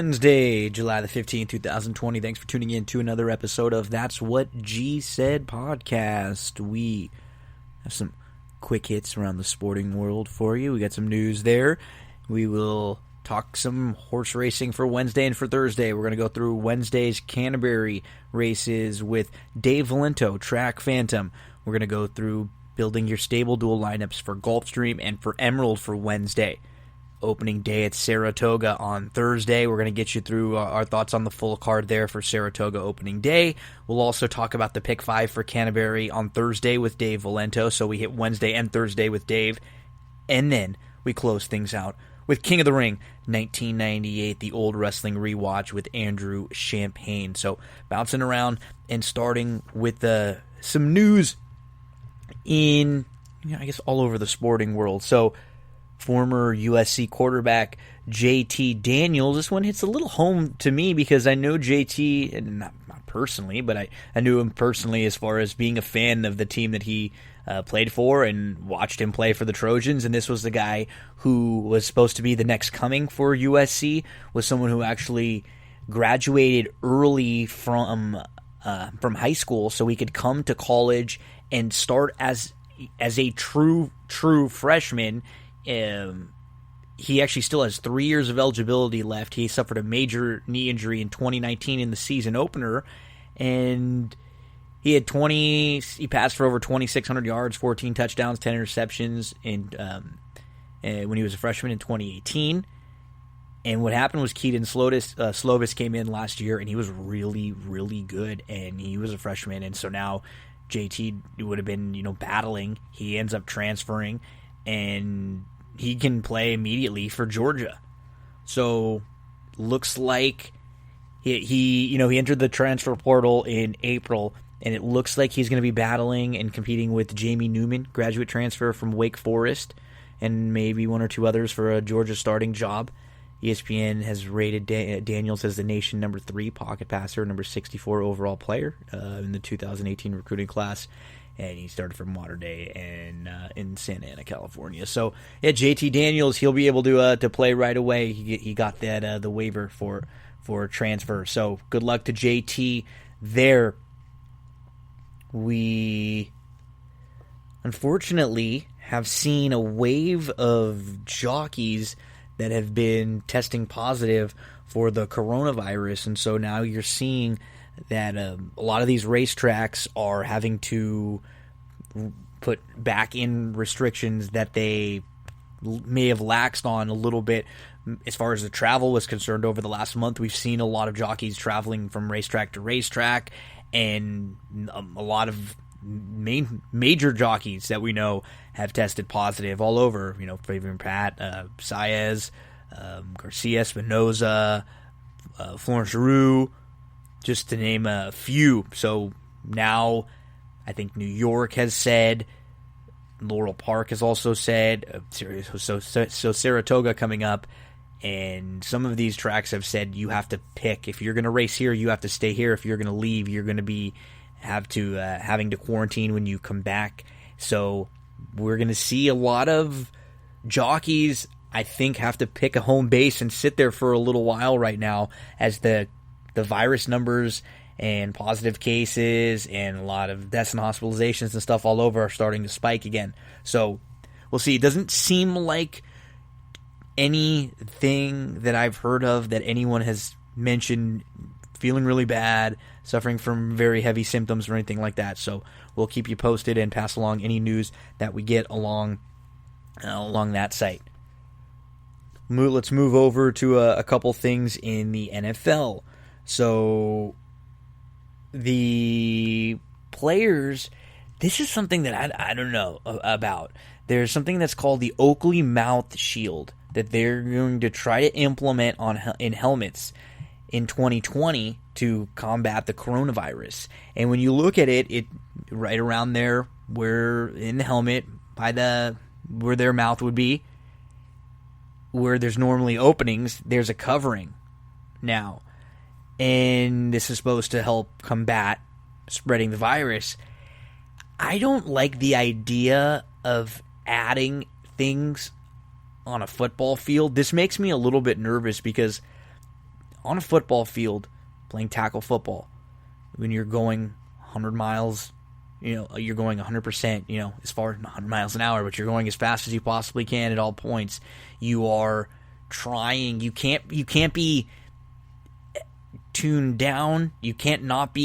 Wednesday, July the 15th, 2020. Thanks for tuning in to another episode of That's What G Said podcast. We have some quick hits around the sporting world for you. We got some news there. We will talk some horse racing for Wednesday and for Thursday. We're going to go through Wednesday's Canterbury races with Dave Valento, Track Phantom. We're going to go through building your stable duel lineups for Gulfstream and for Emerald for Wednesday. Opening day at Saratoga on Thursday. We're going to get you through our thoughts on the full card there for Saratoga opening day. We'll also talk about the pick 5 for Canterbury on Thursday with Dave Valento. So we hit Wednesday and Thursday with Dave. And then we close things out with King of the Ring 1998, the old wrestling rewatch with Andrew Champagne. So bouncing around and starting with some news in, I guess, all over the sporting world. So former USC quarterback JT Daniels. This one hits a little home to me because I know JT, and not personally, but I knew him personally as far as being a fan of the team that he played for and watched him play for the Trojans. And this was the guy who was supposed to be the next coming for USC, was someone who actually graduated early from high school so he could come to college and start as a true freshman. He actually still has 3 years of eligibility left. He suffered a major knee injury in 2019 in the season opener, and he passed for over 2,600 yards, 14 touchdowns, 10 interceptions when he was a freshman in 2018. And what happened was Keaton Slovis came in last year, and he was really, really good, and he was a freshman, and so now JT would have been, battling. He ends up transferring, and he can play immediately for Georgia. So looks like he entered the transfer portal in April, and it looks like he's going to be battling and competing with Jamie Newman, graduate transfer from Wake Forest, and maybe one or two others for a Georgia starting job. ESPN has rated Daniels as the nation number 3 pocket passer, number 64 overall player in the 2018 recruiting class. And he started from Modern Day and in Santa Ana, California. So, yeah, JT Daniels, he'll be able to play right away. He got that the waiver for transfer. So, good luck to JT there. We, unfortunately, have seen a wave of jockeys that have been testing positive for the coronavirus. And so now you're seeing that a lot of these racetracks are having to put back in restrictions that they may have laxed on a little bit. As far as the travel was concerned over the last month, we've seen a lot of jockeys traveling from racetrack to racetrack, and a lot of major jockeys that we know have tested positive all over. Fabian Pratt, Saez, Garcia Espinoza, Florence Giroux, just to name a few. So now I think New York has said, Laurel Park has also said, so Saratoga coming up, and some of these tracks have said you have to pick. If you're going to race here, you have to stay here. If you're going to leave, you're going to be having to quarantine when you come back. So we're going to see a lot of jockeys, I think, have to pick a home base and sit there for a little while right now as the virus numbers and positive cases and a lot of deaths and hospitalizations and stuff all over are starting to spike again. So we'll see. It doesn't seem like anything that I've heard of that anyone has mentioned feeling really bad, suffering from very heavy symptoms or anything like that. So we'll keep you posted and pass along any news that we get along that site. Let's move over to a couple things in the NFL. So the players, this is something that I don't know about. There's something that's called the Oakley Mouth Shield that they're going to try to implement in helmets in 2020 to combat the coronavirus. And when you look at it right around there, where in the helmet, where their mouth would be, where there's normally openings, there's a covering now. And this is supposed to help combat spreading the virus. I don't like the idea of adding things on a football field. This makes me a little bit nervous because on a football field playing tackle football, when you're going 100 miles, you're going 100%, as far as 100 miles an hour, but you're going as fast as you possibly can at all points. You are trying. You can't be tuned down. You can't not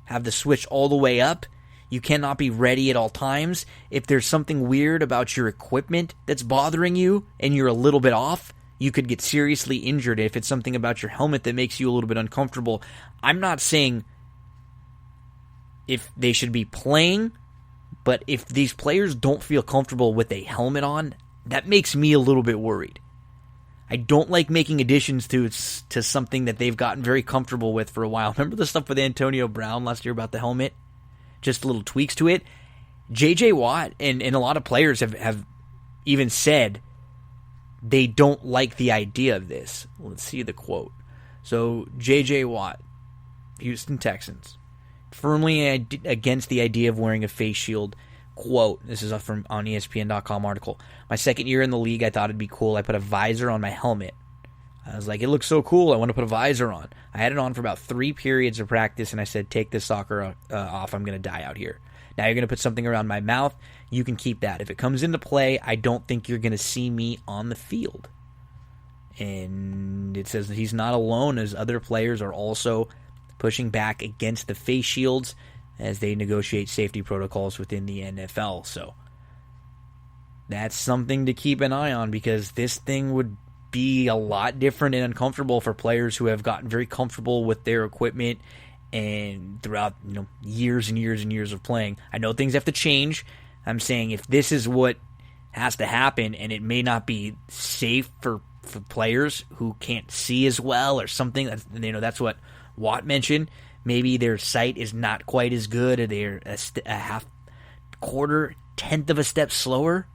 have the switch all the way up. You cannot be ready at all times. If there's something weird about your equipment that's bothering you and you're a little bit off, you could get seriously injured. If it's something about your helmet that makes you a little bit uncomfortable, I'm not saying if they should be playing, but if these players don't feel comfortable with a helmet on, that makes me a little bit worried. I don't like making additions to something that they've gotten very comfortable with for a while. Remember the stuff with Antonio Brown last year about the helmet? Just little tweaks to it. J.J. Watt and a lot of players have even said they don't like the idea of this. Let's see the quote. So J.J. Watt, Houston Texans, firmly against the idea of wearing a face shield. Quote, this is from on ESPN.com article. My second year in the league, I thought it'd be cool. I put a visor on my helmet. I was like, it looks so cool. I want to put a visor on. I had it on for about 3 periods of practice, and I said, take this soccer off. I'm going to die out here. Now you're going to put something around my mouth. You can keep that. If it comes into play, I don't think you're going to see me on the field. And it says that he's not alone, as other players are also pushing back against the face shields as they negotiate safety protocols within the NFL. So that's something to keep an eye on, because this thing would be a lot different and uncomfortable for players who have gotten very comfortable with their equipment and throughout years and years and years of playing. I know things have to change. I'm saying if this is what has to happen, and it may not be safe for players who can't see as well or something, that's what Watt mentioned. Maybe their sight is not quite as good, or they're a half, quarter, tenth of a step slower.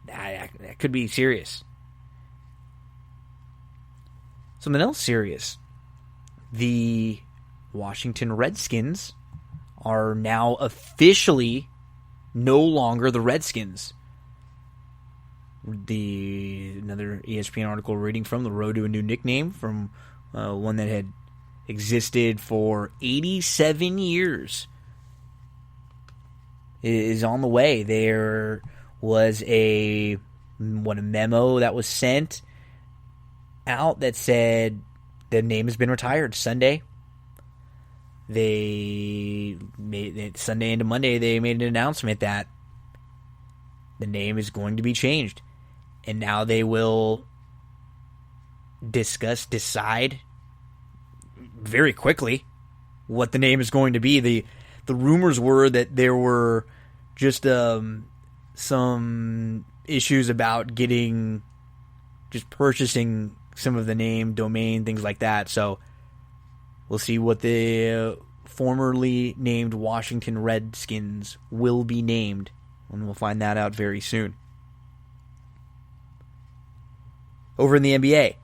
That could be serious. Something else serious. The Washington Redskins are now officially no longer the Redskins. Another ESPN article reading from The Road to a New Nickname, from one that had existed for 87 years, is on the way. There was a memo that was sent out that said the name has been retired Sunday. Sunday into Monday, they made an announcement that the name is going to be changed. And now they will decide very quickly what the name is going to be. The rumors were that there were just some issues about purchasing some of the name, domain, things like that. So we'll see what the formerly named Washington Redskins will be named, and we'll find that out very soon. Over in the NBA,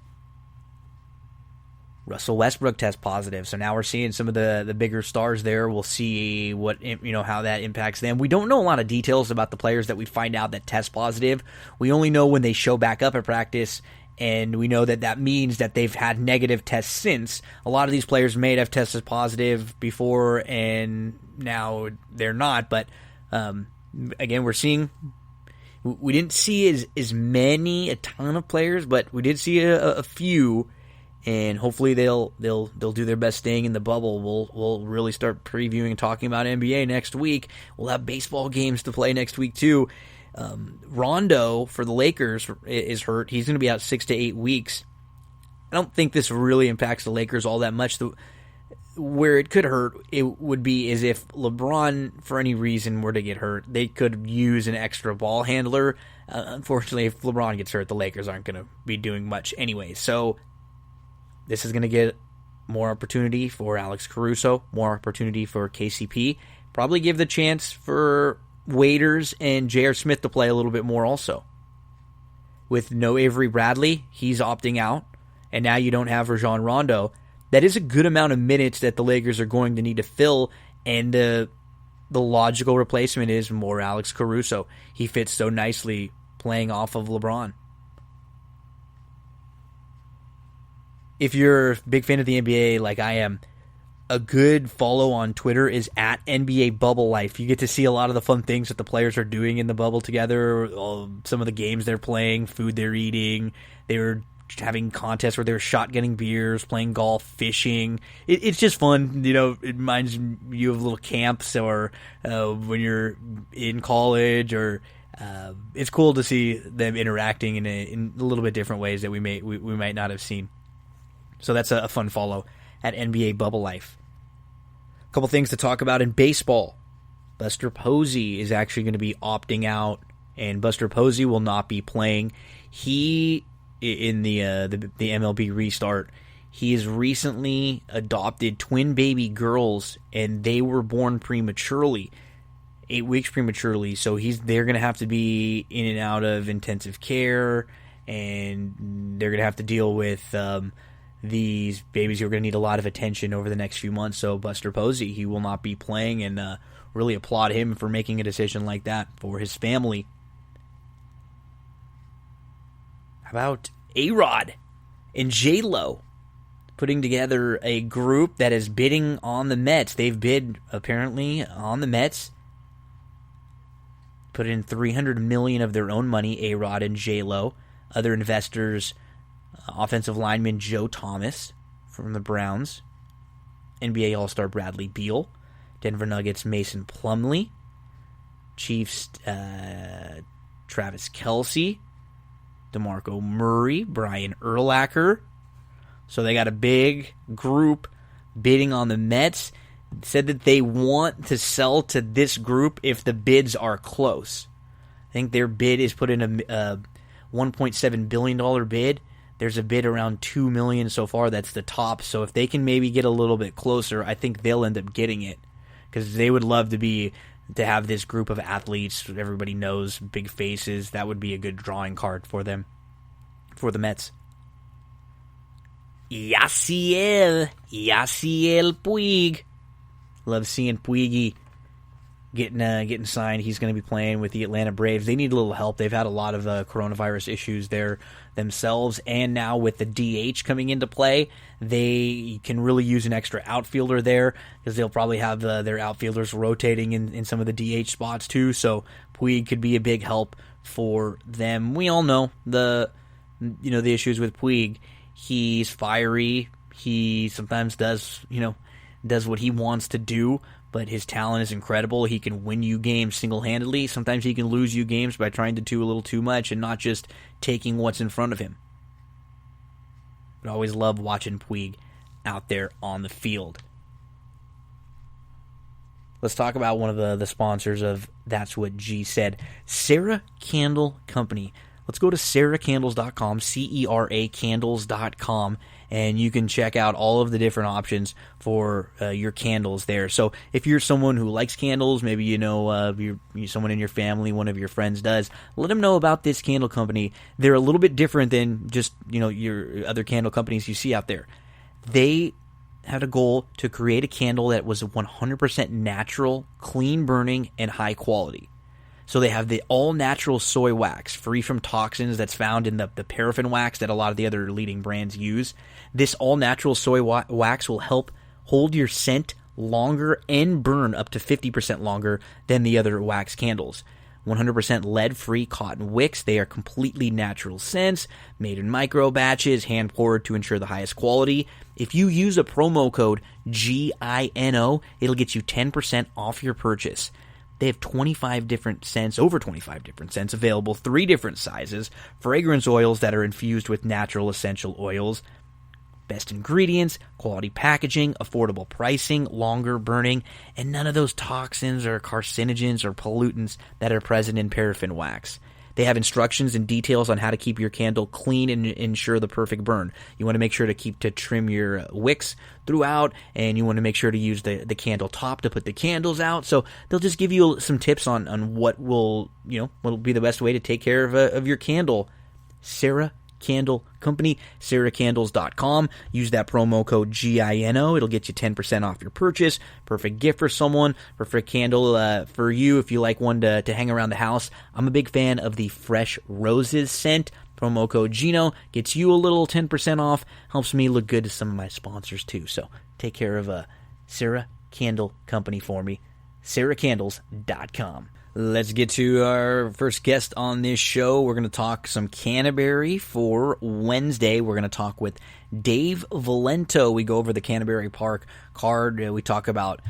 Russell Westbrook tests positive, so now we're seeing some of the bigger stars there. We'll see how that impacts them. We don't know a lot of details about the players that we find out that test positive. We only know when they show back up at practice, and we know that means that they've had negative tests since. A lot of these players may have tested positive before, and now they're not. But again, we're seeing. We didn't see a ton of players, but we did see a few. And hopefully they'll do their best staying in the bubble. We'll really start previewing and talking about NBA next week. We'll have baseball games to play next week too. Rondo for the Lakers is hurt. He's going to be out 6 to 8 weeks. I don't think this really impacts the Lakers all that much. Where it could hurt, it would be is if LeBron, for any reason, were to get hurt. They could use an extra ball handler. Unfortunately, if LeBron gets hurt, the Lakers aren't going to be doing much anyway. So this is going to get more opportunity for Alex Caruso, more opportunity for KCP. Probably give the chance for Waiters and J.R. Smith to play a little bit more also. With no Avery Bradley, he's opting out. And now you don't have Rajon Rondo. That is a good amount of minutes that the Lakers are going to need to fill. And the logical replacement is more Alex Caruso. He fits so nicely playing off of LeBron. if you're a big fan of the NBA like I am, a good follow on Twitter is at NBA Bubble Life. You get to see a lot of the fun things that the players are doing in the bubble together, some of the games they're playing, food they're eating. They were having contests where they were shotgunning beers, playing golf, fishing. It's just fun. It reminds you of little camps or when you're in college, or it's cool to see them interacting in a little bit different ways that we might not have seen. So that's a fun follow at NBA Bubble Life. A couple things to talk about in baseball. Buster Posey is actually going to be opting out, and Buster Posey will not be playing. He, in the MLB restart, he has recently adopted twin baby girls, and they were born prematurely, 8 weeks prematurely. So they're going to have to be in and out of intensive care, and they're going to have to deal with these babies who are going to need a lot of attention over the next few months. So Buster Posey, he will not be playing, and really applaud him for making a decision like that for his family. How about A-Rod and J-Lo putting together a group that is bidding on the Mets? They've bid, apparently, on the Mets. Put in $300 million of their own money, A-Rod and J-Lo. Other investors, offensive lineman Joe Thomas from the Browns, NBA All-Star Bradley Beal, Denver Nuggets Mason Plumlee, Chiefs Travis Kelce, DeMarco Murray, Brian Urlacher. So they got a big group bidding on the Mets. Said that they want to sell to this group if the bids are close. I think their bid is put in a $1.7 billion bid. There's a bid around $2 million so far. That's the top. So if they can maybe get a little bit closer, I think they'll end up getting it, because they would love to have this group of athletes everybody knows, big faces. That would be a good drawing card for them, for the Mets. Yasiel Puig. Love seeing Puigi getting signed. He's going to be playing with the Atlanta Braves. They need a little help. They've had a lot of coronavirus issues there themselves, and now with the DH coming into play, they can really use an extra outfielder there, because they'll probably have their outfielders rotating in some of the DH spots too. So Puig could be a big help for them. We all know the issues with Puig. He's fiery. He sometimes does what he wants to do, but his talent is incredible. He can win you games single-handedly. Sometimes he can lose you games by trying to do a little too much and not just taking what's in front of him. But I always love watching Puig out there on the field. Let's talk about one of the sponsors of That's What G Said, Sarah Candle Company. Let's go to seracandles.com, C-E-R-A candles.com, and you can check out all of the different options for your candles there. So if you're someone who likes candles, maybe you're someone in your family, one of your friends does, let them know about this candle company. They're a little bit different than just your other candle companies you see out there. They had a goal to create a candle that was 100% natural, clean burning, and high quality. So they have the all-natural soy wax, free from toxins that's found in the paraffin wax that a lot of the other leading brands use. This all-natural soy wax will help hold your scent longer and burn up to 50% longer than the other wax candles. 100% lead-free cotton wicks. They are completely natural scents, made in micro batches, hand-poured to ensure the highest quality. If you use a promo code GINO, it'll get you 10% off your purchase. They have 25 different scents, over 25 different scents available, 3 different sizes, fragrance oils that are infused with natural essential oils, best ingredients, quality packaging, affordable pricing, longer burning, and none of those toxins or carcinogens or pollutants that are present in paraffin wax. They have instructions and details on how to keep your candle clean and ensure the perfect burn. You want to make sure to trim your wicks throughout, and you want to make sure to use the candle top to put the candles out. So they'll just give you some tips on what will be the best way to take care of your candle. Sarah Candle Company, seracandles.com. Use that promo code GINO. It'll get you 10% off your purchase. Perfect gift for someone. Perfect candle for you if you like one to hang around the house. I'm a big fan of the Fresh Roses scent. Promo code Gino gets you a little 10% off, helps me look good to some of my sponsors too. So take care of Sarah Candle Company for me, sarahcandles.com. Let's get to our first guest on this show. We're going to talk some Canterbury for Wednesday. We're going to talk with Dave Valento. We go over the Canterbury Park card. We talk about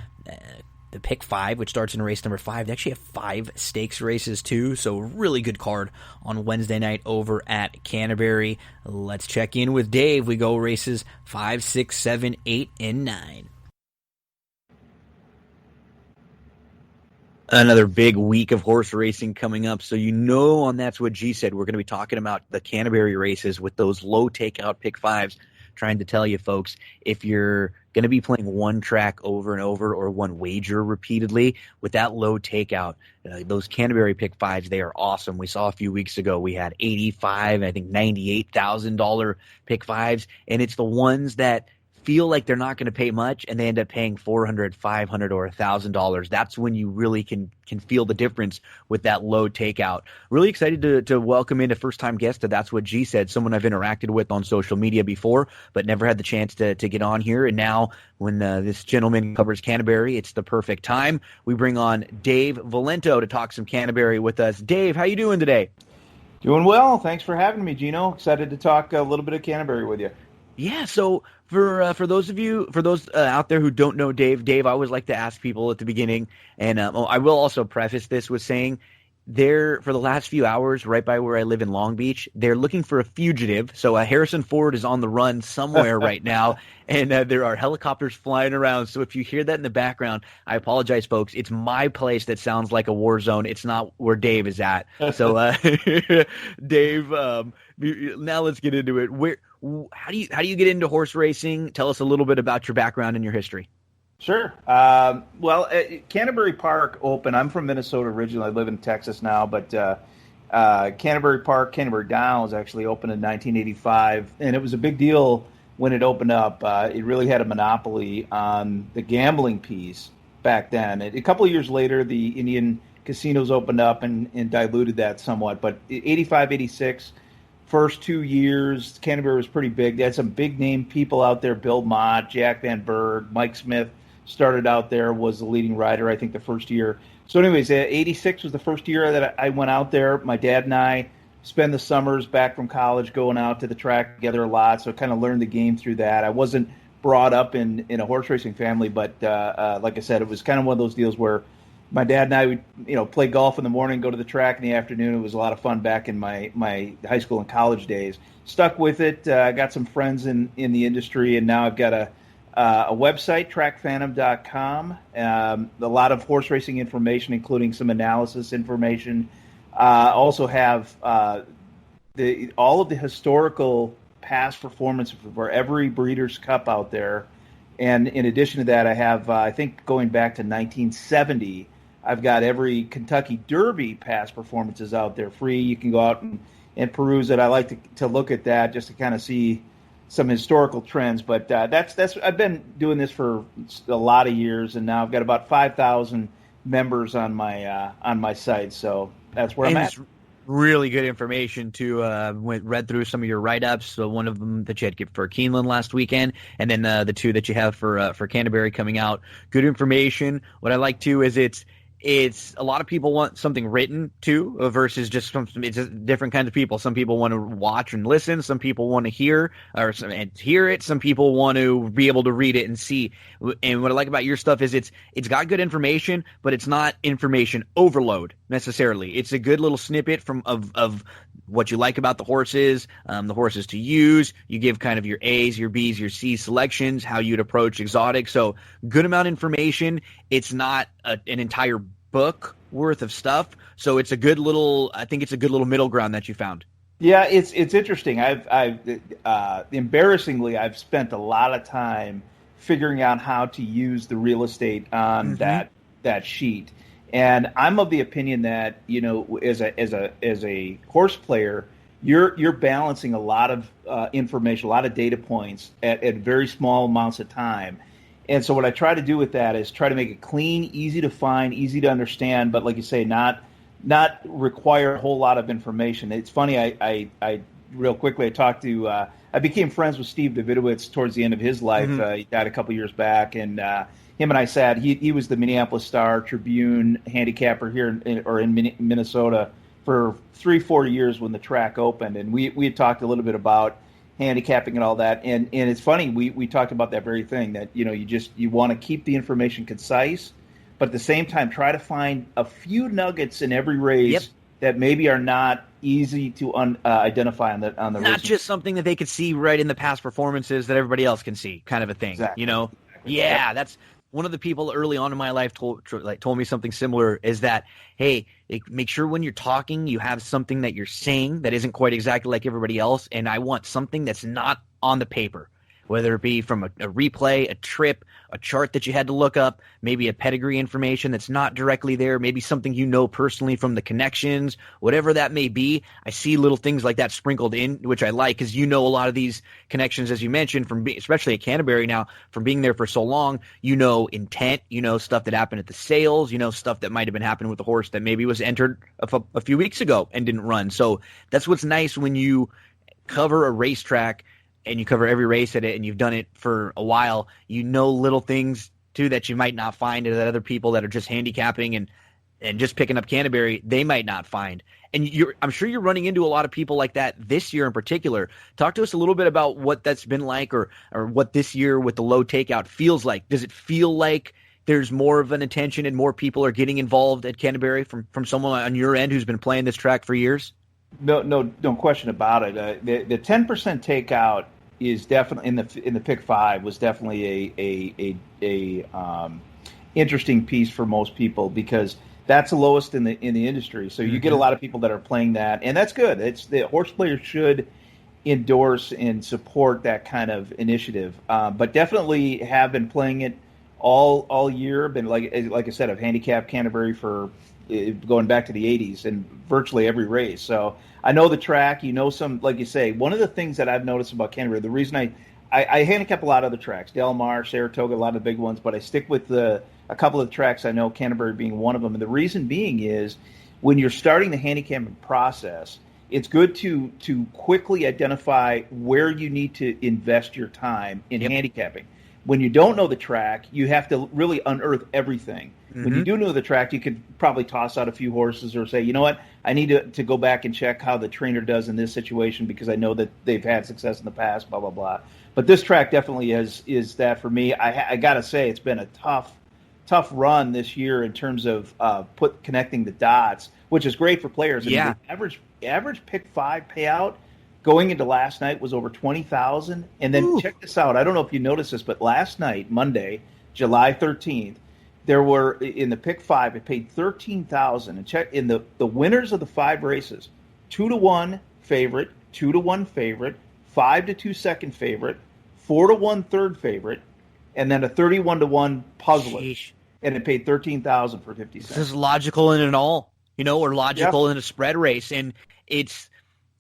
the pick 5, which starts in race number 5. They actually have 5 stakes races too, so really good card on Wednesday night over at Canterbury. Let's check in with Dave. We go races 5, 6, 7, 8, and 9. Another big week of horse racing coming up. So on That's What G Said, we're going to be talking about the Canterbury races with those low takeout pick 5s. Trying to tell you folks, if you're going to be playing one track over and over or one wager repeatedly with that low takeout, those Canterbury pick 5s, they are awesome. We saw a few weeks ago we had $85, I think $98,000 pick 5s, and it's the ones that feel like they're not going to pay much and they end up paying $400, $500, or $1,000. That's when you really can feel the difference with that low takeout. Really excited to welcome in a first-time guest to That's What G Said, someone I've interacted with on social media before, but never had the chance to get on here. And now when this gentleman covers Canterbury, it's the perfect time. We bring on Dave Valento to talk some Canterbury with us. Dave, how you doing today? Doing well. Thanks for having me, Gino. Excited to talk a little bit of Canterbury with you. Yeah, so for those out there who don't know Dave, I always like to ask people at the beginning, and I will also preface this with saying for the last few hours, right by where I live in Long Beach, they're looking for a fugitive. So Harrison Ford is on the run somewhere right now, and there are helicopters flying around. So if you hear that in the background, I apologize, folks. It's my place that sounds like a war zone. It's not where Dave is at. So Dave, now let's get into it. How do you get into horse racing? Tell us a little bit about your background and your history. Sure. Canterbury Park opened. I'm from Minnesota originally. I live in Texas now, but Canterbury Park, Canterbury Downs actually opened in 1985, and it was a big deal when it opened up. It really had a monopoly on the gambling piece back then. A couple of years later, the Indian casinos opened up and diluted that somewhat, but 85, 86, first 2 years, Canterbury was pretty big. They had some big-name people out there, Bill Mott, Jack Van Berg, Mike Smith started out there, was the leading rider, I think, the first year. So anyways, 86 was the first year that I went out there. My dad and I spend the summers back from college going out to the track together a lot, so I kind of learned the game through that. I wasn't brought up in a horse racing family, but like I said, it was kind of one of those deals where my dad and I would, play golf in the morning, go to the track in the afternoon. It was a lot of fun back in my high school and college days. Stuck with it. I got some friends in the industry, and now I've got a website, trackphantom.com. A lot of horse racing information, including some analysis information. Also have all of the historical past performance for every Breeders' Cup out there. And in addition to that, I have, I think going back to 1970, I've got every Kentucky Derby past performances out there free. You can go out and peruse it. I like to look at that just to kind of see some historical trends. But that's I've been doing this for a lot of years, and now I've got about 5,000 members on my site. So that's where I'm at. Really good information too. Read through some of your write-ups. So one of them that you had for Keeneland last weekend, and then the two that you have for Canterbury coming out. Good information. What I like too is it's a lot of people want something written too versus just it's just different kinds of people. Some people want to watch and listen. Some people want to hear and hear it. Some people want to be able to read it and see. And what I like about your stuff is it's got good information, but it's not information overload necessarily. It's a good little snippet of what you like about the horses to use. You give kind of your A's, your B's, your C's selections, how you'd approach exotic. So good amount of information. It's not an entire book worth of stuff. So it's a good little, I think it's a good little middle ground that you found. Yeah, it's interesting. I've embarrassingly, I've spent a lot of time figuring out how to use the real estate on that sheet. And I'm of the opinion that, as a horse player, you're balancing a lot of information, a lot of data points at very small amounts of time. And so what I try to do with that is try to make it clean, easy to find, easy to understand, but like you say, not require a whole lot of information. It's funny, I real quickly. I became friends with Steve Davidowitz towards the end of his life. Mm-hmm. He died a couple years back, and him and I sat. He was the Minneapolis Star Tribune handicapper here in Minnesota for 3-4 years when the track opened, and we had talked a little bit about handicapping and all that. And it's funny, we talked about that very thing, that you want to keep the information concise, but at the same time try to find a few nuggets in every race. Yep. That maybe are not easy to identify on the not just something that they could see right in the past performances that everybody else can see, kind of a thing. Exactly. Yeah, that's one of the people early on in my life told me something similar, is that, hey, make sure when you're talking you have something that you're saying that isn't quite exactly like everybody else, and I want something that's not on the paper, whether it be from a replay, a trip, a chart that you had to look up, maybe a pedigree information that's not directly there, maybe something personally from the connections, whatever that may be. I see little things like that sprinkled in, which I like, because a lot of these connections, as you mentioned, especially at Canterbury now, from being there for so long, intent, stuff that happened at the sales, stuff that might have been happening with the horse that maybe was entered a few weeks ago and didn't run. So that's what's nice when you cover a racetrack and you cover every race at it, and you've done it for a while, little things too that you might not find that other people that are just handicapping and just picking up Canterbury, they might not find. And I'm sure you're running into a lot of people like that this year in particular. Talk to us a little bit about what that's been like, or what this year with the low takeout feels like. Does it feel like there's more of an attention and more people are getting involved at Canterbury from someone on your end who's been playing this track for years? No question about it. The 10% takeout is definitely in the pick 5 was definitely a interesting piece for most people, because that's the lowest in the industry. So you get a lot of people that are playing that, and that's good. It's the horse players should endorse and support that kind of initiative. But definitely have been playing it all year. Been like I said, I've handicapped Canterbury for going back to the 80s in virtually every race. So I know the track, some, like you say, one of the things that I've noticed about Canterbury, the reason I handicap a lot of the tracks, Del Mar, Saratoga, a lot of the big ones, but I stick with a couple of the tracks I know, Canterbury being one of them. And the reason being is when you're starting the handicapping process, it's good to quickly identify where you need to invest your time in handicapping. When you don't know the track, you have to really unearth everything. When you do know the track, you could probably toss out a few horses or say, you know what, I need to go back and check how the trainer does in this situation because I know that they've had success in the past, blah, blah, blah. But this track definitely is that for me. I got to say, it's been a tough run this year in terms of connecting the dots, which is great for players. Yeah. I mean, the average pick 5 payout going into last night was over $20,000. And then check this out. I don't know if you noticed this, but last night, Monday, July 13th, there were in the pick 5, it paid $13,000. And check in the winners of the 5 races: 2-1 favorite, 2-1 favorite, 5-2 second favorite, 4-1 third favorite, and then a 31-1 puzzler. Sheesh. And it paid $13,000 for 50 cents. This is logical in it all, or logical in a spread race, and it's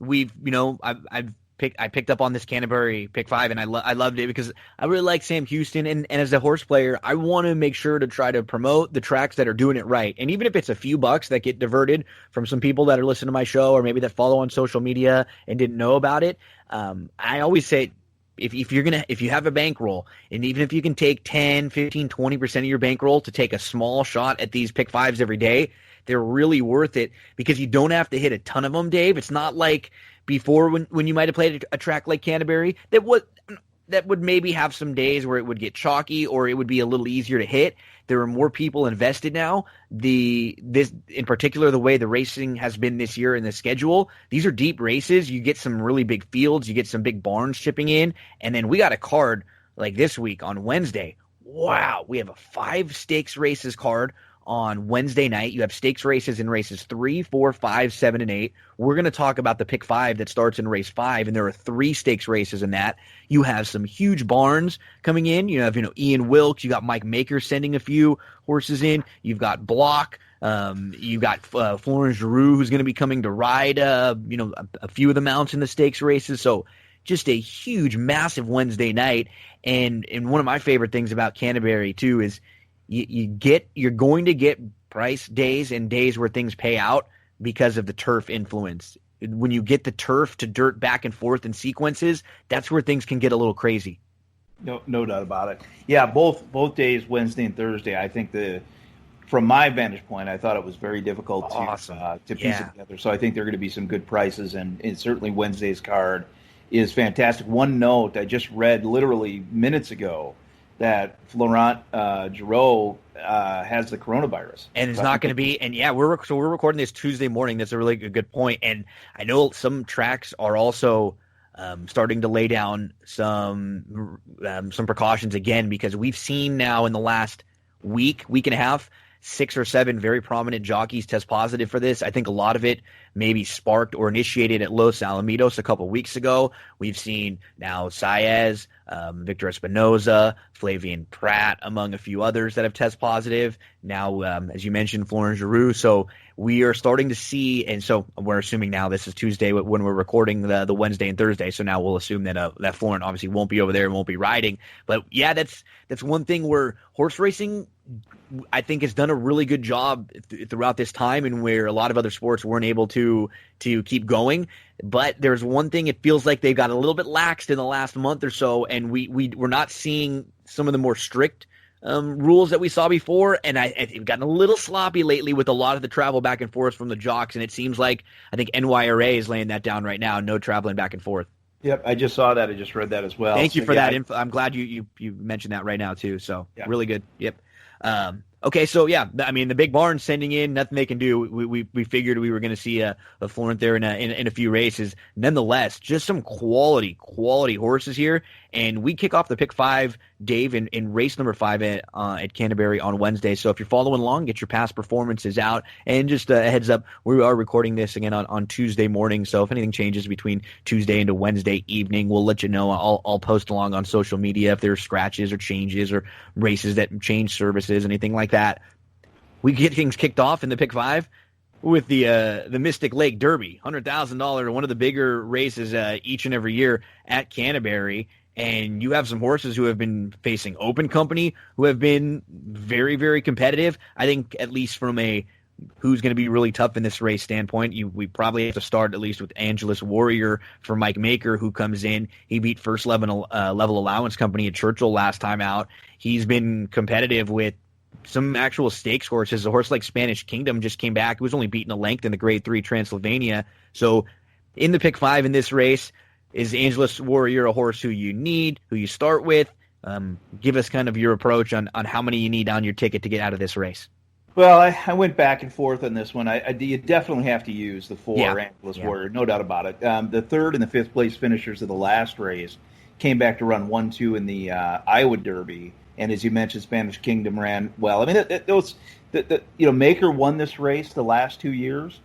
I picked up on this Canterbury pick 5, and I loved it because I really like Sam Houston, and as a horse player, I want to make sure to try to promote the tracks that are doing it right. And even if it's a few bucks that get diverted from some people that are listening to my show or maybe that follow on social media and didn't know about it, I always say, if you have a bankroll, and even if you can take 10, 15, 20% of your bankroll to take a small shot at these pick 5s every day, they're really worth it because you don't have to hit a ton of them, Dave. It's not like before when you might have played a track like Canterbury that would maybe have some days where it would get chalky or it would be a little easier to hit. There are more people invested now. This in particular, the way the racing has been this year in the schedule, these are deep races. You get some really big fields, you get some big barns chipping in, and then we got a card like this week on Wednesday. Wow, we have a 5 stakes races card on Wednesday night. You have stakes races in races 3, 4, 5, 7, and 8. We're going to talk about the pick 5 that starts in race 5, and there are 3 stakes races in that. You have some huge barns coming in. You have, Ian Wilkes. You got Mike Maker sending a few horses in. You've got Block. You've got Florence Giroux, who's going to be coming to ride, a few of the mounts in the stakes races. So just a huge, massive Wednesday night. And one of my favorite things about Canterbury too is you're going to get price days and days where things pay out because of the turf influence. when you get the turf to dirt back and forth in sequences, that's where things can get a little crazy. No doubt about it. Yeah, both days, Wednesday and Thursday, I think from my vantage point, I thought it was very difficult to piece it together. So I think there are going to be some good prices, and certainly Wednesday's card is fantastic. One note, I just read literally minutes ago that Florent Giroux has the coronavirus. And it's not going to be, and we're recording this Tuesday morning. That's a really good point. And I know some tracks are also starting to lay down some precautions again, because we've seen now in the last week and a half, 6 or 7 very prominent jockeys test positive for this. I think a lot of it maybe sparked or initiated at Los Alamitos a couple weeks ago. We've seen now Saez, Victor Espinoza, Flavian Pratt, among a few others that have tested positive. Now, as you mentioned, Florent Giroux. So we are starting to see, and so we're assuming now this is Tuesday when we're recording the Wednesday and Thursday. So now we'll assume that Florent obviously won't be over there and won't be riding. But yeah, that's one thing where horse racing, I think, has done a really good job throughout this time, and where a lot of other sports weren't able to keep going. But there's one thing, it feels like they've got a little bit laxed in the last month or so, and we're not seeing some of the more strict rules that we saw before, and I've gotten a little sloppy lately with a lot of the travel back and forth from the jocks, and it seems like I think NYRA is laying that down right now, no traveling back and forth. Yep, I just saw that. I just read that as well. Thank you for that info. I'm glad you mentioned that right now too, so really good. Yep. Okay, so yeah, I mean, the big barn sending in, nothing they can do. We figured we were going to see a Florent there in a few races. Nonetheless, just some quality horses here, and we kick off the pick 5, Dave, in race number 5 at Canterbury on Wednesday. So if you're following along, get your past performances out, and just a heads up, we are recording this again on Tuesday morning. So if anything changes between Tuesday into Wednesday evening, we'll let you know. I'll post along on social media if there's scratches or changes or races that change services, anything like that. We get things kicked off in the pick 5 with the Mystic Lake Derby, $100,000, one of the bigger races each and every year at Canterbury. And you have some horses who have been facing open company, who have been very, very competitive. I think, at least from a who's going to be really tough in this race standpoint, we probably have to start at least with Angelus Warrior for Mike Maker, who comes in. He beat First Level Allowance Company at Churchill last time out. He's been competitive with some actual stakes horses. A horse like Spanish Kingdom just came back. He was only beaten a length in the Grade 3 Transylvania. So in the pick 5 in this race, is Angelus Warrior a horse who you need, who you start with? Give us kind of your approach on how many you need on your ticket to get out of this race. Well, I went back and forth on this one. You definitely have to use the 4 Angelus Warrior, no doubt about it. The 3rd and the 5th place finishers of the last race came back to run 1-2 in the Iowa Derby. And as you mentioned, Spanish Kingdom ran well. I mean, Maker won this race the last 2 years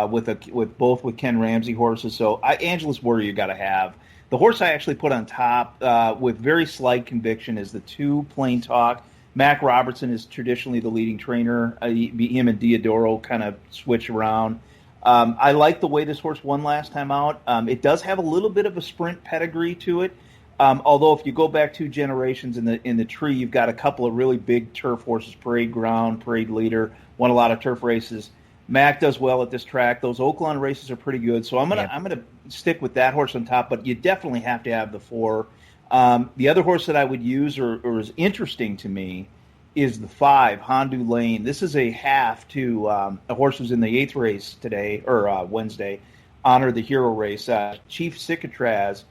with Ken Ramsey horses. So Angelus Warrior you got to have. The horse I actually put on top with very slight conviction is the 2 Plain Talk. Mac Robertson is traditionally the leading trainer. Him and Diodoro kind of switch around. I like the way this horse won last time out. It does have a little bit of a sprint pedigree to it. Although if you go back 2 generations in the tree, you've got a couple of really big turf horses, Parade Ground, Parade Leader, won a lot of turf races. Mac does well at this track. Those Oaklawn races are pretty good, so I'm gonna stick with that horse on top. But you definitely have to have the 4. The other horse that I would use or is interesting to me is the 5, Hondu Lane. This is a half to a horse who's in the 8th race today or Wednesday, Honor the Hero race. Chief Sikatraz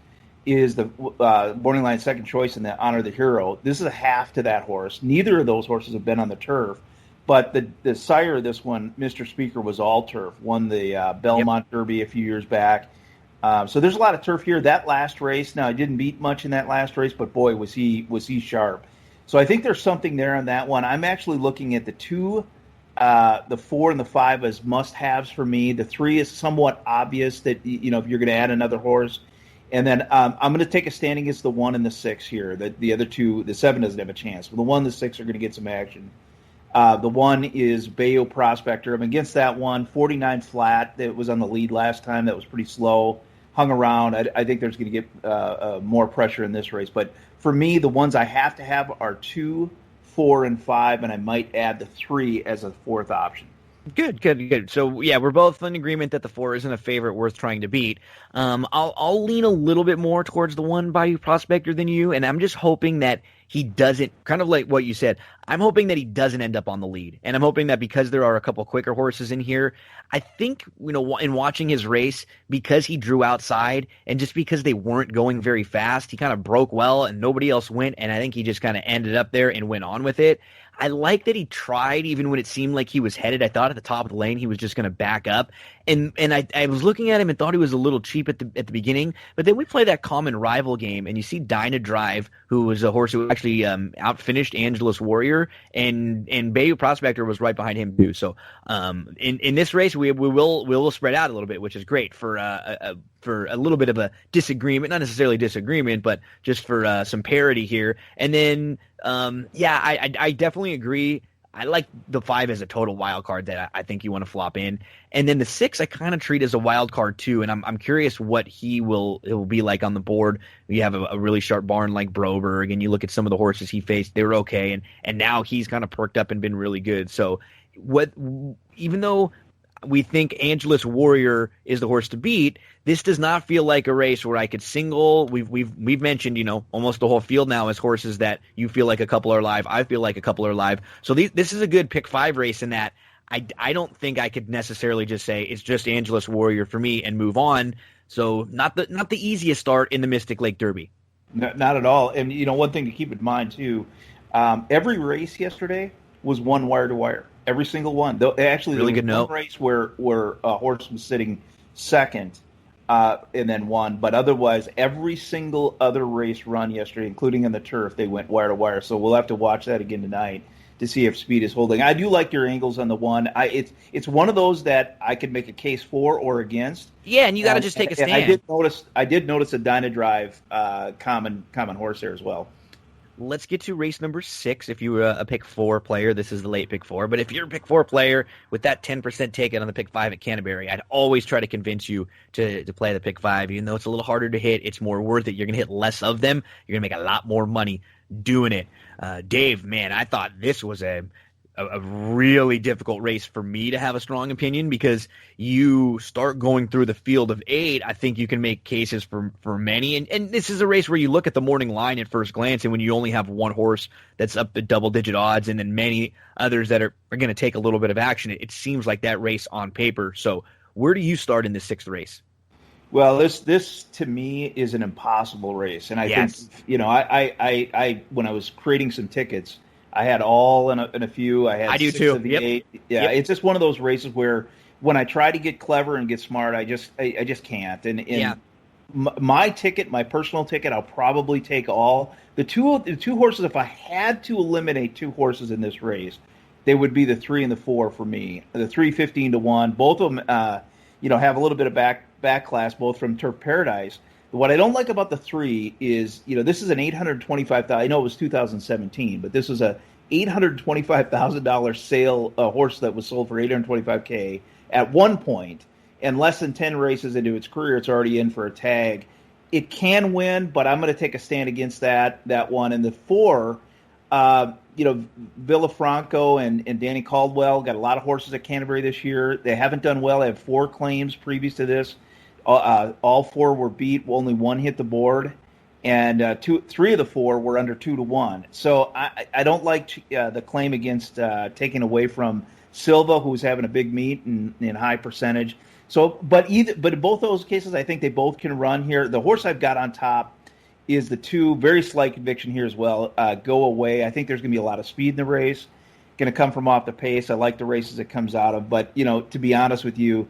is the Morning Line second choice in the Honor the Hero. This is a half to that horse. Neither of those horses have been on the turf, but the sire of this one, Mr. Speaker, was all turf. Won the Belmont Derby a few years back. So there's a lot of turf here. That last race, now I didn't beat much in that last race, but boy was he sharp. So I think there's something there on that one. I'm actually looking at the 2, the 4 and the 5 as must-haves for me. The 3 is somewhat obvious that if you're going to add another horse. And then I'm going to take a stand against the 1 and the 6 here. The other 2, the 7 doesn't have a chance. But the 1 and the 6 are going to get some action. The 1 is Bayo Prospector. I'm against that one. 49 flat. That was on the lead last time. That was pretty slow. Hung around. I think there's going to get more pressure in this race. But for me, the ones I have to have are 2, 4, and 5, and I might add the 3 as a 4th option. Good. So yeah, we're both in agreement that the 4 isn't a favorite worth trying to beat. I'll lean a little bit more towards the 1 Bayou Prospector than you, and I'm just hoping that he doesn't, kind of like what you said. I'm hoping that he doesn't end up on the lead, and I'm hoping that because there are a couple quicker horses in here, I think in watching his race, because he drew outside and just because they weren't going very fast, he kind of broke well and nobody else went, and I think he just kind of ended up there and went on with it. I like that he tried even when it seemed like he was headed. I thought at the top of the lane he was just going to back up, and I was looking at him and thought he was a little cheap at the beginning. But then we play that common rival game, and you see Dyna Drive, who was a horse who actually outfinished Angelus Warrior, and Bayou Prospector was right behind him too. So in this race we will spread out a little bit, which is great for a little bit of a disagreement, not necessarily disagreement, but just for some parity here. And then I definitely agree. I like the 5 as a total wild card that I think you want to flop in, and then the 6 I kind of treat as a wild card too. And I'm curious what it will be like on the board. You have a really sharp barn like Broberg, and you look at some of the horses he faced; they were okay, and now he's kind of perked up and been really good. So even though we think Angelus Warrior is the horse to beat, this does not feel like a race where I could single. We've mentioned, almost the whole field now as horses that you feel like a couple are live. I feel like a couple are live. So this is a good pick 5 race in that I don't think I could necessarily just say it's just Angelus Warrior for me and move on. So not the easiest start in the Mystic Lake Derby. Not at all. And one thing to keep in mind too, every race yesterday was one wire to wire. Every single one. Though actually, really there was good one race where a horse was sitting second, and then won. But otherwise, every single other race run yesterday, including on the turf, they went wire to wire. So we'll have to watch that again tonight to see if speed is holding. I do like your angles on the 1. It's one of those that I could make a case for or against. Yeah, and you got to just take a stand. I did notice a Dyna Drive common horse there as well. Let's get to race number 6. If you were a pick 4 player, this is the late pick 4. But if you're a pick 4 player with that 10% taken on the pick 5 at Canterbury, I'd always try to convince you to play the pick 5. Even though it's a little harder to hit, it's more worth it. You're going to hit less of them. You're going to make a lot more money doing it. Dave, man, I thought this was a really difficult race for me to have a strong opinion, because you start going through the field of 8. I think you can make cases for many. And this is a race where you look at the morning line at first glance, and when you only have one horse that's up to double-digit odds and then many others that are going to take a little bit of action, it seems like that race on paper. So where do you start in this 6th race? Well, this to me is an impossible race. And I think, I when I was creating some tickets, I had all in a few. I do 6 too. of the Yep. 8. Yeah, Yep. It's just one of those races where when I try to get clever and get smart, I just can't. And my ticket, my personal ticket, I'll probably take all the two horses. If I had to eliminate 2 horses in this race, they would be the 3 and the 4 for me. The 3 15-1. Both of them, have a little bit of back class, both from Turf Paradise. What I don't like about the 3 is, this is an $825,000. I know it was 2017, but this is a $825,000 sale, a horse that was sold for $825K at one point, and less than 10 races into its career, it's already in for a tag. It can win, but I'm going to take a stand against that one. And the 4, Villafranco and Danny Caldwell got a lot of horses at Canterbury this year. They haven't done well. They have 4 claims previous to this. All 4 were beat. Only 1 hit the board, and 3 of the 4 were under 2-1. So I don't like the claim against taking away from Silva, who's having a big meet and high percentage. So, but in both those cases, I think they both can run here. The horse I've got on top is the 2, very slight conviction here as well. Go Away. I think there's going to be a lot of speed in the race. Going to come from off the pace. I like the races it comes out of. But to be honest with you,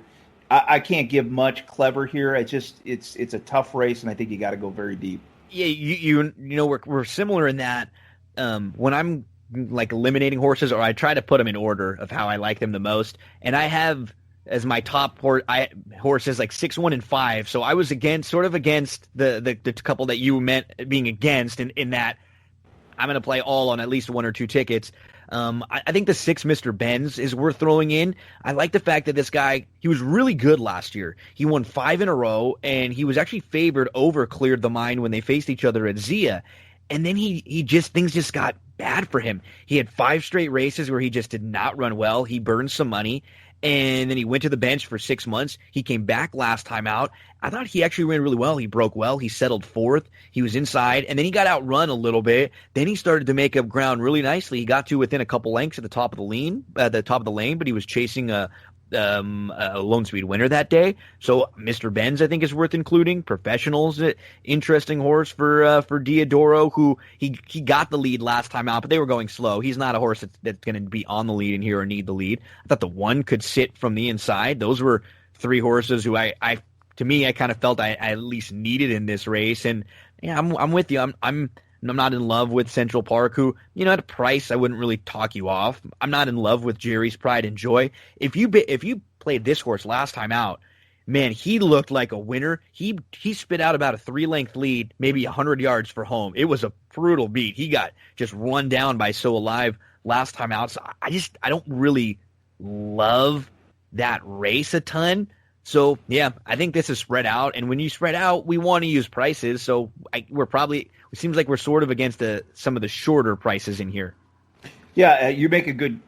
I can't give much clever here. It's a tough race, and I think you got to go very deep. Yeah, we're similar in that when I'm like eliminating horses, or I try to put them in order of how I like them the most, and I have as my top horses like 6, 1, and 5. So I was against the couple that you meant being against, in that I'm going to play all on at least 1 or 2 tickets. I think the 6 Mr. Benz is worth throwing in. I like the fact that this guy, he was really good last year. He won 5 in a row, and he was actually favored over Cleared the Mind when they faced each other at Zia. And then things just got bad for him. He had 5 straight races where he just did not run well. He burned some money, and then he went to the bench for 6 months. He came back last time out. I thought he actually ran really well. He broke well. He settled 4th. He was inside, and then he got outrun a little bit. Then he started to make up ground really nicely. He got to within a couple lengths at the top of the lane, but he was chasing a lone speed winner that day. So Mr. Benz, I think, is worth including. Professionals, interesting horse for Diodoro, who he got the lead last time out, but they were going slow. He's not a horse that's going to be on the lead in here or need the lead. I thought the one could sit from the inside. Those were 3 horses who I kind of felt I at least needed in this race. And yeah, I'm with you. I'm not in love with Central Park, who, at a price, I wouldn't really talk you off. I'm not in love with Jerry's Pride and Joy. If you played this horse last time out, man, he looked like a winner. He spit out about a 3-length lead, maybe 100 yards for home. It was a brutal beat. He got just run down by So Alive last time out. So I don't really love that race a ton. So, yeah, I think this is spread out. And when you spread out, we want to use prices. So it seems like we're sort of against some of the shorter prices in here. Yeah, you make a good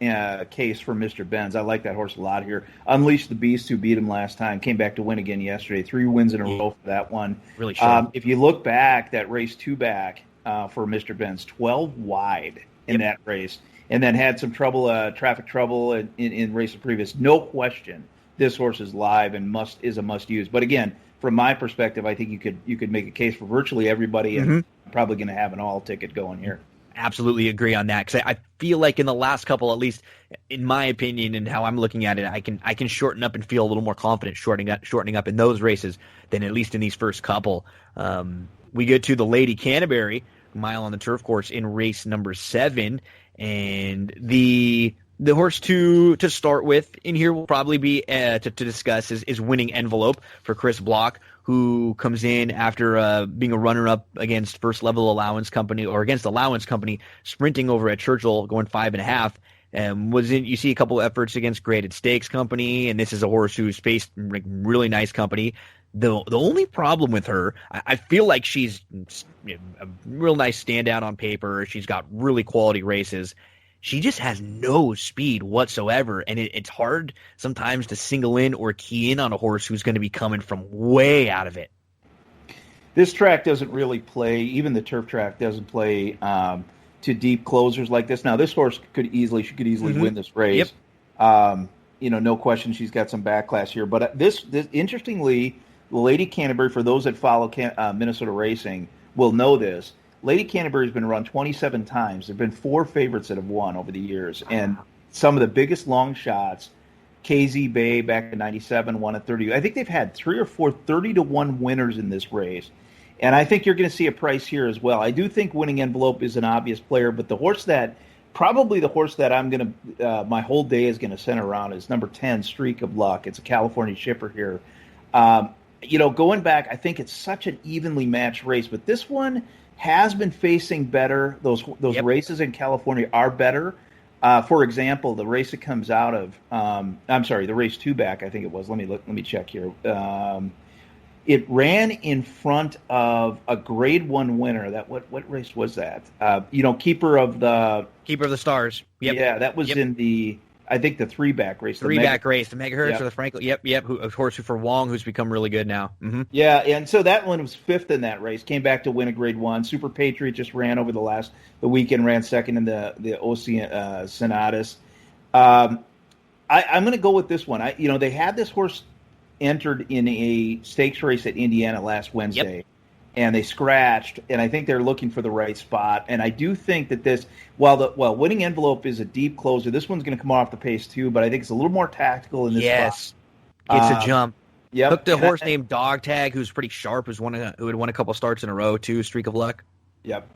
case for Mr. Benz. I like that horse a lot here. Unleashed the Beast, who beat him last time, came back to win again yesterday. 3 wins in a row for that one. Really sharp. If you look back, that race 2 back for Mr. Benz, 12 wide in that race, and then had some traffic trouble in races previous. No question. This horse is live and is a must use. But again, from my perspective, I think you could make a case for virtually everybody, and probably going to have an all ticket going here. Absolutely agree on that, because I feel like in the last couple, at least in my opinion and how I'm looking at it, I can shorten up and feel a little more confident shortening up in those races than at least in these first couple. We get to the Lady Canterbury mile on the turf course in race number 7, and the horse to start with in here will probably be to discuss is Winning Envelope for Chris Block, who comes in after being a runner-up against First Level Allowance Company, or against Allowance Company, sprinting over at Churchill, going 5.5. You see a couple of efforts against Graded Stakes Company, and this is a horse who's faced really nice company. The only problem with her, I feel like she's a real nice standout on paper. She's got really quality races. She just has no speed whatsoever, and it's hard sometimes to single in or key in on a horse who's going to be coming from way out of it. This track doesn't really play, even the turf track doesn't play to deep closers like this. Now, this horse could easily win this race. Yep. No question she's got some backlash here. But this interestingly, Lady Canterbury, for those that follow Minnesota racing, will know this. Lady Canterbury has been run 27 times. There have been 4 favorites that have won over the years. And some of the biggest long shots, KZ Bay back in 97 won at 30. I think they've had 3 or 4 30-1 winners in this race. And I think you're going to see a price here as well. I do think Winning Envelope is an obvious player, but the horse that I'm going to, my whole day is going to center around is number 10, Streak of Luck. It's a California shipper here. Going back, I think it's such an evenly matched race, but this one has been facing better. Those races in California are better. For example, the race it comes out of, the race 2 back, I think it was. Let me check here. It ran in front of a Grade 1 winner. What race was that? Keeper of the Stars. Yep. Yeah, that was in the, I think, the 3-back race. The Megahertz or the Franklin. Yep. A horse for Wong, who's become really good now. Mm-hmm. Yeah, and so that one was 5th in that race. Came back to win a Grade 1. Super Patriot just ran over the weekend, ran 2nd in the OC Sonatus. I'm going to go with this one. They had this horse entered in a stakes race at Indiana last Wednesday. Yep. And they scratched, and I think they're looking for the right spot. And I do think that this, while Winning Envelope is a deep closer, this one's going to come off the pace too, but I think it's a little more tactical in this spot. Gets a jump. Yep. Took the horse named Dog Tag, who's pretty sharp, who had won a couple starts in a row too, Streak of Luck. Yep.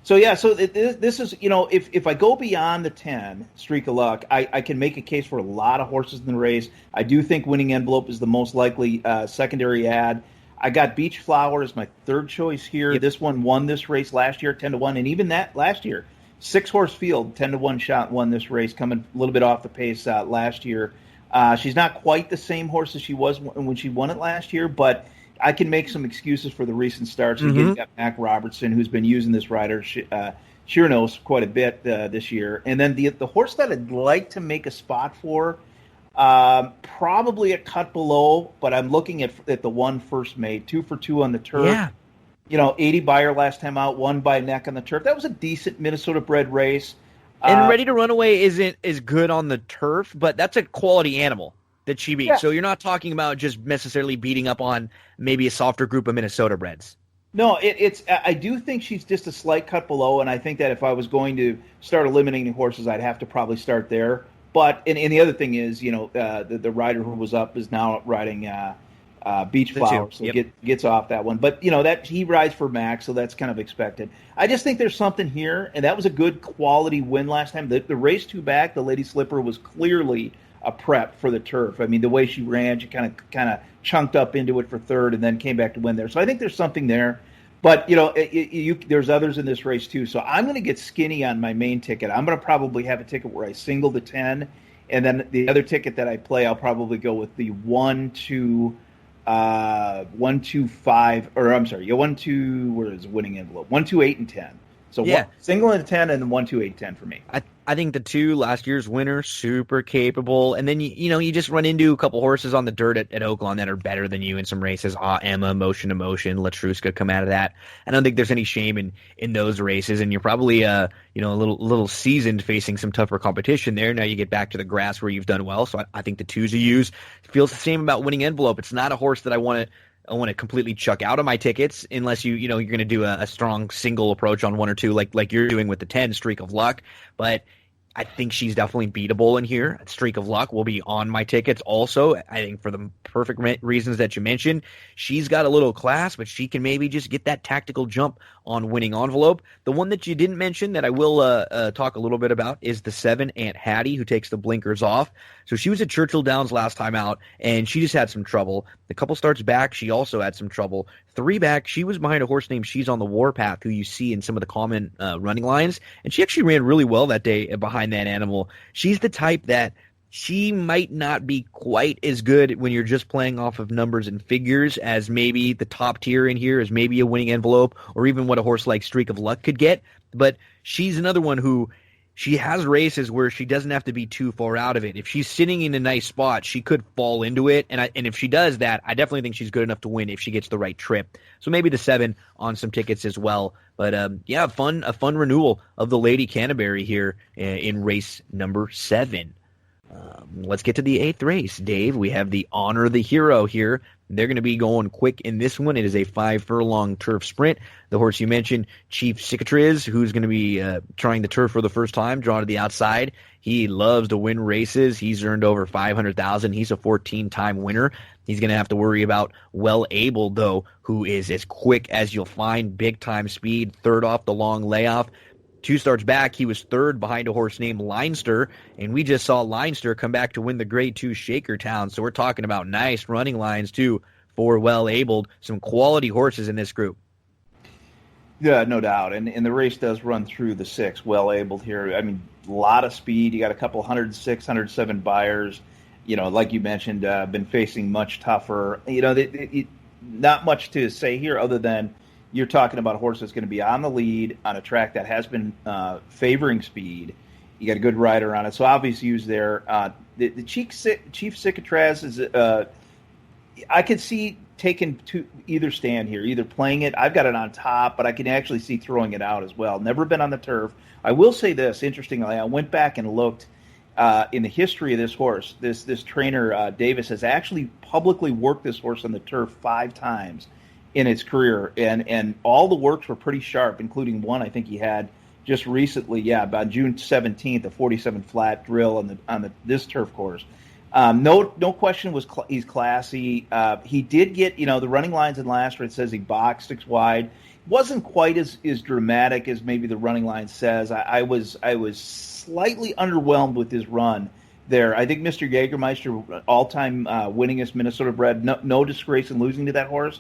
So, this is, if I go beyond the 10, Streak of Luck, I can make a case for a lot of horses in the race. I do think Winning Envelope is the most likely secondary ad. I got Beach Flower as my 3rd choice here. Yep. This one won this race last year, 10-1, and even that last year, 6-horse field, 10-1 shot won this race, coming a little bit off the pace last year. She's not quite the same horse as she was when she won it last year, but I can make some excuses for the recent starts. You got Mac Robertson, who's been using this rider, Sheernose, quite a bit this year. And then the horse that I'd like to make a spot for, probably a cut below, but I'm looking at the one First Mate, 2 for 2 on the turf. Yeah. 80 Beyer last time out, won by neck on the turf. That was a decent Minnesota-bred race. And Ready to Run Away isn't as good on the turf, but that's a quality animal that she beat. Yeah. So you're not talking about just necessarily beating up on maybe a softer group of Minnesota breds. No, I do think she's just a slight cut below, and I think that if I was going to start eliminating horses, I'd have to probably start there. But and the other thing is, the rider who was up is now riding Beach Flower, so gets off that one. But that he rides for Max, so that's kind of expected. I just think there's something here, and that was a good quality win last time. The race 2 back, the Lady Slipper was clearly a prep for the turf. I mean, the way she ran, she kind of chunked up into it for third, and then came back to win there. So I think there's something there. But there's others in this race too. So I'm going to get skinny on my main ticket. I'm going to probably have a ticket where I single the 10, and then the other ticket that I play, I'll probably go with the 1, 2, 1, 2, 5, or I'm sorry, 1, 2. Where is the winning envelope? 1, 2, 8, and 10. So single and 10, and then 1, 2, 8, 10 for me. I think the 2, last year's winner, super capable. And then, you just run into a couple horses on the dirt at Oaklawn that are better than you in some races. Emma, Motion to Motion, Latruska come out of that. I don't think there's any shame in those races. And you're probably, a little seasoned facing some tougher competition there. Now you get back to the grass where you've done well. So I think the 2s you use feels the same about winning envelope. It's not a horse that I want to completely chuck out of my tickets unless you're going to do a strong single approach on 1 or 2 like you're doing with the 10 Streak of Luck. But I think she's definitely beatable in here. Streak of Luck will be on my tickets also. I think for the perfect reasons that you mentioned. She's got a little class, but she can maybe just get that tactical jump on winning envelope. The one that you didn't mention that I will talk a little bit about is the 7 Aunt Hattie, who takes the blinkers off. So she was at Churchill Downs last time out, and she just had some trouble. The couple starts back, she also had some trouble. 3 back, she was behind a horse named She's on the Warpath, who you see in some of the common running lines, and she actually ran really well that day behind that animal. She's the type that she might not be quite as good when you're just playing off of numbers and figures as maybe the top tier in here is maybe a winning envelope or even what a horse like Streak of Luck could get. But she's another one who she has races where she doesn't have to be too far out of it. If she's sitting in a nice spot, she could fall into it. And if she does that, I definitely think she's good enough to win if she gets the right trip. So maybe the 7 on some tickets as well. But a fun renewal of the Lady Canterbury here in race number 7. Let's get to the 8th race, Dave. We have the Honor the Hero here. They're going to be going quick in this one. It is a 5-furlong turf sprint. The horse you mentioned, Chief Cicatriz, who's going to be trying the turf for the first time, drawn to the outside. He loves to win races. He's earned over $500,000. He's a 14-time winner. He's going to have to worry about Well Able, though, who is as quick as you'll find, big-time speed, third off the long layoff. 2 starts back, he was third behind a horse named Leinster, and we just saw Leinster come back to win the Grade 2 Shakertown, so we're talking about nice running lines, too, for Well-Abled. Some quality horses in this group. Yeah, no doubt, and the race does run through the 6, Well-Abled here. I mean, a lot of speed. You got a couple 106, 107 buyers. Like you mentioned, been facing much tougher. Not much to say here other than you're talking about a horse that's going to be on the lead on a track that has been favoring speed. You got a good rider on it, so obvious use there. The Chief Cicatriz is I could see taking to either stand here, either playing it. I've got it on top, but I can actually see throwing it out as well. Never been on the turf. I will say this, interestingly, I went back and looked in the history of this horse. This trainer, Davis, has actually publicly worked this horse on the turf 5 times in its career, and all the works were pretty sharp, including one I think he had just recently, about June 17th, a 47 flat drill on this turf course. No question he's classy. He did get, the running lines in last where it says he boxed 6 wide. Wasn't quite as dramatic as maybe the running line says. I was slightly underwhelmed with his run there. I think Mr. Jägermeister, all-time winningest Minnesota bred, no disgrace in losing to that horse.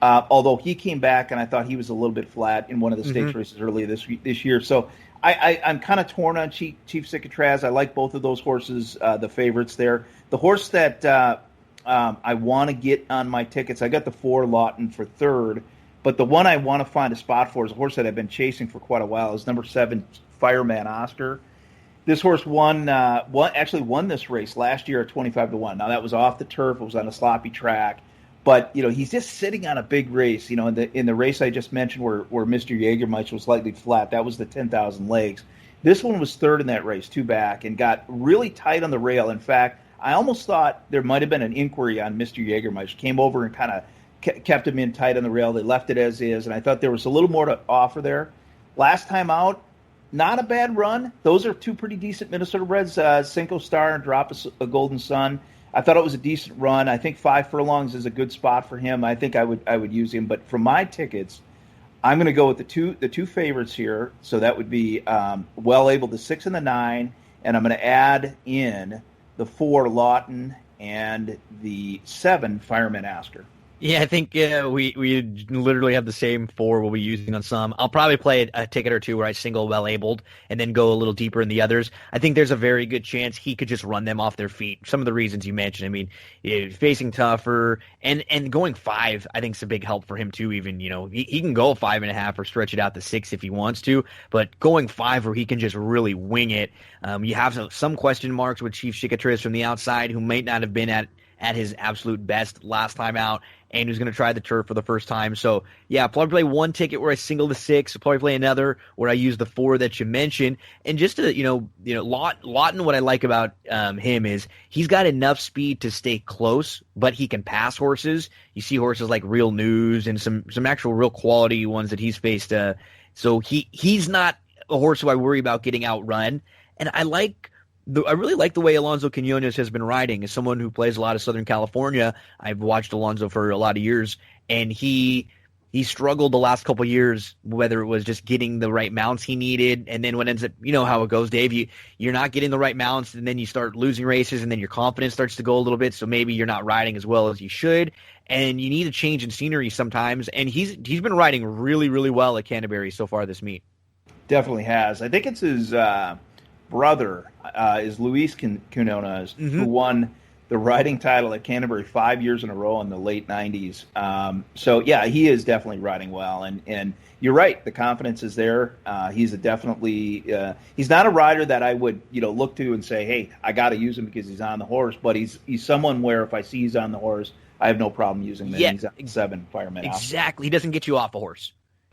Although he came back, and I thought he was a little bit flat in one of the stakes races earlier this year. So I'm kind of torn on Chief Cicatriz. I like both of those horses, the favorites there. The horse that I want to get on my tickets. I got the 4 Lawton for third, but the one I want to find a spot for is a horse that I've been chasing for quite a while. Is number 7, Fireman Oscar. This horse actually won this race last year at 25-1. Now that was off the turf; it was on a sloppy track, but he's just sitting on a big race. In the race I just mentioned, where Mr. Jägermeister was slightly flat, that was the 10,000 legs. This one was third in that race, 2 back, and got really tight on the rail. In fact, I almost thought there might have been an inquiry on Mr. Jägermeister. Came over and kind of kept him in tight on the rail. They left it as is, and I thought there was a little more to offer there. Last time out, not a bad run. Those are 2 pretty decent Minnesota breds, Cinco Star and Drop a Golden Sun. I thought it was a decent run. I think 5 furlongs is a good spot for him. I think I would use him. But for my tickets, I'm going to go with the two favorites here. So that would be Well Able, the 6 and the 9, and I'm going to add in the 4 Lawton and the 7 Fireman Oscar. Yeah, I think we literally have the same 4 we'll be using on some. I'll probably play a ticket or 2 where I single Well-Abled and then go a little deeper in the others. I think there's a very good chance he could just run them off their feet. Some of the reasons you mentioned. I mean, facing tougher and going 5, I think is a big help for him too. Even he can go 5.5 or stretch it out to 6 if he wants to, but going 5 where he can just really wing it. You have some question marks with Chief Cicatriz from the outside, who might not have been at his absolute best last time out, and who's going to try the turf for the first time. So, yeah, I'll probably play 1 ticket where I single the 6. I'll probably play another where I use the 4 that you mentioned. And just to, Lawton, what I like about him is he's got enough speed to stay close, but he can pass horses. You see horses like Real News and some actual real quality ones that he's faced. So he's not a horse who I worry about getting outrun. And I really like the way Alonso Quinones has been riding. As someone who plays a lot of Southern California, I've watched Alonso for a lot of years, and he struggled the last couple of years, whether it was just getting the right mounts he needed, and then what ends up, how it goes, Dave, you're not getting the right mounts, and then you start losing races, and then your confidence starts to go a little bit, so maybe you're not riding as well as you should, and you need a change in scenery sometimes, and he's been riding really, really well at Canterbury so far this meet. Definitely has. I think it's his brother is Luis Quinones, who won the riding title at Canterbury 5 years in a row in the late 90s. So, yeah, he is definitely riding well. And you're right, the confidence is there. He's he's not a rider that I would look to and say, hey, I got to use him because he's on the horse. But he's someone where if I see he's on the horse, I have no problem using him. Yeah, he's on 7 Fireman. Exactly. He doesn't get you off a horse.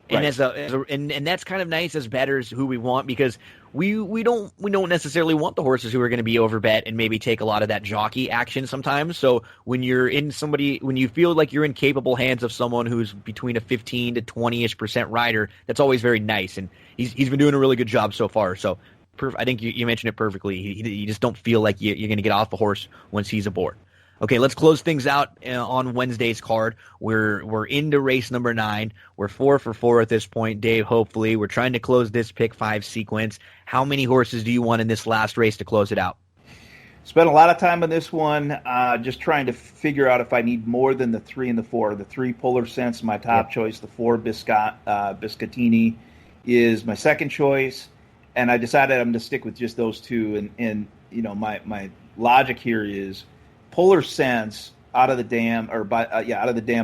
And right. And that's kind of nice as bettors who we want, because we don't necessarily want the horses who are going to be overbet and maybe take a lot of that jockey action sometimes. So when you feel like you're in capable hands of someone who's between a 15 to 20-ish% rider, that's always very nice. And he's been doing a really good job so far. So I think you mentioned it perfectly. You just don't feel like you're going to get off the horse once he's aboard. Okay, let's close things out on Wednesday's card. We're into race number 9. We're 4 for 4 at this point, Dave, hopefully. We're trying to close this pick 5 sequence. How many horses do you want in this last race to close it out? Spent a lot of time on this one, just trying to figure out if I need more than the 3 and the 4. The 3, Polar Sense, my top choice. The 4, Biscottini, is my second choice. And I decided I'm going to stick with just those 2. And my logic here is Polar Sense out of the dam,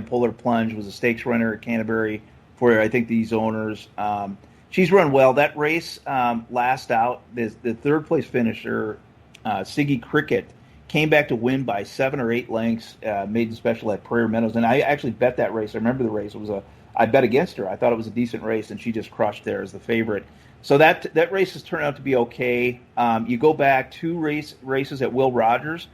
Polar Plunge was a stakes runner at Canterbury for, I think, these owners. She's run well. That race last out, the third place finisher, Siggy Cricket, came back to win by 7 or 8 lengths, maiden special at Prairie Meadows. And I actually bet that race. I remember the race. I bet against her. I thought it was a decent race, and she just crushed there as the favorite. So that race has turned out to be okay. You go back 2 races at Will Rogers.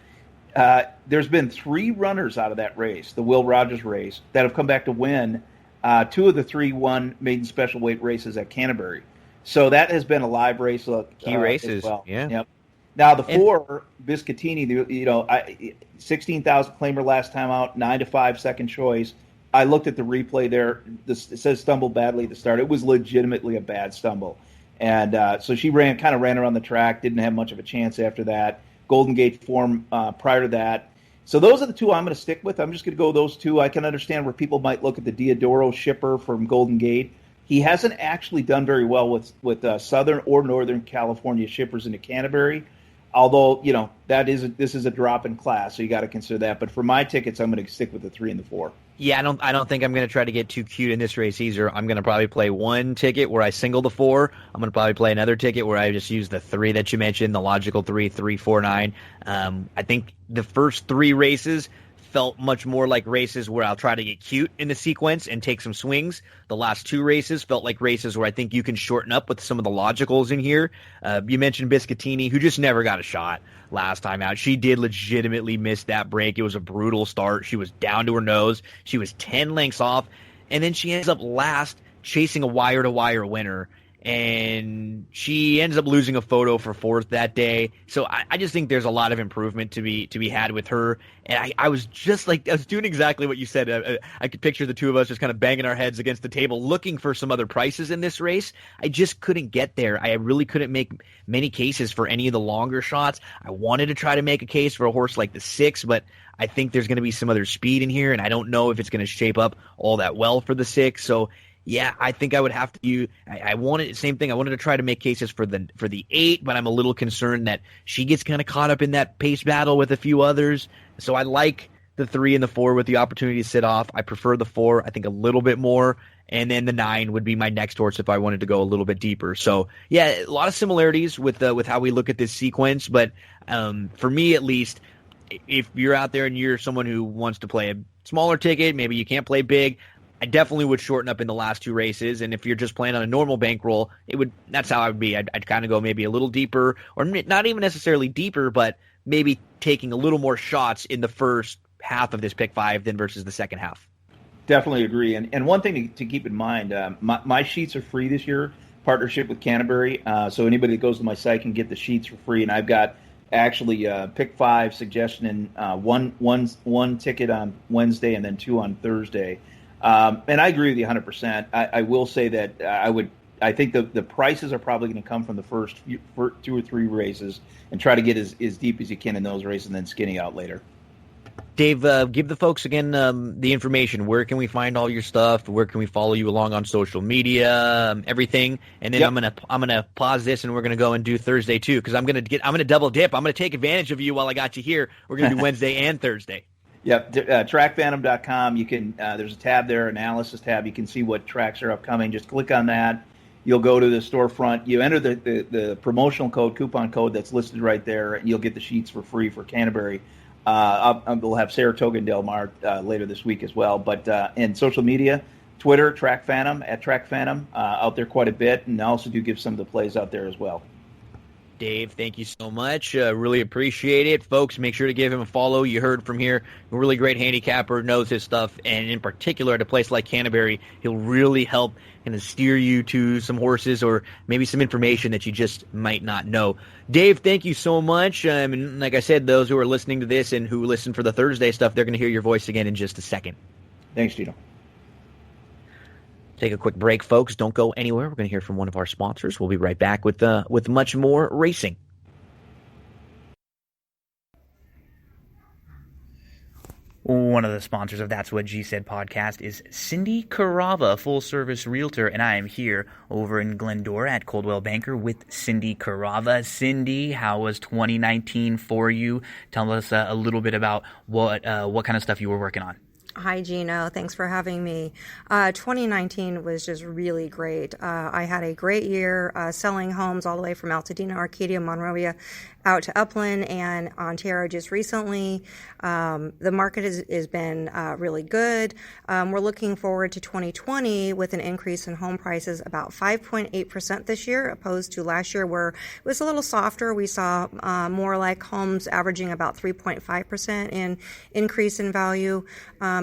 There's been 3 runners out of that race, the Will Rogers race, that have come back to win. 2 of the 3 won maiden special weight races at Canterbury. So that has been a live race. Key races, well. Yeah. Yep. Now the 4, Biscottini, 16,000 claimer last time out, 9-5 second choice. I looked at the replay there. It says stumbled badly at the start. It was legitimately a bad stumble. And so she ran around the track, didn't have much of a chance after that. Golden Gate form prior to that. So those are the 2 I'm going to stick with. I'm just going to go those 2. I can understand where people might look at the Diodoro shipper from Golden Gate. He hasn't actually done very well with Southern or Northern California shippers into Canterbury. Although, this is a drop in class, so you got to consider that. But for my tickets, I'm going to stick with the 3 and the 4. Yeah, I don't think I'm going to try to get too cute in this race either. I'm going to probably play one ticket where I single the 4. I'm going to probably play another ticket where I just use the 3 that you mentioned, the logical 3, 3, 4, 9. I think the first 3 races felt much more like races where I'll try to get cute in the sequence and take some swings. The last 2 races felt like races where I think you can shorten up with some of the logicals in here. You mentioned Biscottini, who just never got a shot last time out. She did legitimately miss that break. It was a brutal start. She was down to her nose. She was 10 lengths off, and then she ends up last chasing a wire-to-wire winner. And she ends up losing a photo for 4th that day. So I just think there's a lot of improvement to be had with her. And I was just like, I was doing exactly what you said. I could picture the two of us just kind of banging our heads against the table looking for some other prices in this race. I just couldn't get there. I really couldn't make many cases for any of the longer shots. I wanted to try to make a case for a horse like the 6, but I think there's going to be some other speed in here, and I don't know if it's going to shape up all that well for the 6. So yeah, I think I would have to. I wanted same thing. I wanted to try to make cases for the 8, but I'm a little concerned that she gets kind of caught up in that pace battle with a few others. So I like the 3 and the 4 with the opportunity to sit off. I prefer the 4, I think, a little bit more, and then the 9 would be my next horse if I wanted to go a little bit deeper. So yeah, a lot of similarities with how we look at this sequence, but for me at least, if you're out there and you're someone who wants to play a smaller ticket, maybe you can't play big, I definitely would shorten up in the last 2 races, and if you're just playing on a normal bankroll, that's how I would be. I'd kind of go maybe a little deeper, or not even necessarily deeper, but maybe taking a little more shots in the first half of this pick 5 than versus the second half. Definitely agree. And one thing to keep in mind, my sheets are free this year, partnership with Canterbury, so anybody that goes to my site can get the sheets for free, and I've got actually pick 5 suggestion in one ticket on Wednesday and then 2 on Thursday. And I agree with you 100%. I will say that I think the prices are probably going to come from the first 2 or 3 races and try to get as deep as you can in those races and then skinny out later. Dave, give the folks again the information. Where can we find all your stuff? Where can we follow you along on social media? Everything. And then yep. I'm gonna pause this and we're gonna go and do Thursday too, because I'm gonna double dip. I'm gonna take advantage of you while I got you here. We're gonna do Wednesday and Thursday. Yep, trackphantom.com. You can there's a tab there, analysis tab. You can see what tracks are upcoming. Just click on that. You'll go to the storefront. You enter the promotional code, coupon code that's listed right there, and you'll get the sheets for free for Canterbury. We'll have Saratoga and Del Mar later this week as well. But in social media, Twitter, Track Phantom, at Track Phantom, out there quite a bit. And I also do give some of the plays out there as well. Dave, thank you so much. Really appreciate it. Folks, make sure to give him a follow. You heard from here, a really great handicapper, knows his stuff, and in particular at a place like Canterbury, he'll really help kind of steer you to some horses or maybe some information that you just might not know. Dave, thank you so much. And like I said, those who are listening to this and who listen for the Thursday stuff, they're going to hear your voice again in just a second. Thanks, Gino. Take a quick break, folks. Don't go anywhere. We're going to hear from one of our sponsors. We'll be right back with much more racing. One of the sponsors of That's What G Said podcast is Cindy Carava, full-service realtor, and I am here over in Glendora at Coldwell Banker with Cindy Carava. Cindy, how was 2019 for you? Tell us a little bit about what kind of stuff you were working on. Hi, Gino. Thanks for having me. 2019 was just really great. I had a great year selling homes all the way from Altadena, Arcadia, Monrovia, out to Upland and Ontario just recently. The market has been really good. We're looking forward to 2020 with an increase in home prices about 5.8% this year, opposed to last year where it was a little softer. We saw more like homes averaging about 3.5% in increase in value.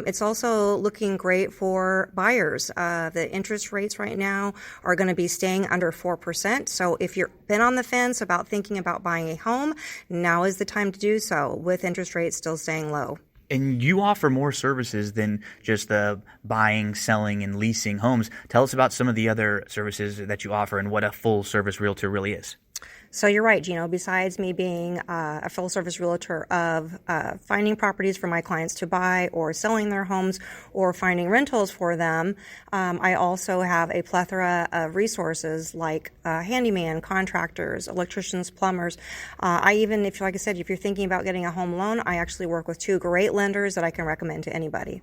It's also looking great for buyers. The interest rates right now are going to be staying under 4%. So if you've been on the fence about thinking about buying a home, now is the time to do so with interest rates still staying low. And you offer more services than just the buying, selling, and leasing homes. Tell us about some of the other services that you offer and what a full-service realtor really is. So you're right, Gino. Besides me being a full-service realtor of finding properties for my clients to buy or selling their homes or finding rentals for them, I also have a plethora of resources like handyman, contractors, electricians, plumbers. I even, if like I said, if you're thinking about getting a home loan, I actually work with 2 great lenders that I can recommend to anybody.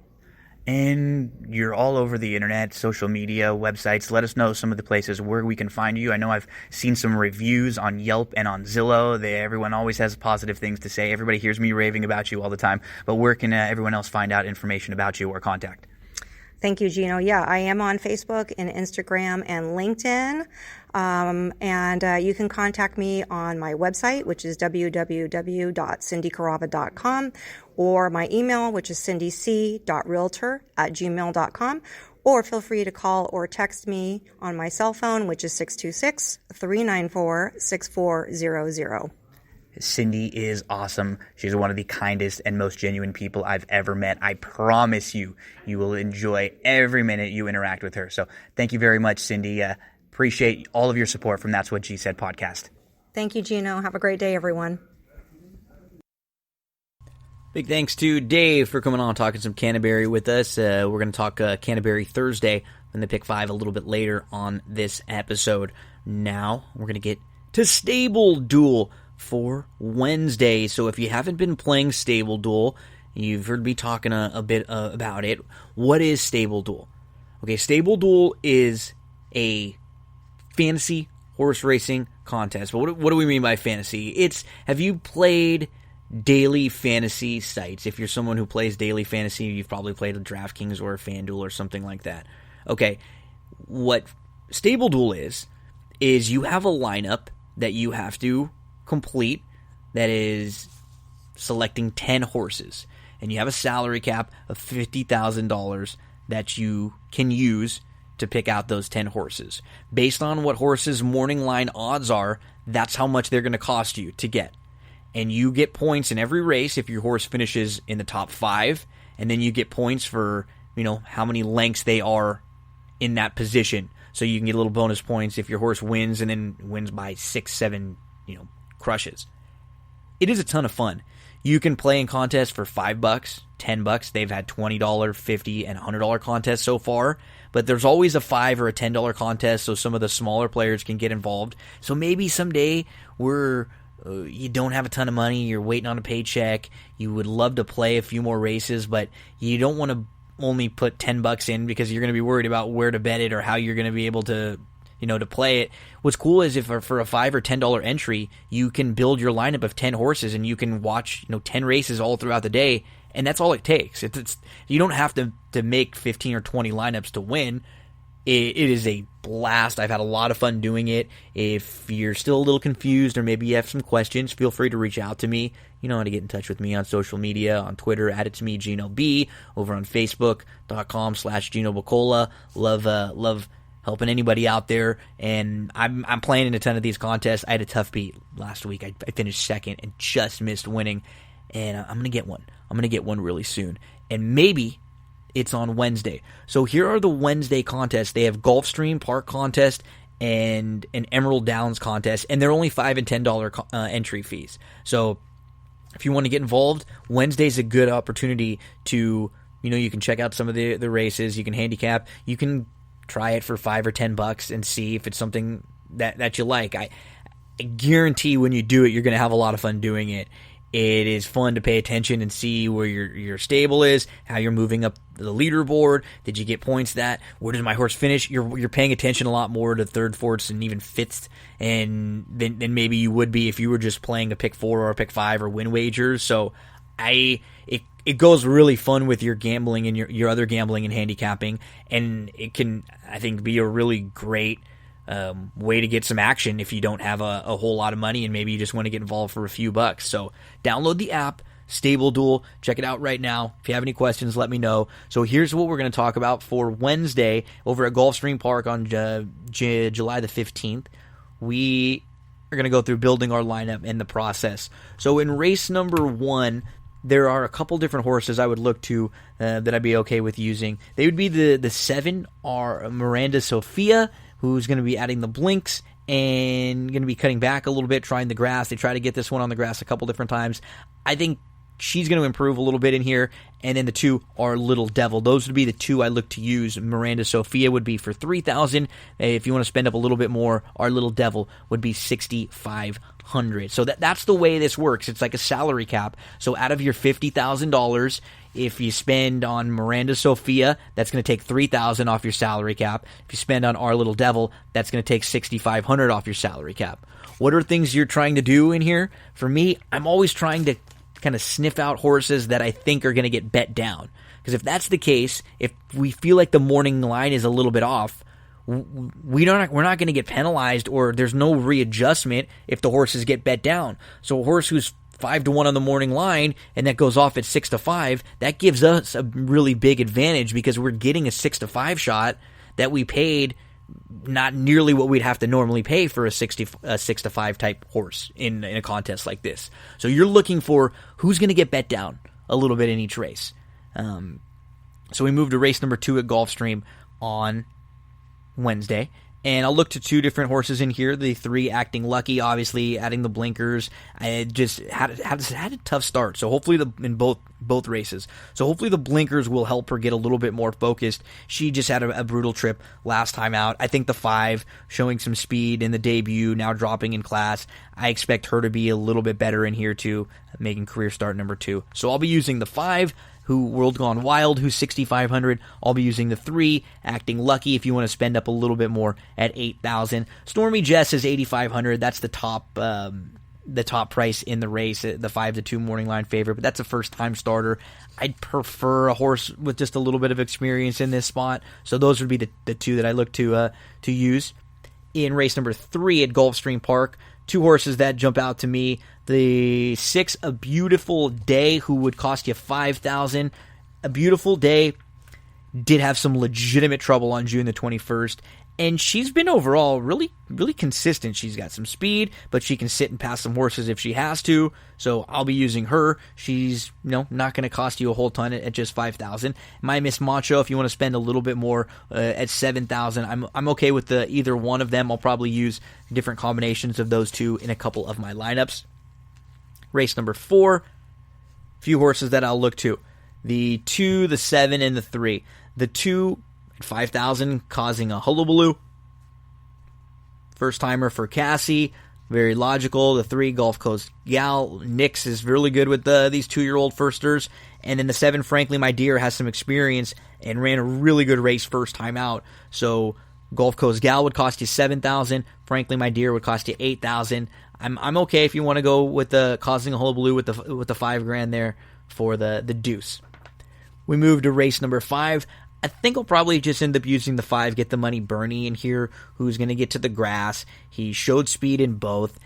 And you're all over the internet, social media, websites. Let us know some of the places where we can find you. I know I've seen some reviews on Yelp and on Zillow. Everyone always has positive things to say. Everybody hears me raving about you all the time. But where can everyone else find out information about you or contact? Thank you, Gino. Yeah, I am on Facebook and Instagram and LinkedIn. And you can contact me on my website, which is www.cindycarava.com, or my email, which is cindyc.realtor@gmail.com, or feel free to call or text me on my cell phone, which is 626-394-6400. Cindy is awesome. She's one of the kindest and most genuine people I've ever met. I promise you, you will enjoy every minute you interact with her. So thank you very much, Cindy. Appreciate all of your support from That's What G Said podcast. Thank you, Gino. Have a great day, everyone. Big thanks to Dave for coming on talking some Canterbury with us. We're going to talk Canterbury Thursday and the pick 5 a little bit later on this episode. Now we're going to get to Stable Duel for Wednesday. So if you haven't been playing Stable Duel, you've heard me talking a bit about it. What is Stable Duel? Okay, Stable Duel is a fantasy horse racing contest. But what do we mean by fantasy? Have you played daily fantasy sites? If you're someone who plays daily fantasy, you've probably played a DraftKings or a FanDuel or something like that. Okay, what Stable Duel is you have a lineup that you have to complete that is selecting 10 horses, and you have a salary cap of $50,000 that you can use to pick out those 10 horses. Based on what horses' morning line odds are, that's how much they're going to cost you to get. And you get points in every race if your horse finishes in the top 5, and then you get points for, how many lengths they are in that position. So you can get little bonus points if your horse wins and then wins by 6, 7, crushes. It is a ton of fun. You can play in contests for $5, $10. They've had $20, $50, and $100 contests so far. But there's always a $5 or a $10 contest, so some of the smaller players can get involved. So maybe someday you don't have a ton of money, you're waiting on a paycheck, you would love to play a few more races, but you don't want to only put $10 in because you're going to be worried about where to bet it or how you're going to be able to to play it. What's cool is if for a $5 or $10 entry, you can build your lineup of 10 horses and you can watch 10 races all throughout the day, and that's all it takes. You don't have to make 15 or 20 lineups to win. It is a blast. I've had a lot of fun doing it. If you're still a little confused or maybe you have some questions, feel free to reach out to me. You know how to get in touch with me on social media, on Twitter, @it's me, Gino B, over on Facebook.com/Gino Bacola. Love helping anybody out there, and I'm playing in a ton of these contests. I had a tough beat last week. I finished second and just missed winning, and I'm going to get one. I'm going to get one really soon, and maybe it's on Wednesday. So here are the Wednesday contests. They have Gulfstream Park contest and an Emerald Downs contest, and they're only $5 and $10 entry fees. So if you want to get involved, Wednesday's a good opportunity to, you can check out some of the races, you can handicap, you can try it for $5 or $10 and see if it's something that you like. I guarantee when you do it, you're going to have a lot of fun doing it. It is fun to pay attention and see where your stable is, how you're moving up the leaderboard. Did you get points where did my horse finish? You're paying attention a lot more to third, fourths, and even fifths, and than maybe you would be if you were just playing a pick 4 or a pick 5 or win wagers. So it goes really fun with your gambling and your other gambling and handicapping, and it can, I think, be a really great way to get some action if you don't have a whole lot of money and maybe you just want to get involved for a few bucks. So download the app, Stable Duel. Check it out right now. If you have any questions, let me know. So here's what we're going to talk about for Wednesday over at Gulfstream Park on July the 15th. We are going to go through building our lineup and the process. So in race number 1, there are a couple different horses I would look to that I'd be okay with using. They would be the 7 are Miranda Sophia, who's going to be adding the blinks, and going to be cutting back a little bit, trying the grass. They try to get this one on the grass a couple different times. I think she's going to improve a little bit in here. And then the 2 are Little Devil. Those would be the 2 I look to use. Miranda Sophia would be for $3,000. If you want to spend up a little bit more, our Little Devil would be $6,500. So that's the way this works. It's like a salary cap. So out of your $50,000, if you spend on Miranda Sophia, that's going to take $3,000 off your salary cap. If you spend on Our Little Devil, that's going to take $6,500 off your salary cap. What are things you're trying to do in here? For me, I'm always trying to kind of sniff out horses that I think are going to get bet down. Because if that's the case, if we feel like the morning line is a little bit off, we're not going to get penalized, or there's no readjustment if the horses get bet down. So a horse who's 5-1 on the morning line and that goes off at 6-5, that gives us a really big advantage because we're getting a 6-5 shot that we paid not nearly what we'd have to normally pay for a 6-5 type horse in a contest like this. So you're looking for who's going to get bet down a little bit in each race. So we moved to race number 2 at Gulfstream on Wednesday. And I'll look to 2 different horses in here. The 3 Acting Lucky, obviously adding the blinkers. I just had a tough start. So hopefully in both races. So hopefully the blinkers will help her get a little bit more focused. She just had a brutal trip last time out. I think the 5 showing some speed in the debut, now dropping in class. I expect her to be a little bit better in here too, making career start number 2. So I'll be using the 5. Who World Gone Wild, who's $6,500. I'll be using the 3, Acting Lucky, if you want to spend up a little bit more at $8,000. Stormy Jess is $8,500. That's the top price in the race, the 5-2 morning line favorite, but that's a first-time starter. I'd prefer a horse with just a little bit of experience in this spot, so those would be the 2 that I look to use. In race number 3 at Gulfstream Park, 2 horses that jump out to me. The 6, A Beautiful Day, who would cost you $5,000. A Beautiful Day did have some legitimate trouble on June the 21st, and she's been overall really, really consistent. She's got some speed, but she can sit and pass some horses if she has to, so I'll be using her. She's not going to cost you a whole ton at just $5,000. My Miss Macho, if you want to spend a little bit more at $7,000, I'm okay with either one of them. I'll probably use different combinations of those 2 in a couple of my lineups. Race number 4, few horses that I'll look to. The 2, the 7, and the 3. The 2 at $5,000 causing a hullabaloo. First timer for Cassie, very logical. The 3, Gulf Coast Gal. Nix is really good with these 2-year-old firsters. And then the 7, Frankly My Dear, has some experience and ran a really good race first time out. So Gulf Coast Gal would cost you $7,000. Frankly My Dear would cost you $8,000. I'm okay if you want to go with the causing a hullabaloo with the $5,000 there for the deuce. We move to race number 5. I think I'll probably just end up using the 5, Get the Money Bernie in here, who's going to get to the grass. He showed speed in both.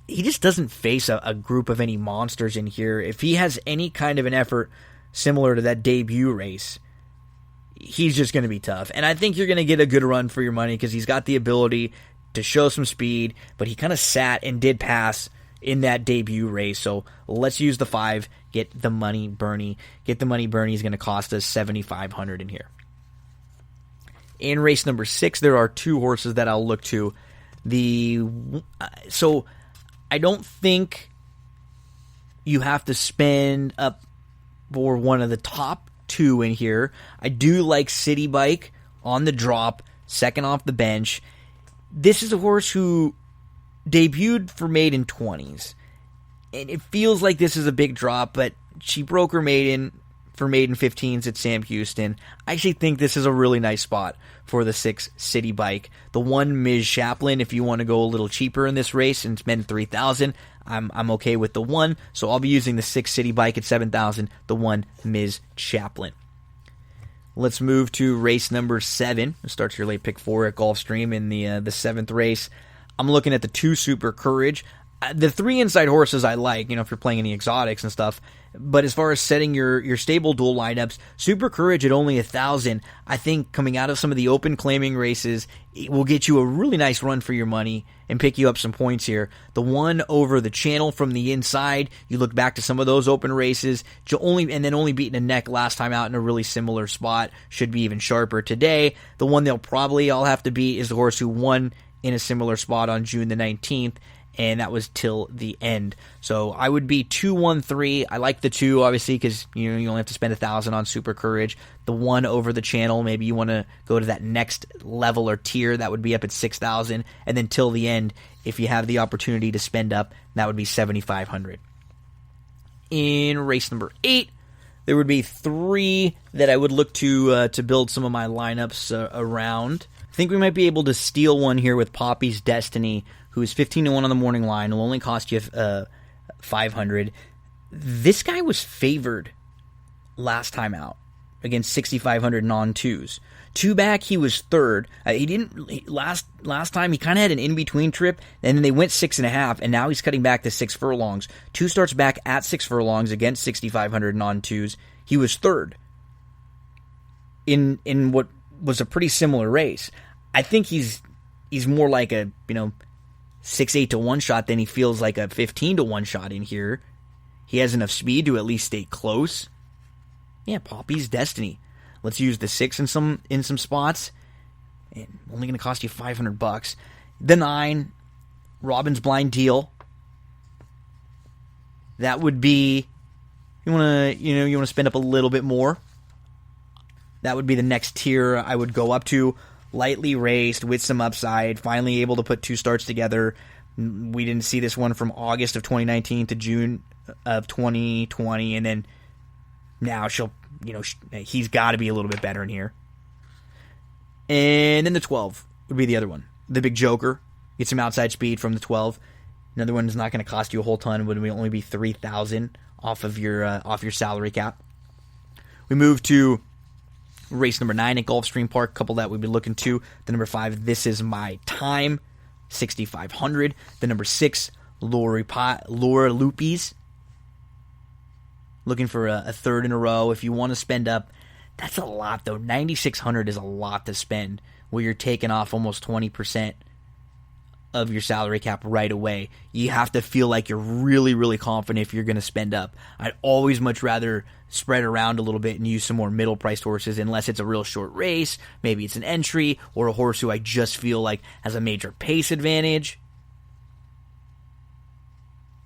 He just doesn't face a group of any monsters in here. If he has any kind of an effort similar to that debut race, he's just going to be tough. And I think you're going to get a good run for your money because he's got the ability to show some speed, but he kind of sat and did pass in that debut race. So let's use the 5, Get the Money Bernie. Get the Money Bernie is going to cost us $7,500 in here. In race number 6, there are 2 horses that I'll look to. So I don't think you have to spend up for one of the top 2 in here. I do like City Bike on the drop, second off the bench. This is a horse who debuted for maiden 20s. And it feels like this is a big drop, but she broke her maiden for maiden 15s at Sam Houston. I actually think this is a really nice spot for the 6, City Bike. The 1, Ms. Chaplin, if you want to go a little cheaper in this race and spend $3,000, I'm okay with the 1. So I'll be using the 6, City Bike at $7,000, the 1, Ms. Chaplin. Let's move to race number 7. It starts your late pick 4 at Gulfstream in the 7th race. I'm looking at the 2, Super Courage. The 3 inside horses I like, if you're playing any exotics and stuff. But as far as setting your stable duel lineups, Super Courage at only $1,000, I think coming out of some of the open claiming races, it will get you a really nice run for your money and pick you up some points here. The 1 over the channel from the inside, you look back to some of those open races, and then only beating a neck last time out in a really similar spot, should be even sharper today. The one I'll have to beat is the horse who won in a similar spot on June the 19th, and that was till the end. So I would be 2-1-3. I like the 2, obviously, because you only have to spend $1,000 on Super Courage. The 1 over the channel, maybe you want to go to that next level or tier, that would be up at $6,000. And then till the end, if you have the opportunity to spend up, that would be $7,500. In race number 8, there would be 3 that I would look to build some of my lineups around. I think we might be able to steal one here with Poppy's Destiny, who is 15-1 on the morning line. It'll only cost you $500. This guy was favored last time out against 6,500 non-twos. 2 back, he was third. Last time he kind of had an in-between trip, and then they went 6.5, and now he's cutting back to 6 furlongs. 2 starts back at 6 furlongs against 6,500 non-twos. He was third in what was a pretty similar race. I think he's more like a 6-8 to 1 shot than he feels like a 15 to 1 shot in here. He has enough speed to at least stay close. Yeah, Poppy's Destiny. Let's use the 6 in some spots. And only going to cost you $500. The 9, Robin's Blind Deal. That would be, you want to spend up a little bit more. That would be the next tier I would go up to. Lightly raced with some upside. Finally able to put 2 starts together. We didn't see this one from August of 2019 to June of 2020, and then now he's got to be a little bit better in here. And then the 12 would be the other one. The Big Joker. Get some outside speed from the 12. Another one is not going to cost you a whole ton. Would only be $3,000 off of your salary cap. We move to race number 9 at Gulfstream Park. A couple that we'd be looking to. The number 5, This Is My Time, $6,500. The number 6, Laura Lupis. Looking for a third in a row. If you want to spend up, that's a lot though. $9,600 is a lot to spend where you're taking off almost 20% of your salary cap right away. You have to feel like you're really, really confident if you're going to spend up. I'd always much rather spread around a little bit and use some more middle-priced horses unless it's a real short race. Maybe it's an entry or a horse who I just feel like has a major pace advantage.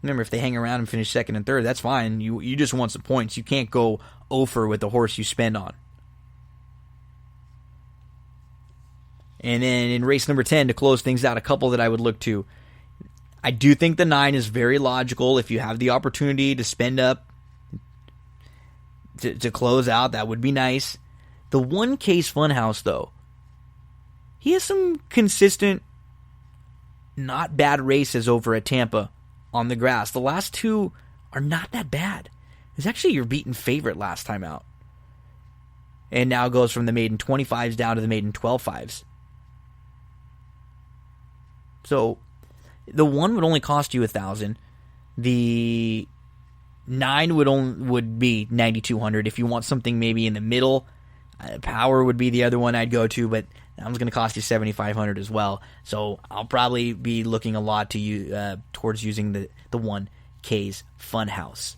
Remember, if they hang around and finish second and third, that's fine. You just want some points. You can't go over with the horse you spend on. And then in race number 10, to close things out, a couple that I would look to. I do think the 9 is very logical. If you have the opportunity to spend up to close out, that would be nice. The 1 Case Funhouse, though, he has some consistent, not bad races over at Tampa on the grass. The last 2 are not that bad. It's actually your beaten favorite last time out. And now goes from the maiden 25s down to the maiden 12.5s. So the 1 would only cost you $1,000. The 9 would be $9,200. If you want something maybe in the middle, Power would be the other one I'd go to, but that one's going to cost you $7,500 as well. So I'll probably be looking a lot to you towards using the 1 K's Funhouse.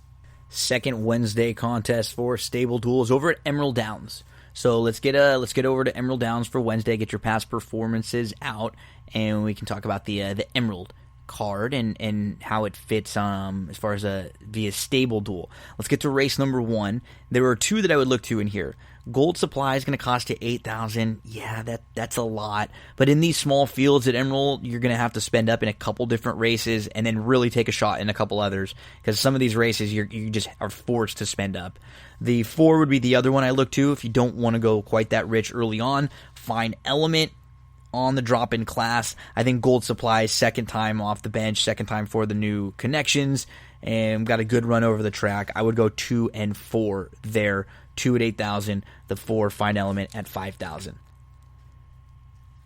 Second Wednesday contest for Stable Duel is over at Emerald Downs. So let's get over to Emerald Downs for Wednesday. Get your past performances out, and we can talk about the Emerald card and how it fits as far as via Stable Duel. Let's get to race number 1. There are 2 that I would look to in here. Gold Supply is going to cost you $8,000. Yeah, that's a lot. But in these small fields at Emerald, you're going to have to spend up in a couple different races and then really take a shot in a couple others, because some of these races you just are forced to spend up. The 4 would be the other one I look to if you don't want to go quite that rich early on. Fine Element on the drop-in class. I think Gold Supply, second time off the bench, second time for the new connections, and got a good run over the track. I would go 2 and 4 there. 2 at $8,000, the 4 Fine Element at $5,000.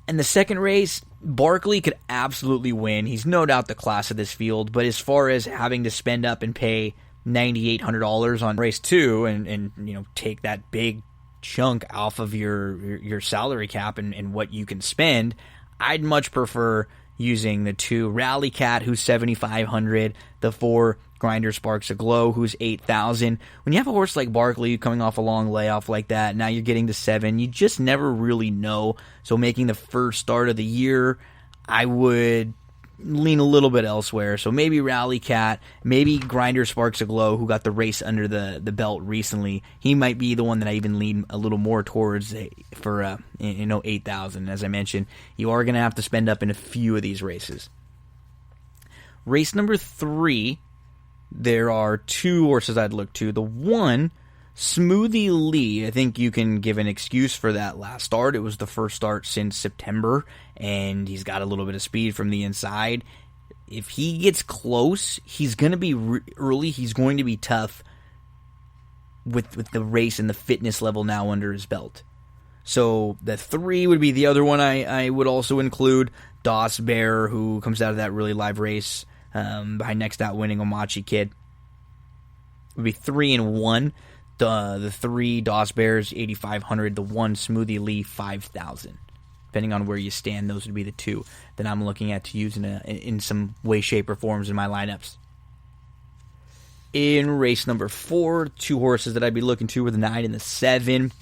And the second race, Barkley could absolutely win. He's no doubt the class of this field, but as far as having to spend up and pay $9,800 on race 2 and take that big chunk off of your salary cap and what you can spend, I'd much prefer using the 2 Rally Cat, who's $7,500, the 4 Grinder Sparks Aglow, who's $8,000. When you have a horse like Barkley coming off a long layoff like that, now you're getting to 7. You just never really know. So making the first start of the year, I would lean a little bit elsewhere. So maybe Rally Cat, maybe Grinder Sparks a Glow, who got the race under the belt recently. He might be the one that I even lean a little more towards for 8,000. As I mentioned, you are going to have to spend up in a few of these races. Race number 3, there are 2 horses I'd look to. The one, Smoothie Lee, I think you can give an excuse for that last start. It was the first start since September, and he's got a little bit of speed from the inside. If he gets close, he's going to be early. He's going to be tough with the race and the fitness level now under his belt. So the 3 would be the other one I would also include. Doss Bear, who comes out of that really live race behind Next Out winning Omachi Kid. Would be 3 and 1. The 3 Doss Bears 8,500, the 1 Smoothie Lee 5,000. Depending on where you stand, those would be the 2 that I'm looking at to use in some way, shape, or forms in my lineups. In race number 4, 2 horses that I'd be looking to were the 9 and the 7.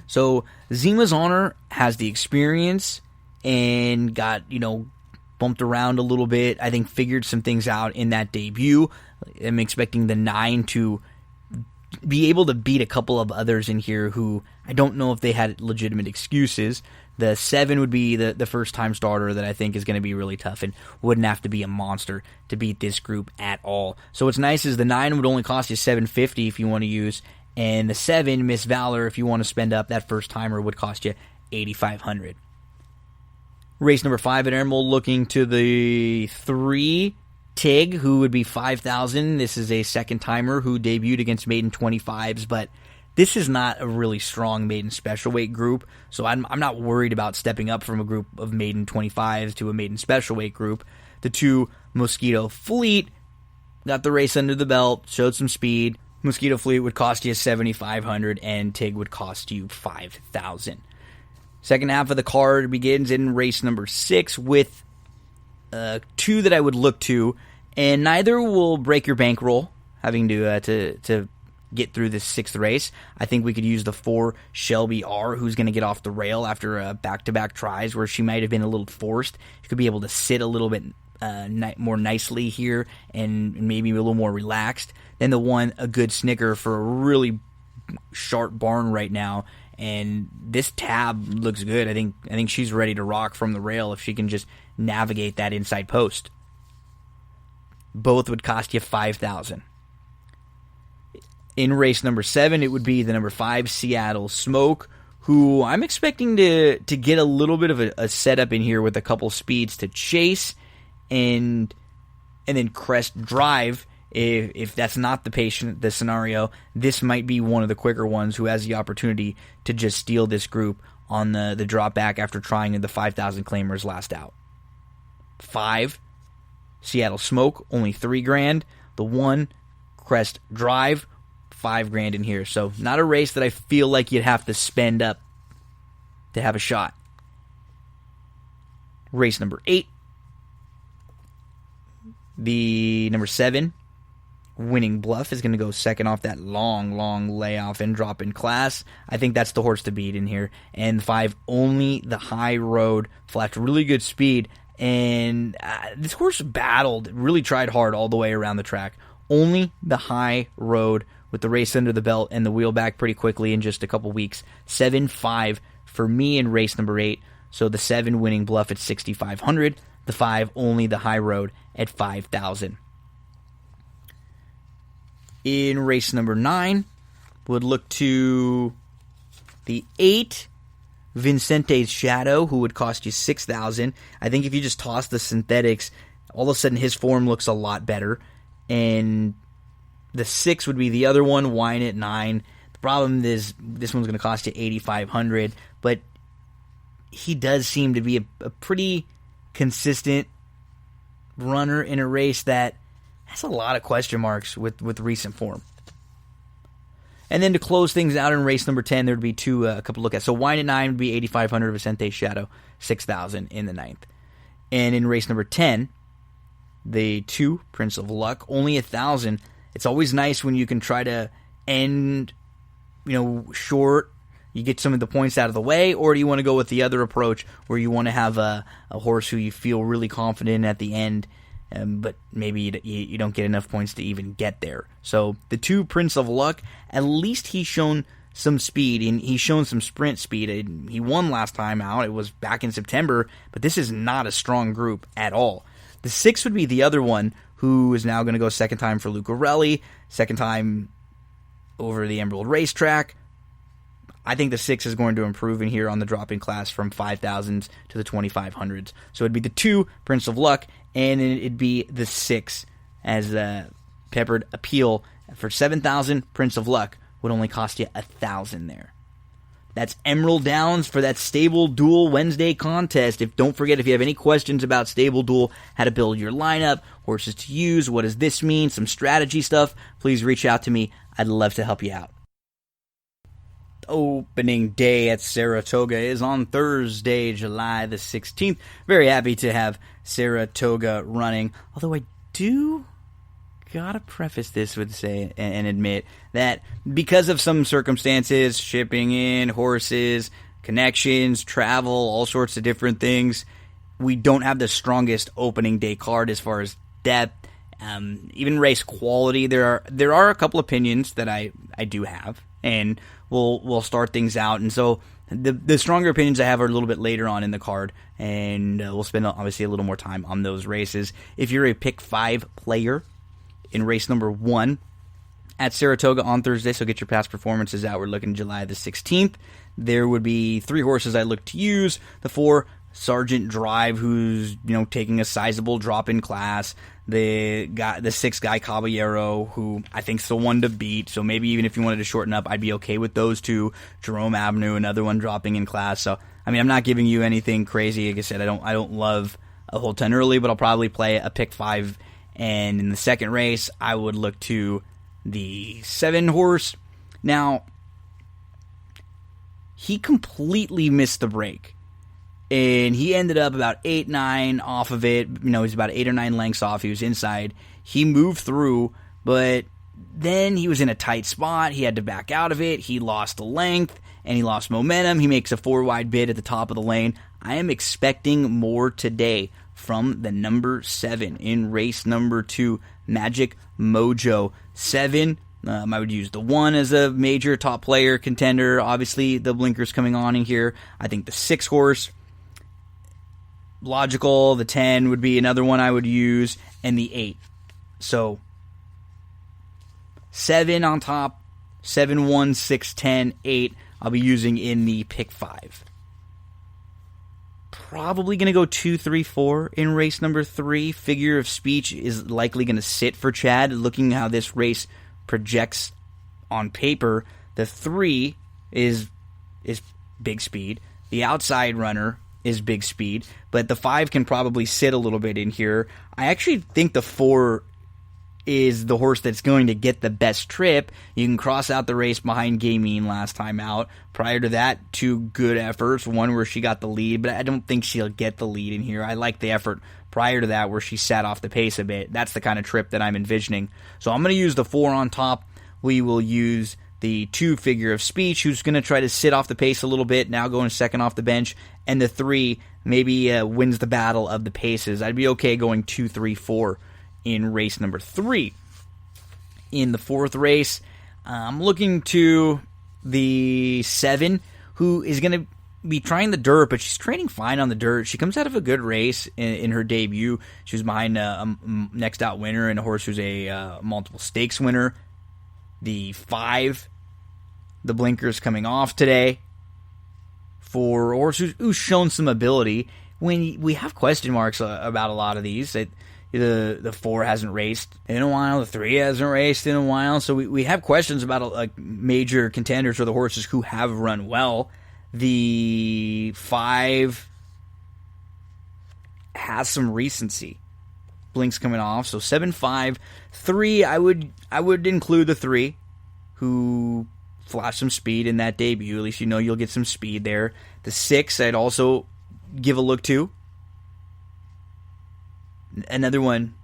So Zima's Honor has the experience and got bumped around a little bit. I think figured some things out in that debut. I'm expecting the 9 to be able to beat a couple of others in here who I don't know if they had legitimate excuses. The 7 would be the first-time starter that I think is going to be really tough and wouldn't have to be a monster to beat this group at all. So what's nice is the 9 would only cost you $750 if you want to use, and the 7, Miss Valor, if you want to spend up, that first-timer would cost you $8,500. Race number 5 at Emerald, looking to the 3, Tig, who would be 5,000. This is a second-timer who debuted against maiden 25s, but this is not a really strong maiden special weight group, so I'm not worried about stepping up from a group of maiden 25s to a maiden special weight group. The 2, Mosquito Fleet, got the race under the belt, showed some speed. Mosquito Fleet would cost you $7,500, and Tig would cost you $5,000. Second half of the card begins in race number 6 with 2 that I would look to, and neither will break your bankroll, having to get through this 6th race. I think we could use the 4, Shelby R, who's going to get off the rail after back-to-back tries where she might have been a little forced. She could be able to sit a little bit more nicely here and maybe a little more relaxed. Then the 1, A Good Snicker, for a really sharp barn right now. And this tab looks good. I think she's ready to rock from the rail if she can just navigate that inside post. Both would cost you $5,000. In race number 7, it would be the number 5, Seattle Smoke, who I'm expecting to get a little bit of a setup in here with a couple speeds to chase and then Crest Drive. If that's not the scenario, this might be one of the quicker ones who has the opportunity to just steal this group on the drop back after trying the 5,000 claimers last out. 5, Seattle Smoke, only $3,000. The 1, Crest Drive, $5,000 in here. So not a race that I feel like you'd have to spend up to have a shot. Race number 8, the number 7, Winning Bluff, is going to go second off that long layoff and drop in class. I think that's the horse to beat in here. And 5, Only the High Road, flashed really good speed. And this horse battled, really tried hard all the way around the track. Only the High Road with the race under the belt and the wheel back pretty quickly in just a couple weeks. 7-5 for me in race number 8. So the 7, Winning Bluff at $6,500. The 5, Only the High Road at $5,000. In race number 9, would look to the 8, Vincente's Shadow, who would cost you $6,000. I think if you just toss the synthetics, all of a sudden his form looks a lot better. And the 6 would be the other one, Wine at 9. The problem is this one's going to cost you $8,500, but he does seem to be a pretty consistent runner in a race that has a lot of question marks with recent form. And then to close things out in race number 10, there would be a couple look at. So Wine at 9 would be $8,500, Vicente's Shadow, $6,000 in the 9th. And in race number 10, the 2, Prince of Luck, only $1,000. It's always nice when you can try to end, short, you get some of the points out of the way, or do you want to go with the other approach where you want to have a horse who you feel really confident in at the end, but maybe you don't get enough points to even get there? So the 2 Prince of Luck, at least he's shown some speed, and he's shown some sprint speed. He won last time out. It was back in September, but this is not a strong group at all. The 6 would be the other one, who is now going to go second time for Lucarelli, second time over the Emerald Racetrack. I think the 6 is going to improve in here on the drop-in class from 5,000s to the 2,500s. So it'd be the 2 Prince of Luck, and it'd be the 6 as Peppered Appeal. For 7,000, Prince of Luck would only cost you 1,000 there. That's Emerald Downs for that Stable Duel Wednesday contest. Don't forget, if you have any questions about Stable Duel, how to build your lineup, horses to use, what does this mean, some strategy stuff, please reach out to me. I'd love to help you out. Opening day at Saratoga is on Thursday, July the 16th. Very happy to have Saratoga running, although I do gotta preface this with say and admit that because of some circumstances, shipping in, horses, connections, travel, all sorts of different things, we don't have the strongest opening day card as far as depth, even race quality. There are a couple opinions that I do have, and we'll start things out. And so the stronger opinions I have are a little bit later on in the card, and we'll spend obviously a little more time on those races. If you're a pick 5 player in race number 1 at Saratoga on Thursday, so get your past performances out. We're looking July the 16th. There would be 3 horses I look to use. The 4, Sergeant Drive, who's taking a sizable drop in class. The 6 Guy Caballero, who I think's the one to beat. So maybe even if you wanted to shorten up, I'd be okay with those 2. Jerome Avenue, another one dropping in class. So I mean, I'm not giving you anything crazy. Like I said, I don't love a whole ton early, but I'll probably play a pick 5. And in the second race, I would look to the 7 horse. Now, he completely missed the break, and he ended up about 8-9 off of it. He's about 8 or 9 lengths off. He was inside. He moved through, but then he was in a tight spot. He had to back out of it. He lost the length, and he lost momentum. He makes a 4-wide bid at the top of the lane. I am expecting more today from the number 7 in race number 2, Magic Mojo. 7, I would use the 1 as a major top player contender. Obviously, the blinkers coming on in here. I think the 6 horse, logical. The 10 would be another one I would use, and the 8. So 7 on top, 7, 1, 6, 10, 8. I'll be using in the pick 5. Probably going to go 2, 3, 4 in race number 3. Figure of speech is likely going to sit for Chad. Looking how this race projects on paper, the 3 is big speed. The outside runner is big speed, but the 5 can probably sit a little bit in here. I actually think the 4 is the horse that's going to get the best trip. You can cross out the race behind Gamine last time out. Prior to that, 2 good efforts. One where she got the lead, but I don't think she'll get the lead in here. I like the effort prior to that where she sat off the pace a bit. That's the kind of trip that I'm envisioning. So I'm going to use the 4 on top. We will use the 2 Figure of Speech, who's going to try to sit off the pace a little bit, now going second off the bench. And the 3 maybe wins the battle of the paces. I'd be okay going 2, 3, 4 in race number 3. In the 4th race, I'm looking to the 7, who is going to be trying the dirt, but she's training fine on the dirt. She comes out of a good race in her debut. She was behind a next out winner and a horse who's a multiple stakes winner. The 5, the blinkers coming off today for a horse who's shown some ability. When we have question marks about a lot of these, the 4 hasn't raced in a while, the 3 hasn't raced in a while, so we have questions about major contenders or the horses who have run well. The 5 has some recency. Blinks coming off, so 7, 5, 3. I would include the 3, who flashed some speed in that debut. At least you'll get some speed there. The 6, I'd also give a look to. Another one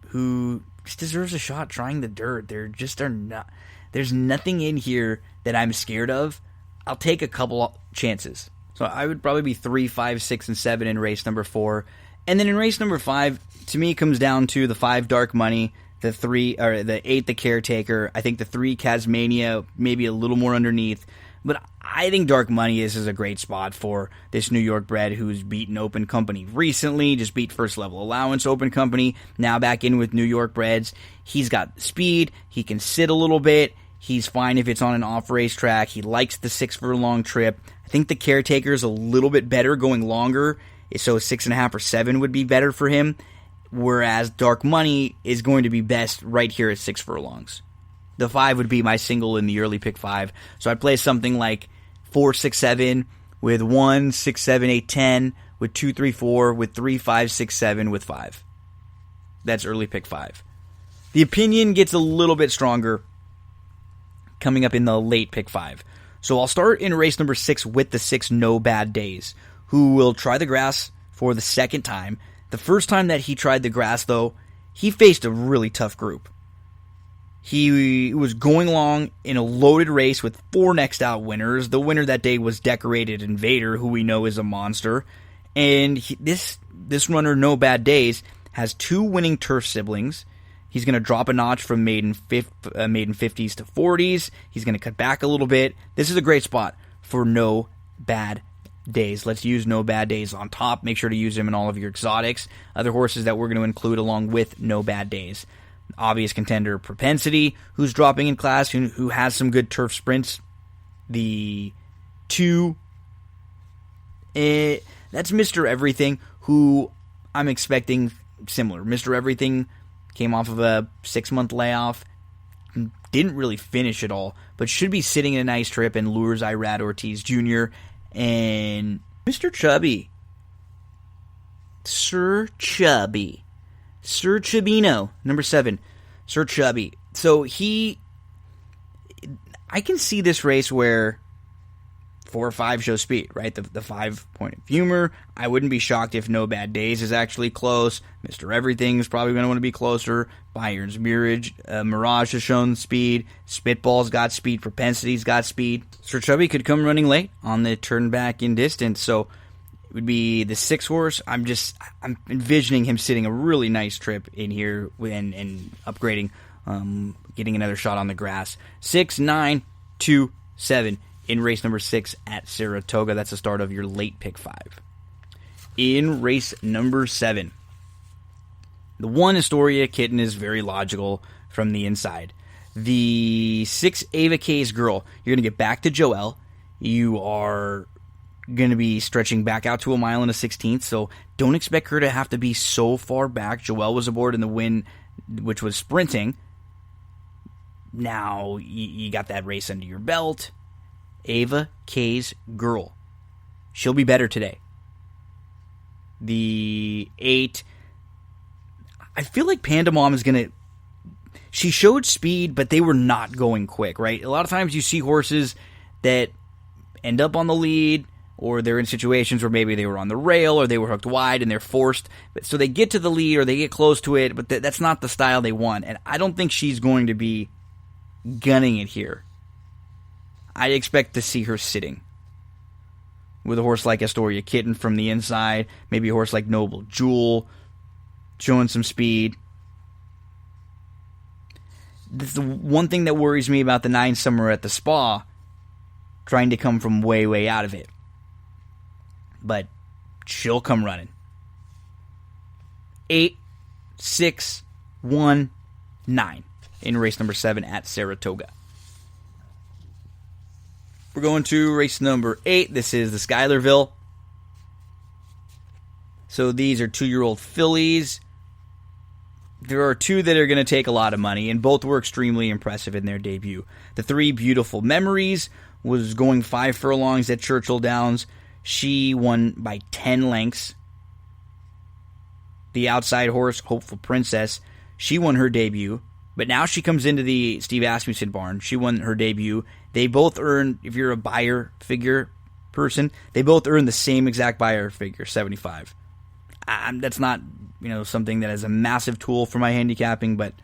who just deserves a shot trying the dirt. There's nothing in here that I'm scared of. I'll take a couple chances. So I would probably be 3, 5, 6, and 7 in race number 4. And then in race number 5, to me, it comes down to the 5 Dark Money, the 3 or the 8 the Caretaker. I think the 3 Casmania, maybe a little more underneath. But I think Dark Money is a great spot for this New York bred who's beaten Open Company recently, just beat First Level Allowance Open Company, now back in with New York breds. He's got speed, he can sit a little bit, he's fine if it's on an off-race track, he likes the 6 furlong trip. I think the Caretaker is a little bit better going longer, so 6.5 or 7 would be better for him, whereas Dark Money is going to be best right here at 6 furlongs. The 5 would be my single in the early pick 5. So I'd play something like 4, 6, 7 with 1, 6, 7, 8, 10 with 2, 3, 4 with 3, 5, 6, 7 with 5. That's early pick 5. The opinion gets a little bit stronger coming up in the late pick 5. So I'll start in race number 6 with the 6 No Bad Days, who will try the grass for the second time. The first time that he tried the grass, though, he faced a really tough group. He was going along in a loaded race with 4 next out winners. The winner that day was Decorated Invader, who we know is a monster. And this runner, No Bad Days, has 2 winning turf siblings. He's going to drop a notch from maiden 50s to 40s. He's going to cut back a little bit. This is a great spot for No Bad Days. Let's use No Bad Days on top. Make sure to use him in all of your exotics. Other horses that we're going to include along with No Bad Days. Obvious contender Propensity, who's dropping in class, who has some good turf sprints. The 2, that's Mr. Everything, who I'm expecting similar. Mr. Everything came off of a 6-month layoff, didn't really finish at all, but should be sitting in a nice trip and lures Irad Ortiz Jr. and Mr. Chubby. Sir Chubino, number 7, Sir Chubby. So I can see this race where 4 or 5 show speed, right? The 5 point of humor. I wouldn't be shocked if No Bad Days is actually close. Mr. Everything is probably going to want to be closer. Bayern's Mirage has shown speed. Spitball's got speed. Propensity's got speed. Sir Chubby could come running late on the turn back in distance, so would be the 6 horse. I'm envisioning him sitting a really nice trip in here and upgrading, getting another shot on the grass. 6, 9, 2, 7 in race number 6 at Saratoga. That's the start of your late pick 5. In race number 7, the 1 Astoria Kitten is very logical from the inside. The 6 Ava K's Girl, you're going to get back to Joel. You are going to be stretching back out to a mile and a 16th, so don't expect her to have to be so far back. Joelle was aboard in the win, which was sprinting. Now you got that race under your belt. Ava K's Girl, she'll be better today. The 8, I feel like Panda Mom is going to, she showed speed, but they were not going quick, right? A lot of times you see horses that end up on the lead, or they're in situations where maybe they were on the rail or they were hooked wide and they're forced. So they get to the lead or they get close to it, but that's not the style they want. And I don't think she's going to be gunning it here. I expect to see her sitting with a horse like Astoria Kitten from the inside, maybe a horse like Noble Jewel showing some speed. The one thing that worries me about the 9 Summer at the Spa, trying to come from way, way out of it. But she'll come running. 8, 6, 1, 9 in race number 7 at Saratoga. We're going to race number 8. This is the Schuylerville. So these are 2-year-old fillies. There are 2 that are going to take a lot of money, and both were extremely impressive in their debut. The 3 Beautiful Memories was going 5 furlongs at Churchill Downs. She won by 10 lengths. The outside horse, Hopeful Princess, she won her debut. But now she comes into the Steve Asmussen barn. She won her debut. They both earn, if you're a buyer figure person, they both earn the same exact buyer figure, 75. That's not, something that is a massive tool for my handicapping, but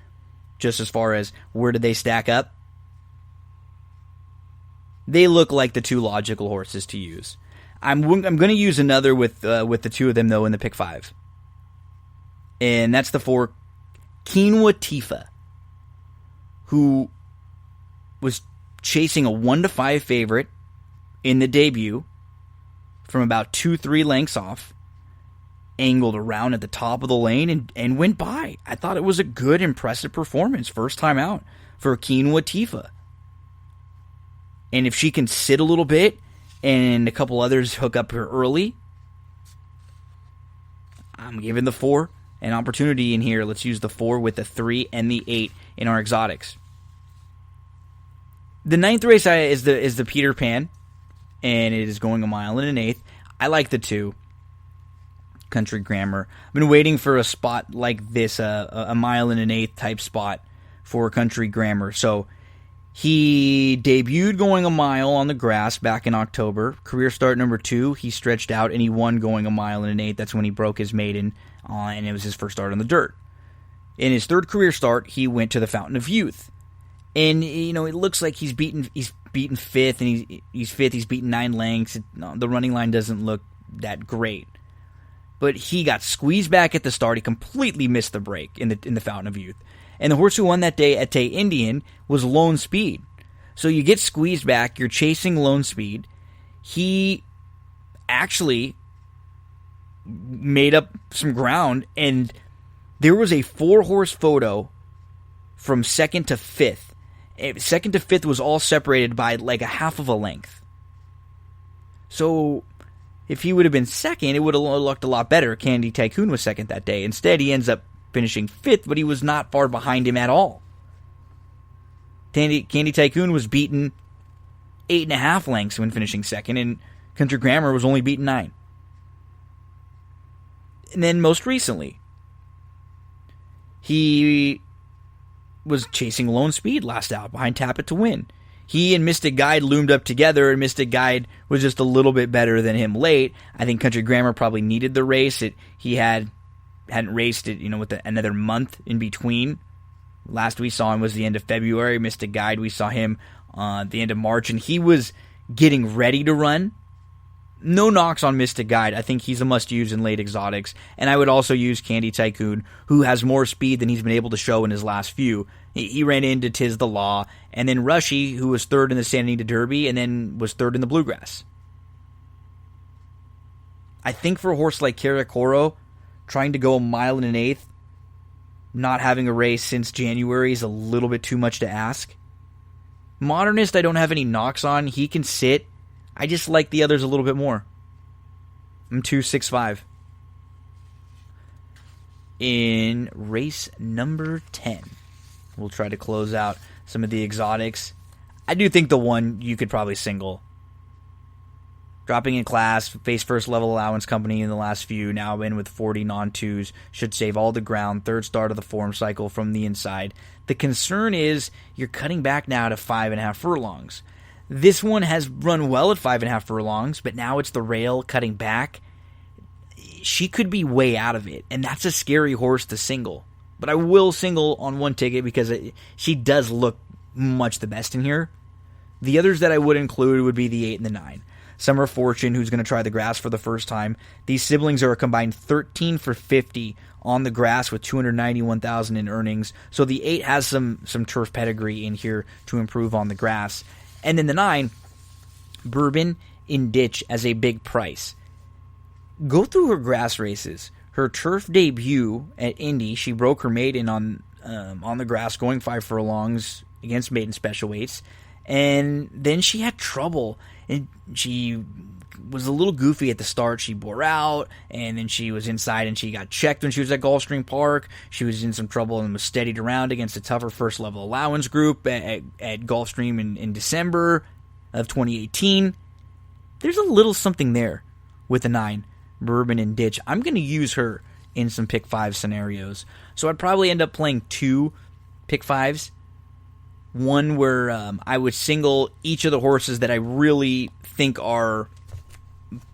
just as far as where did they stack up, They look like the two logical horses to use. I'm going to use another with the two of them, though, in the pick 5. And that's the 4, Quinoa Tifa, who was chasing a 1-5 favorite in the debut from about 2-3 lengths off, angled around at the top of the lane and went by. I thought it was a good, impressive performance, first time out for Quinoa Tifa. And if she can sit a little bit and a couple others hook up her early, I'm giving the 4 an opportunity in here. Let's use the 4 with the 3 and the 8 in our exotics. The 9th race is the Peter Pan, and it is going 1 mile and 1/8. I like the 2, Country Grammar. I've been waiting for a spot like this, a mile and 1/8 type spot for Country Grammar. So he debuted going 1 mile on the grass back in October. Career start number 2, he stretched out and he won going 1 mile and 1/8. That's when he broke his maiden, and it was his first start on the dirt. In his 3rd career start, he went to the Fountain of Youth. And, it looks like he's beaten 5th, and he's 5th, he's beaten 9 lengths. The running line doesn't look that great. But he got squeezed back at the start. He completely missed the break in the Fountain of Youth. And the horse who won that day at Tay Indian was Lone Speed. So you get squeezed back, you're chasing Lone Speed. He actually made up some ground, and there was a 4-horse photo from 2nd to 5th. 2nd to 5th was all separated by like a half of a length. So if he would have been 2nd, it would have looked a lot better. Candy Tycoon was 2nd that day. Instead, he ends up finishing 5th, but he was not far behind him at all. Candy Tycoon was beaten 8.5 lengths when finishing 2nd, and Country Grammar was only beaten 9. And then most recently, he was chasing Lone Speed last out behind Tap It to Win. He and Mystic Guide loomed up together, and Mystic Guide was just a little bit better than him late. I think Country Grammar probably needed the race. He hadn't raced it, with another month in between. Last we saw him was the end of February. Mystic Guide, we saw him at the end of March, and he was getting ready to run. No knocks on Mystic Guide. I think he's a must-use in late exotics. And I would also use Candy Tycoon, who has more speed than he's been able to show in his last few. He ran into Tis the Law, and then Rushy, who was 3rd in the Santa Anita Derby, and then was 3rd in the Bluegrass. I think for a horse like Karakoro, trying to go 1 mile and 1/8, not having a race since January is a little bit too much to ask. Modernist, I don't have any knocks on. He can sit. I just like the others a little bit more. I'm 265. In race number 10, we'll try to close out some of the exotics. I do think the one you could probably single. Dropping in class, faced first level allowance company in the last few, now in with 40 non-twos, should save all the ground, 3rd start of the form cycle from the inside. The concern is you're cutting back now to 5.5 furlongs. This one has run well at 5.5 furlongs, but now it's the rail cutting back. She could be way out of it, and that's a scary horse to single. But I will single on one ticket because she does look much the best in here. The others that I would include would be the 8 and the 9. Summer Fortune, who's going to try the grass for the first time. These siblings are a combined 13 for 50 on the grass with $291,000 in earnings. So the 8 has some turf pedigree in here to improve on the grass. And then the 9, Bourbon in Ditch as a big price. Go through her grass races. Her turf debut at Indy, she broke her maiden on the grass, going 5 furlongs against maiden special weights. And then she had trouble, and she was a little goofy at the start. She bore out, and then she was inside, and she got checked when she was at Gulfstream Park. She was in some trouble and was steadied around against a tougher first-level allowance group at Gulfstream in December of 2018. There's a little something there with the 9, Bourbon and Ditch. I'm going to use her in some pick 5 scenarios. So I'd probably end up playing 2 pick 5s. One where I would single each of the horses that I really think are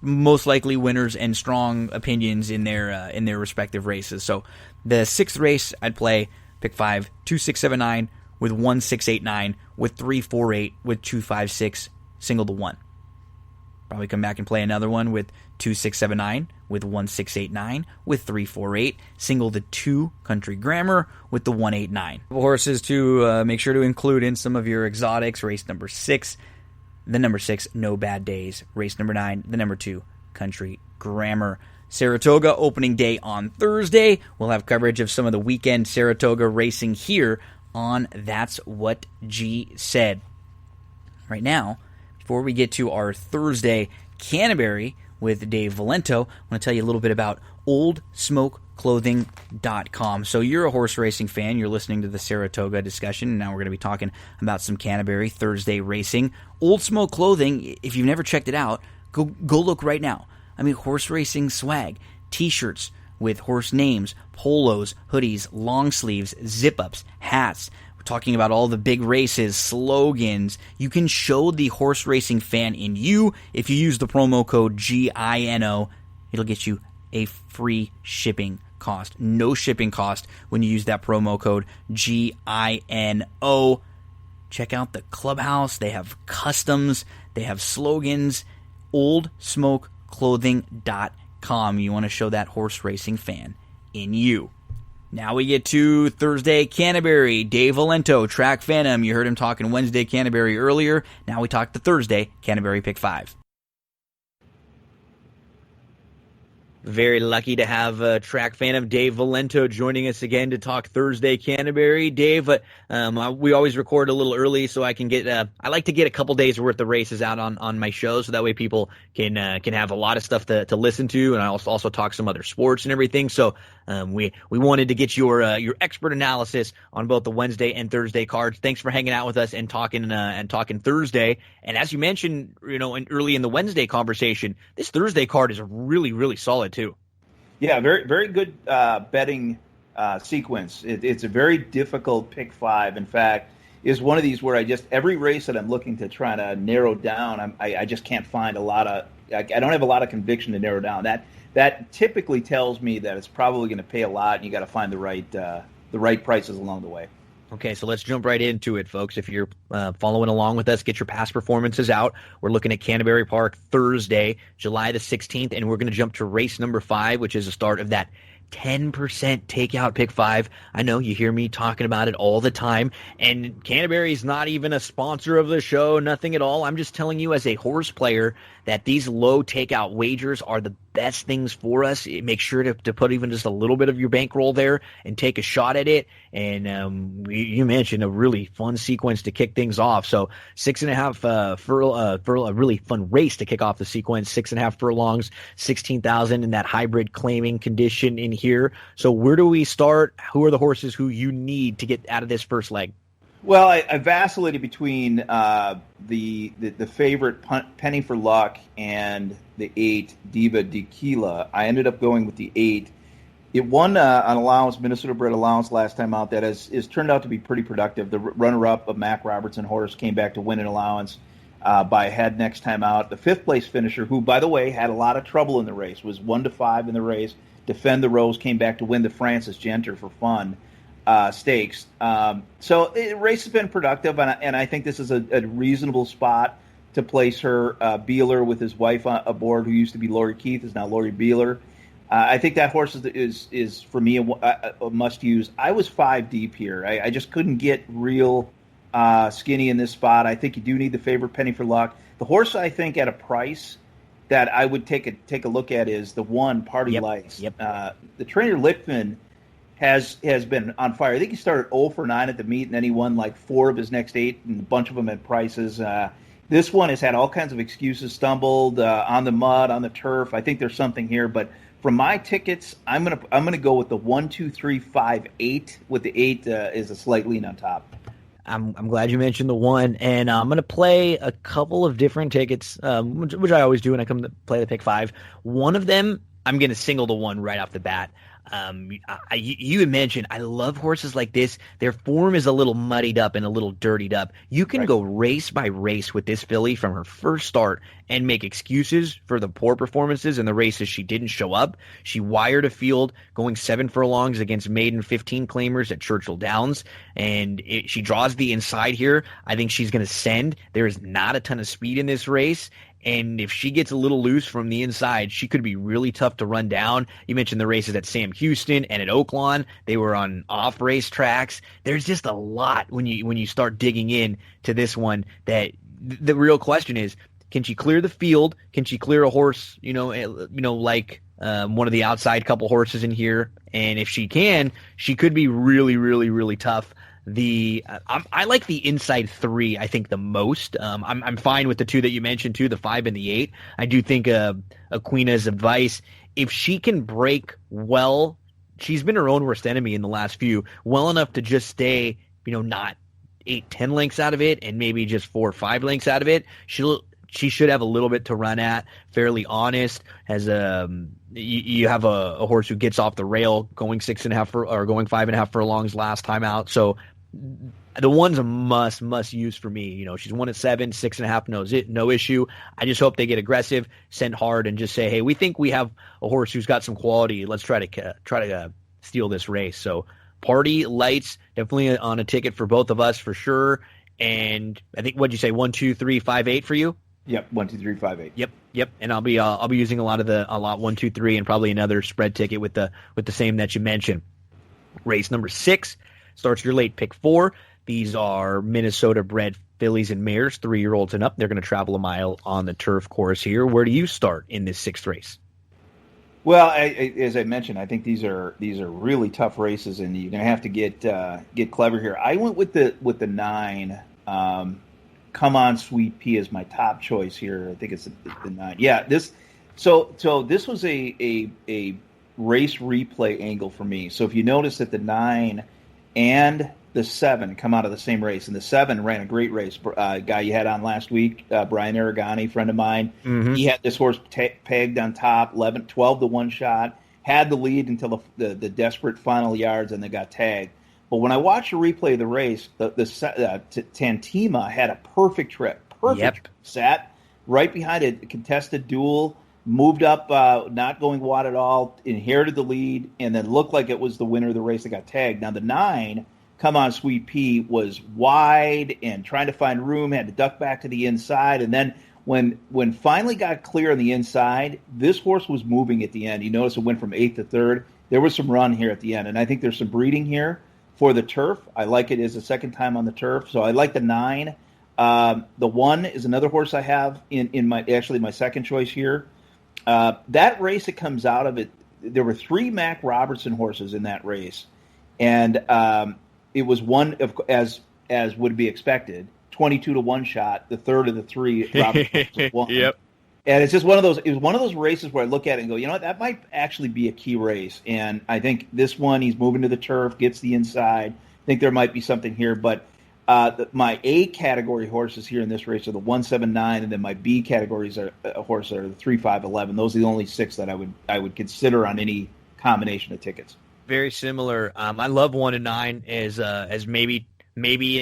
most likely winners and strong opinions in their respective races. So the 6th race, I'd play pick 5, 2, 6, 7, 9 with 1, 6, 8, 9 with 3, 4, 8 with 2, 5, 6 single the 1. Probably come back and play another one with 2679, with 1689, with 348. Single the 2 Country Grammar with the 189. Horses to make sure to include in some of your exotics. Race number 6, the number 6, No Bad Days. Race number 9, the number 2, Country Grammar. Saratoga opening day on Thursday. We'll have coverage of some of the weekend Saratoga racing here on That's What G Said. Right now, before we get to our Thursday Canterbury with Dave Valento, I want to tell you a little bit about oldsmokeclothing.com. So you're a horse racing fan. You're listening to the Saratoga discussion, and now we're going to be talking about some Canterbury Thursday racing. Old Smoke Clothing, if you've never checked it out, go look right now. I mean, horse racing swag, T-shirts with horse names, polos, hoodies, long sleeves, zip-ups, hats. Talking about all the big races, slogans. You can show the horse racing fan in you if you use the promo code GINO. It'll get you a free shipping cost. No shipping cost when you use that promo code GINO. Check out the clubhouse. They have customs. They have slogans. oldsmokeclothing.com. You want to show that horse racing fan in you. Now we get to Thursday Canterbury. Dave Valento, Track Phantom. You heard him talking Wednesday Canterbury earlier. Now we talk the Thursday Canterbury Pick 5. Very lucky to have Track Phantom Dave Valento joining us again to talk Thursday Canterbury. Dave, we always record a little early so I can get. I like to get a couple days worth of races out on my show, so that way people can have a lot of stuff to listen to, and I also talk some other sports and everything. So we wanted to get your expert analysis on both the Wednesday and Thursday cards. Thanks for hanging out with us and talking Thursday. And as you mentioned, early in the Wednesday conversation, this Thursday card is really, really solid too. Yeah, very, very good betting sequence. It's a very difficult pick 5. In fact, is one of these where every race that I'm looking to try to narrow down, I just can't find a lot of. I don't have a lot of conviction to narrow down. That typically tells me that it's probably going to pay a lot, and you got to find the right prices along the way. Okay, so let's jump right into it, folks. If you're following along with us, get your past performances out. We're looking at Canterbury Park Thursday, July the 16th, and we're going to jump to race number 5, which is the start of that 10% takeout pick 5. I know you hear me talking about it all the time, and Canterbury's not even a sponsor of the show, nothing at all. I'm just telling you as a horse player that these low takeout wagers are the best things for us. Make sure to put even just a little bit of your bankroll there and take a shot at it. And you mentioned a really fun sequence to kick things off. So 6.5 furlong, a really fun race to kick off the sequence. 6.5 furlongs, 16,000 in that hybrid claiming condition in here. So where do we start? Who are the horses who you need to get out of this first leg? Well, I vacillated between the favorite Penny for Luck and the 8 Diva Tequila. I ended up going with the 8. It won on allowance, Minnesota bred allowance last time out. That is turned out to be pretty productive. The runner-up of Mac Robertson horse came back to win an allowance by a head next time out. The 5th place finisher, who by the way had a lot of trouble in the race, was 1-5 in the race. Defend the Rose came back to win the Francis Genter for fun. Stakes. So the race has been productive, and I think this is a reasonable spot to place her. Beeler with his wife aboard, who used to be Lori Keith, is now Lori Beeler. I think that horse is for me a must use. I was 5 deep here. I just couldn't get real skinny in this spot. I think you do need the favorite Penny for Luck. The horse I think at a price that I would take a look at is the 1 Party Lights. Yep. The trainer Lichtman has been on fire. I think he started 0 for 9 at the meet, and then he won like 4 of his next 8, and a bunch of them at prices. This one has had all kinds of excuses, stumbled on the mud, on the turf. I think there's something here, but from my tickets, I'm gonna go with the 1, 2, 3, 5, 8. With the 8 is a slight lean on top. I'm glad you mentioned the 1, and I'm going to play a couple of different tickets, which I always do when I come to play the pick 5. One of them, I'm going to single the 1 right off the bat. You had mentioned I love horses like this. Their form is a little muddied up and a little dirtied up. You can go race by race with this filly from her first start and make excuses for the poor performances in the races she didn't show up. She wired a field going 7 furlongs against maiden 15 claimers at Churchill Downs, and she draws the inside here. I think she's going to send. There is not a ton of speed in this race. And if she gets a little loose from the inside, she could be really tough to run down. You mentioned the races at Sam Houston and at Oaklawn. They were on off race tracks. There's just a lot when you start digging in to this one that the real question is, can she clear the field? Can she clear a horse, like one of the outside couple horses in here? And if she can, she could be really, really, really tough. I like the inside 3, I think, the most. I'm fine with the 2 that you mentioned too, the 5 and the 8. I do think Aquina's advice, if she can break well, she's been her own worst enemy in the last few, well enough to just stay, not 8-10 lengths out of it and maybe just 4 or 5 lengths out of it. She should have a little bit to run at. Fairly honest, as you have a horse who gets off the rail going 6.5 or going 5.5 furlongs last time out. So the one's a must use for me. She's won at 7, 6.5, no issue. I just hope they get aggressive, send hard, and just say, hey, we think we have a horse who's got some quality. Let's try to steal this race. So Party Lights definitely on a ticket for both of us for sure. And I think, what'd you say, 1, 2, 3, 5, 8 for you? Yep, 1, 2, 3, 5, 8. Yep. And I'll be using a lot 1, 2, 3, and probably another spread ticket with the same that you mentioned. Race number 6 starts your late pick 4. These are Minnesota bred fillies and mares, 3-year-olds and up. They're going to travel a mile on the turf course here. Where do you start in this 6th race? Well, as I mentioned, I think these are really tough races, and you're going to have to get clever here. I went with the 9. Come On Sweet Pea is my top choice here. I think it's the 9. Yeah, this was a race replay angle for me. So if you notice that the 9 and the 7 come out of the same race, and the 7 ran a great race. Guy you had on last week, Brian Aragani, friend of mine, he had this horse pegged on top, 12 to 1 shot, had the lead until the desperate final yards, and they got tagged. But when I watched a replay of the race, the Tantima had a perfect trip. Sat right behind a contested Duel, moved up, not going wide at all, inherited the lead, and then looked like it was the winner of the race that got tagged. Now the 9, Come On Sweet Pea, was wide and trying to find room, had to duck back to the inside, and then when finally got clear on the inside, this horse was moving at the end. You notice it went from 8th to 3rd. There was some run here at the end, and I think there's some breeding here for the turf. I like it as a second time on the turf, so I like the 9. The 1 is another horse I have in my second choice here. That race that comes out of it, there were 3 Mac Robertson horses in that race, and it was one of, as would be expected, 22 to 1 shot. The third of the 3 Robertson won. Yep. And it's just one of those. It was one of those races where I look at it and go, that might actually be a key race. And I think this one, he's moving to the turf, gets the inside. I think there might be something here. But my A category horses here in this race are the 1, 7, 9, and then my B categories horses are the 3, 5, 11. Those are the only 6 that I would consider on any combination of tickets. Very similar. I love 1 and 9 as maybe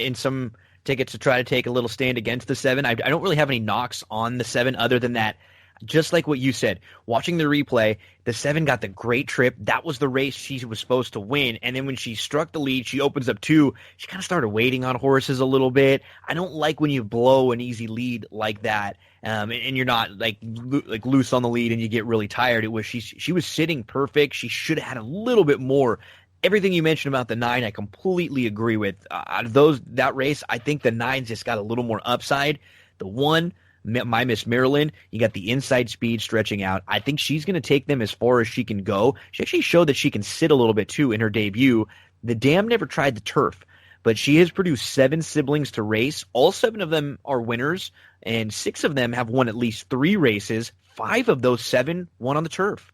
in some tickets to try to take a little stand against the 7. I don't really have any knocks on the 7 other than that. Just like what you said, watching the replay, the 7 got the great trip. That was the race she was supposed to win. And then when she struck the lead, she opens up 2. She kind of started waiting on horses a little bit. I don't like when you blow an easy lead like that, and you're not like loose on the lead and you get really tired. It was she was sitting perfect. She should have had a little bit more. Everything you mentioned about the 9, I completely agree with. Out of that race, I think the 9's just got a little more upside. The 1, My Miss Maryland, you got the inside speed stretching out. I think she's going to take them as far as she can go. She actually showed that she can sit a little bit too in her debut. The dam never tried the turf, but she has produced 7 siblings to race. All 7 of them are winners, and 6 of them have won at least 3 races. 5 of those 7 won on the turf.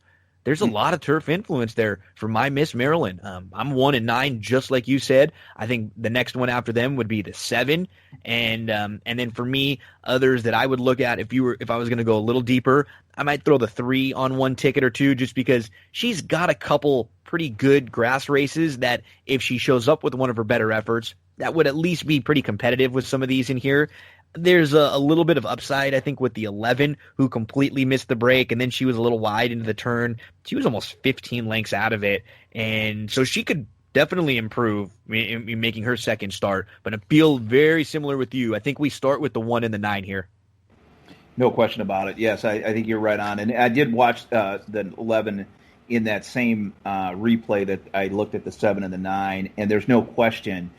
there's a lot of turf influence there for my Miss Maryland. I'm 1-9, just like you said. I think the next one after them would be the 7, and then for me, others that I would look at if I was going to go a little deeper, I might throw the 3 on one ticket or two, just because she's got a couple pretty good grass races that if she shows up with one of her better efforts, that would at least be pretty competitive with some of these in here. There's a little bit of upside, I think, with the 11, who completely missed the break, and then she was a little wide into the turn. She was almost 15 lengths out of it, and so she could definitely improve in making her second start. But I feel very similar with you. I think we start with the 1 and the 9 here. No question about it. Yes, I think you're right on. And I did watch the 11 in that same replay that I looked at the 7 and the 9, and there's no question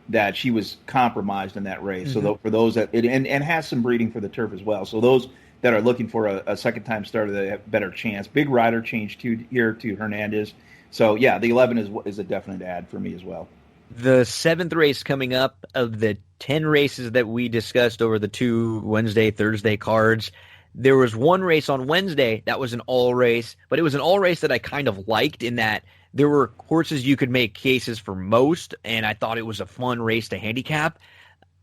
that she was compromised in that race. Mm-hmm. So for those that and has some breeding for the turf as well. So those that are looking for a second time starter, they have a better chance. Big rider change here to Hernandez. So yeah, the 11 is a definite add for me as well. The 7th race coming up of the 10 races that we discussed over the 2 Wednesday, Thursday cards. There was one race on Wednesday that was an all race, but it was an all race that I kind of liked in that there were horses you could make cases for most, and I thought it was a fun race to handicap.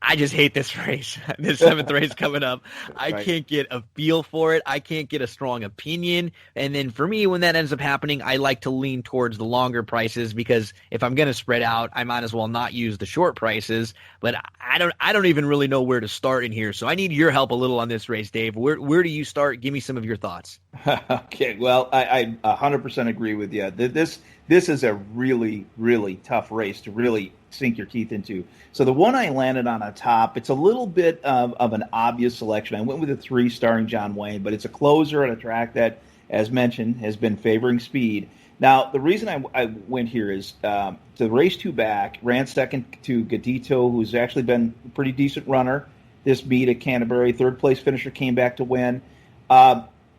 I just hate this race, this 7th race coming up. I can't get a feel for it. I can't get a strong opinion. And then for me, when that ends up happening, I like to lean towards the longer prices, because if I'm going to spread out, I might as well not use the short prices. But I don't even really know where to start in here. So I need your help a little on this race, Dave. Where do you start? Give me some of your thoughts. Okay, well, I 100% agree with you. This is a really, really tough race to really sink your teeth into. So the one I landed on top, it's a little bit of an obvious selection. I went with a 3 starring John Wayne, but it's a closer at a track that, as mentioned, has been favoring speed. Now, the reason I went here is the race 2 back, ran second to Gadito, who's actually been a pretty decent runner this meet at Canterbury. 3rd place finisher, came back to win.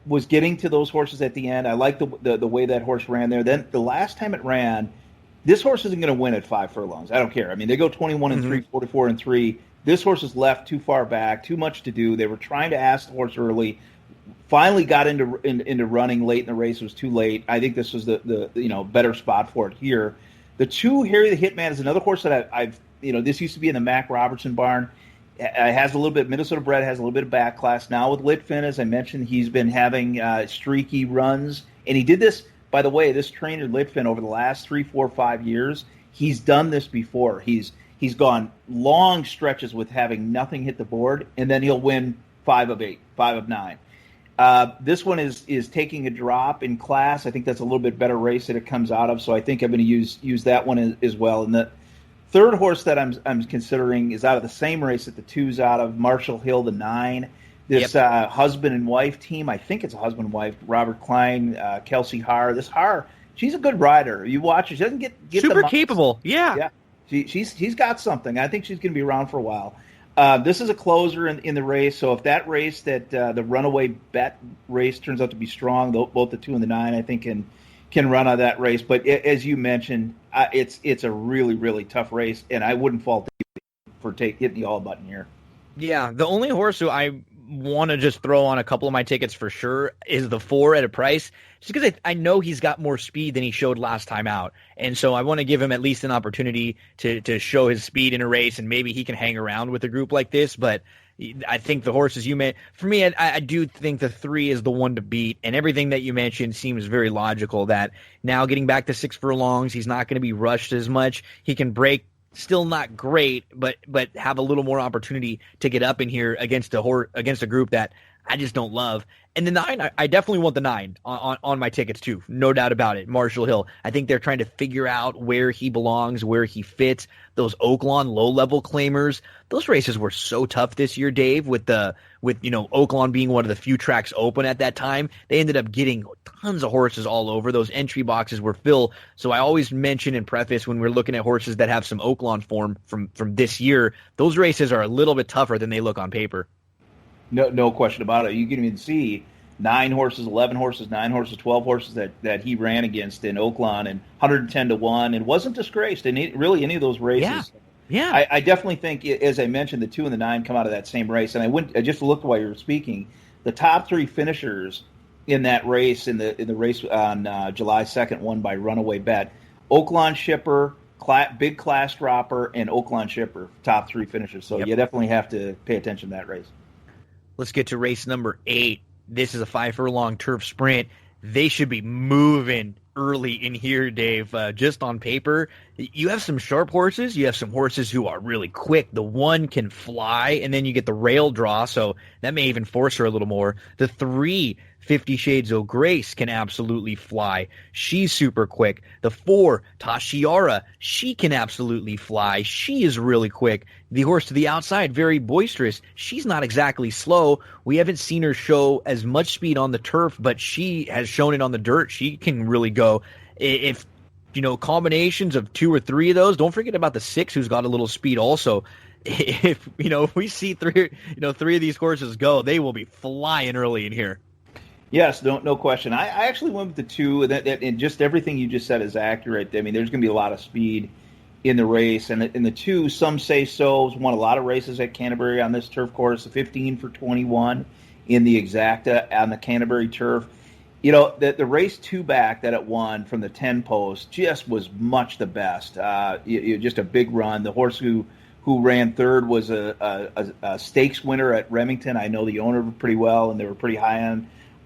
Was getting to those horses at the end. I like the way that horse ran there. Then the last time it ran, this horse isn't going to win at 5 furlongs. I don't care. I mean, they go 21 and 3, 44 and 3. This horse is left too far back, too much to do. They were trying to ask the horse early. Finally got into running late in the race. It was too late. I think this was the better spot for it here. The 2, Harry the Hitman, is another horse that I've this used to be in the Mac Robertson barn. Has a little bit, Minnesota bred, has a little bit of back class. Now with Litfin, as I mentioned, he's been having streaky runs. And he did this, by the way, this trainer Litfin over the last 3, 4, 5 years, he's done this before. He's gone long stretches with having nothing hit the board, and then he'll win 5 of 8, 5 of 9. This one is taking a drop in class. I think that's a little bit better race that it comes out of, so I think I'm going to use that one as well. And the 3rd horse that I'm considering is out of the same race that the 2's out of, Marshall Hill, the 9. This husband and wife team, I think it's a husband and wife, Robert Klein, Kelsey Haar. This Haar, she's a good rider. You watch her, she doesn't get super capable. Yeah. She's got something. I think she's going to be around for a while. This is a closer in the race, so if that race, that the runaway bet race, turns out to be strong, both the 2 and the 9, I think can run on that race. But as you mentioned, it's a really, really tough race, and I wouldn't fault you for hitting the all button here. Yeah, the only horse who I want to just throw on a couple of my tickets for sure is the 4 at a price, just because I know he's got more speed than he showed last time out. And so I want to give him at least an opportunity to show his speed in a race, and maybe he can hang around with a group like this. But I think the horses you mentioned, for me, I do think the 3 is the one to beat, and everything that you mentioned seems very logical, that now getting back to 6 furlongs, he's not going to be rushed as much. He can break. Still not great, but have a little more opportunity to get up in here against a group that I just don't love. And the 9, I definitely want the 9 on my tickets too, no doubt about it. Marshall Hill, I think they're trying to figure out where he belongs, where he fits. Those Oaklawn low-level claimers, those races were so tough this year, Dave, with Oaklawn being one of the few tracks open at that time. They ended up getting tons of horses all over. Those entry boxes were filled. So I always mention in preface, when we're looking at horses that have some Oaklawn form from this year, those races are a little bit tougher than they look on paper. No question about it. You can even see 9 horses, 11 horses, 9 horses, 12 horses that he ran against in Oaklawn, and 110 to 1, and wasn't disgraced in any of those races. Yeah. I definitely think, as I mentioned, the 2 and the 9 come out of that same race. And I just looked while you were speaking. The top 3 finishers, in that race, in the race on July 2nd, won by runaway bet. Oaklawn Shipper, big class dropper, and Oaklawn Shipper, top 3 finishers. So you definitely have to pay attention to that race. Let's get to race number 8. This is a 5 furlong turf sprint. They should be moving early in here, Dave. Just on paper, you have some sharp horses. You have some horses who are really quick. The one can fly, and then you get the rail draw, so that may even force her a little more. The 3, 50 Shades of Grace, can absolutely fly. She's super quick. The 4, Tashiara, she can absolutely fly. She is really quick. The horse to the outside, Very Boisterous, she's not exactly slow. We haven't seen her show as much speed on the turf, but she has shown it on the dirt. She can really go. If, combinations of 2 or 3 of those, don't forget about the 6 who's got a little speed also. If we see 3 of these horses go, they will be flying early in here. Yes, no question. I actually went with the 2, and just everything you just said is accurate. I mean, there's going to be a lot of speed in the race, and in the 2, Some Say So's won a lot of races at Canterbury on this turf course. The 15 for 21 in the exacta on the Canterbury turf. The race 2 back that it won from the 10 post just was much the best. Just a big run. The horse who ran third was a stakes winner at Remington. I know the owner pretty well, and they were pretty high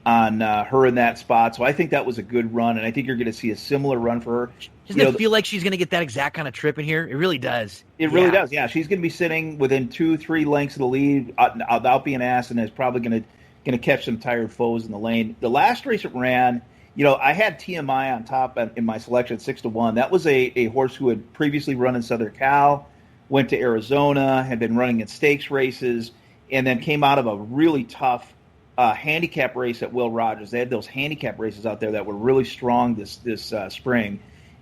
on her in that spot. So I think that was a good run, and I think you're going to see a similar run for her. Doesn't it feel like she's going to get that exact kind of trip in here? It really does. It really does, yeah. She's going to be sitting within 2-3 lengths of the lead without being asked, and is probably going to catch some tired foes in the lane. The last race it ran, I had TMI on top in my selection at 6-1. That was a horse who had previously run in Southern Cal, went to Arizona, had been running in stakes races, and then came out of a really tough handicap race at Will Rogers. They had those handicap races out there that were really strong this spring.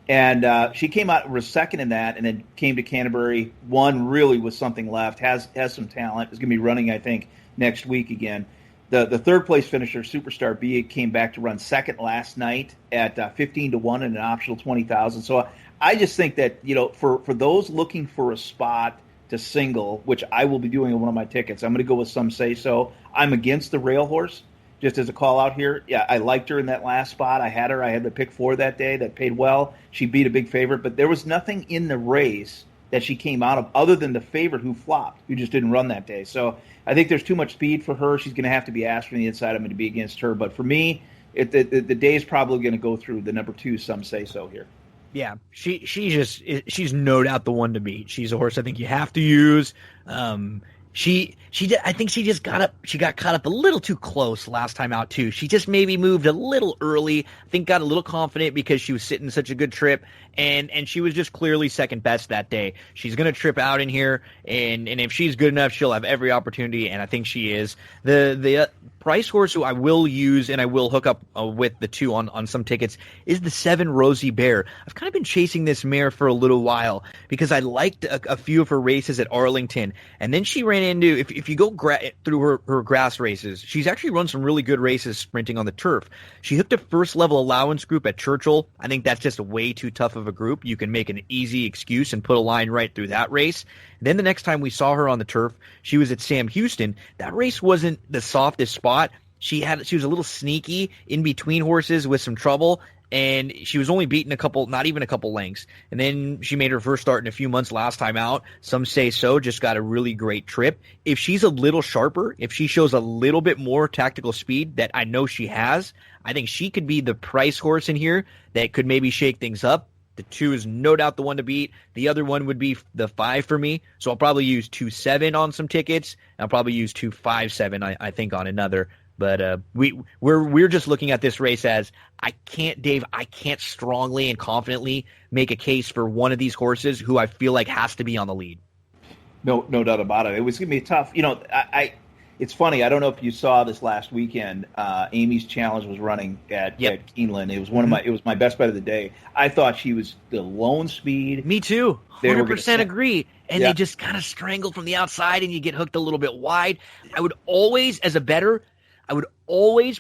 And she came out, was second in that, and then came to Canterbury, won really with something left, has some talent, is going to be running, I think, next week again. The third place finisher, Superstar B, came back to run second last night at 15-1 and an optional 20,000. So I just think that, for those looking for a spot to single, which I will be doing in one of my tickets, I'm going to go with Some Say So. I'm against the rail horse, just as a call out here. Yeah, I liked her in that last spot. I had her. I had the pick 4 that day. That paid well. She beat a big favorite, but there was nothing in the race that she came out of other than the favorite who flopped, who just didn't run that day. So I think there's too much speed for her. She's going to have to be asked from the inside. I'm going to be against her. But for me, the day is probably going to go through the number 2, Some Say So here. Yeah, she's no doubt the one to beat. She's a horse I think you have to use. I think she got caught up a little too close last time out too. She just maybe moved a little early. I think got a little confident because she was sitting such a good trip, and she was just clearly second best that day. She's gonna trip out in here, and if she's good enough, she'll have every opportunity, and I think she is. The price horse who I will use and I will hook up with the 2 on some tickets is the 7 Rosie Bear. I've kind of been chasing this mare for a little while because I liked a few of her races at Arlington, and then she ran into, if you go through her grass races, she's actually run some really good races sprinting on the turf. She hooked a first level allowance group at Churchill. I think that's just way too tough of a group. You can make an easy excuse and put a line right through that race. Then the next time we saw her on the turf, she was at Sam Houston. That race wasn't the softest spot. She was a little sneaky in between horses with some trouble, and she was only beaten not even a couple lengths. And then she made her first start in a few months last time out. Some Say So just got a really great trip. If she's a little sharper, if she shows a little bit more tactical speed that I know she has, I think she could be the price horse in here that could maybe shake things up. The 2 is no doubt the one to beat. The other one would be the 5 for me. So I'll probably use 2-7 on some tickets. I'll probably use 2-5-7, I think, on another. But we're just looking at this race as I can't strongly and confidently make a case for one of these horses who I feel like has to be on the lead. No doubt about it. It was going to be tough. It's funny. I don't know if you saw this last weekend. Amy's Challenge was running at Keeneland. It was it was my best bet of the day. I thought she was the lone speed. Me too. 100% agree. And they just kind of strangled from the outside, and you get hooked a little bit wide. I would always, as a bettor,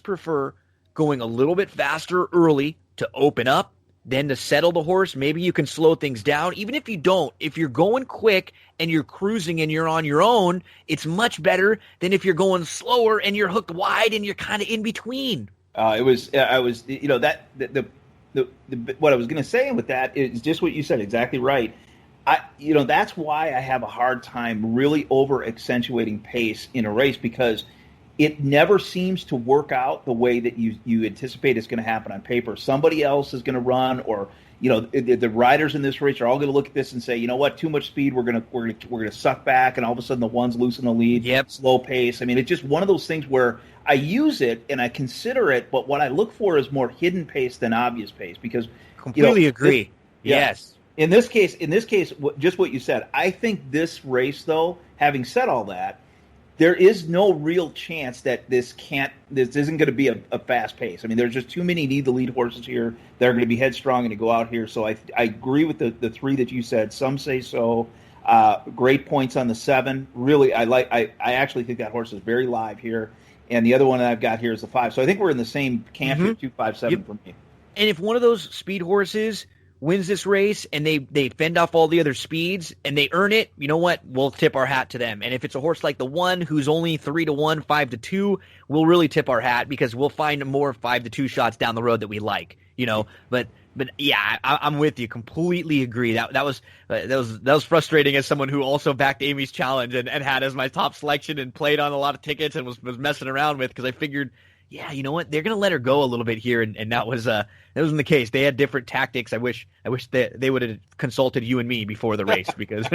prefer going a little bit faster early to open up, then to settle the horse. Maybe you can slow things down. Even if you don't, if you're going quick and you're cruising and you're on your own, it's much better than if you're going slower and you're hooked wide and you're kind of in between. It was I was that the what I was going to say with that is just what you said, exactly right. That's why I have a hard time really over accentuating pace in a race, because it never seems to work out the way that you anticipate it's going to happen on paper. Somebody else is going to run, or the riders in this race are all going to look at this and say, you know what, too much speed, we're going to suck back, and all of a sudden the one's loosen the lead. Yep. Slow pace. I mean, it's just one of those things where I use it and I consider it, but what I look for is more hidden pace than obvious pace, because completely agree. Yes. In this case, just what you said. I think this race, though, having said all that, there is no real chance that this isn't going to be a fast pace. I mean, there's just too many need the lead horses here that are going to be headstrong and to go out here. So I agree with the three that you said. Some say so. Great points on the 7. Really, I actually think that horse is very live here. And the other one that I've got here is the 5. So I think we're in the same camp here, 2, 5, 7 for me. And if one of those speed horses wins this race and they fend off all the other speeds and they earn it, you know what? We'll tip our hat to them. And if it's a horse like the 1 who's only 3-1, 5-2, we'll really tip our hat, because we'll find more 5-2 shots down the road that we like, But yeah, I'm with you. Completely agree. That was frustrating as someone who also backed Amy's challenge and had as my top selection and played on a lot of tickets and was messing around with, because I figured, yeah, you know what, they're gonna let her go a little bit here, and that wasn't the case. They had different tactics. I wish they would have consulted you and me before the race, because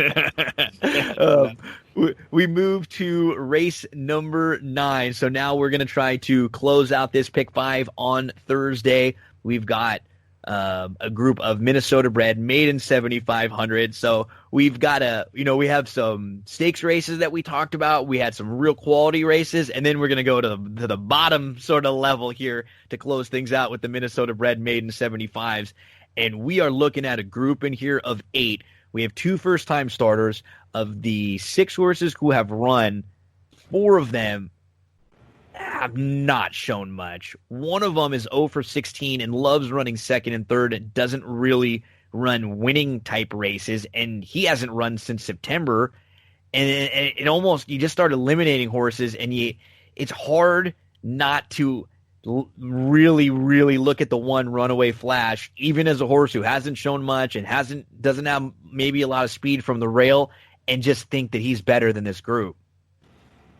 we moved to race number 9. So now we're gonna try to close out this pick 5 on Thursday. We've got a group of Minnesota-bred maiden 7,500. So we've got we have some stakes races that we talked about. We had some real quality races, and then we're going to go to the bottom sort of level here to close things out with the Minnesota-bred maiden 75s. And we are looking at a group in here of 8. We have 2 first-time starters. Of the 6 horses who have run, 4 of them have not shown much. One of them is 0 for 16 and loves running second and third and doesn't really run winning type races, and he hasn't run since September. And it almost, you just start eliminating horses, and it's hard not to really, really look at the 1 Runaway Flash, even as a horse who hasn't shown much and doesn't have maybe a lot of speed from the rail, and just think that he's better than this group.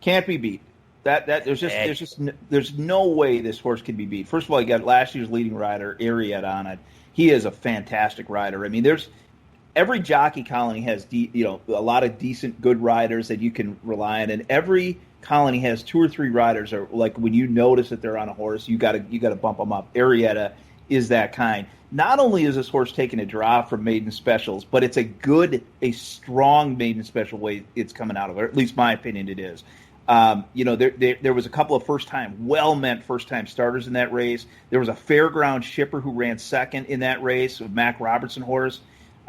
Can't be beat. There's no way this horse can be beat. First of all, you got last year's leading rider, Ariette, on it. He is a fantastic rider. I mean, every jockey colony has a lot of decent, good riders that you can rely on, and every colony has 2 or 3 riders. Or like when you notice that they're on a horse, you got to bump them up. Ariette is that kind. Not only is this horse taking a draw from maiden specials, but it's a strong maiden special way it's coming out of it. Or at least my opinion, it is. There was a couple of well-meant first-time starters in that race. There was a fairground shipper who ran second in that race, a Mac Robertson horse.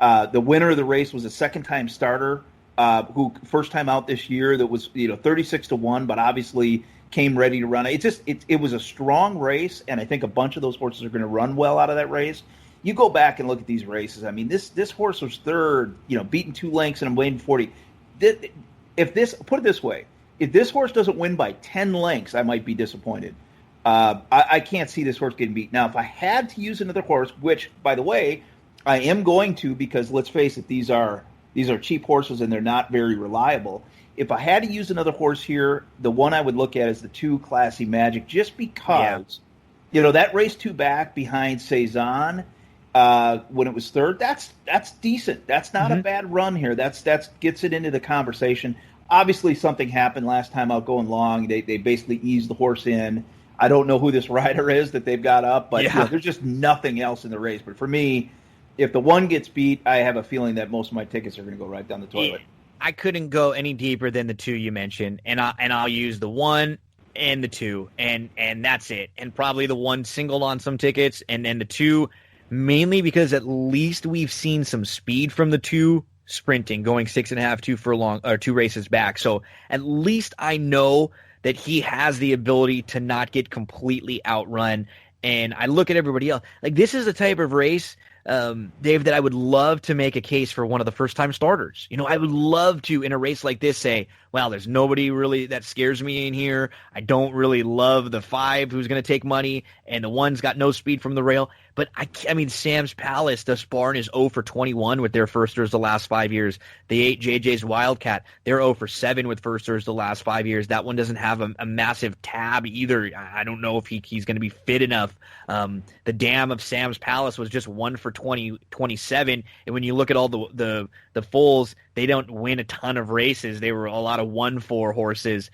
The winner of the race was a second-time starter who first time out this year that was 36-1, but obviously came ready to run. It was a strong race, and I think a bunch of those horses are going to run well out of that race. You go back and look at these races. I mean, this horse was third, beaten 2 lengths, and I'm waiting 40. Put it this way. If this horse doesn't win by 10 lengths, I might be disappointed. I can't see this horse getting beat. Now, if I had to use another horse, which, by the way, I am going to, because let's face it, these are cheap horses and they're not very reliable. If I had to use another horse here, the one I would look at is the 2 Classy Magic, just because, that race 2 back behind Cezanne when it was third, that's decent. That's not a bad run here. That's gets it into the conversation. Obviously, something happened last time out going long. They basically eased the horse in. I don't know who this rider is that they've got up, but there's just nothing else in the race. But for me, if the 1 gets beat, I have a feeling that most of my tickets are going to go right down the toilet. I couldn't go any deeper than the 2 you mentioned, and I'll use the 1 and the 2, and that's it. And probably the 1 singled on some tickets, and then the 2 mainly because at least we've seen some speed from the 2. Sprinting, going 6.5, 2 furlong or 2 races back. So at least I know that he has the ability to not get completely outrun. And I look at everybody else. Like, this is the type of race Dave, that I would love to make a case for one of the first-time starters. I would love to, in a race like this, say, well, there's nobody really that scares me in here. I don't really love the 5 who's going to take money, and the 1's got no speed from the rail. But, I mean, Sam's Palace, the Barn is 0 for 21 with their firsters the last 5 years. The 8 JJ's Wildcat, they're 0 for 7 with firsters the last 5 years. That one doesn't have a massive tab either. I don't know if he's going to be fit enough. The Dam of Sam's Palace was just 1 for 27, and when you look at all the foals, they don't win a ton of races. They were a lot of 1-4 horses.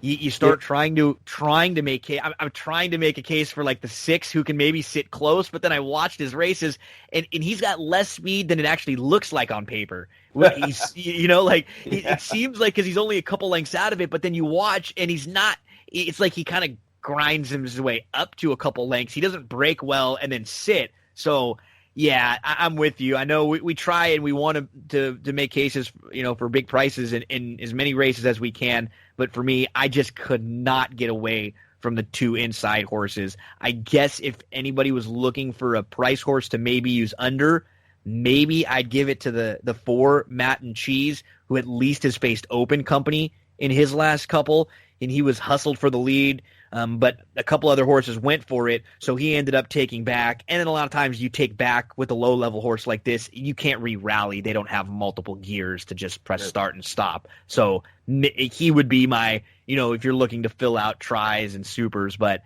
You start trying to make I'm trying to make a case for like the 6 who can maybe sit close, but then I watched his races and he's got less speed than it actually looks like on paper. He's it seems like because he's only a couple lengths out of it, but then you watch and he's not. It's like he kind of grinds his way up to a couple lengths. He doesn't break well and then sit. So. Yeah, I'm with you. I know we try and we want to make cases, for big prices in as many races as we can. But for me, I just could not get away from the 2 inside horses. I guess if anybody was looking for a price horse to maybe use under, maybe I'd give it to the 4 Matt and Cheese, who at least has faced open company in his last couple, and he was hustled for the lead. But a couple other horses went for it, so he ended up taking back. And then a lot of times you take back with a low-level horse like this, you can't re-rally. They don't have multiple gears to just press start and stop. So he would be my, if you're looking to fill out tries and supers. But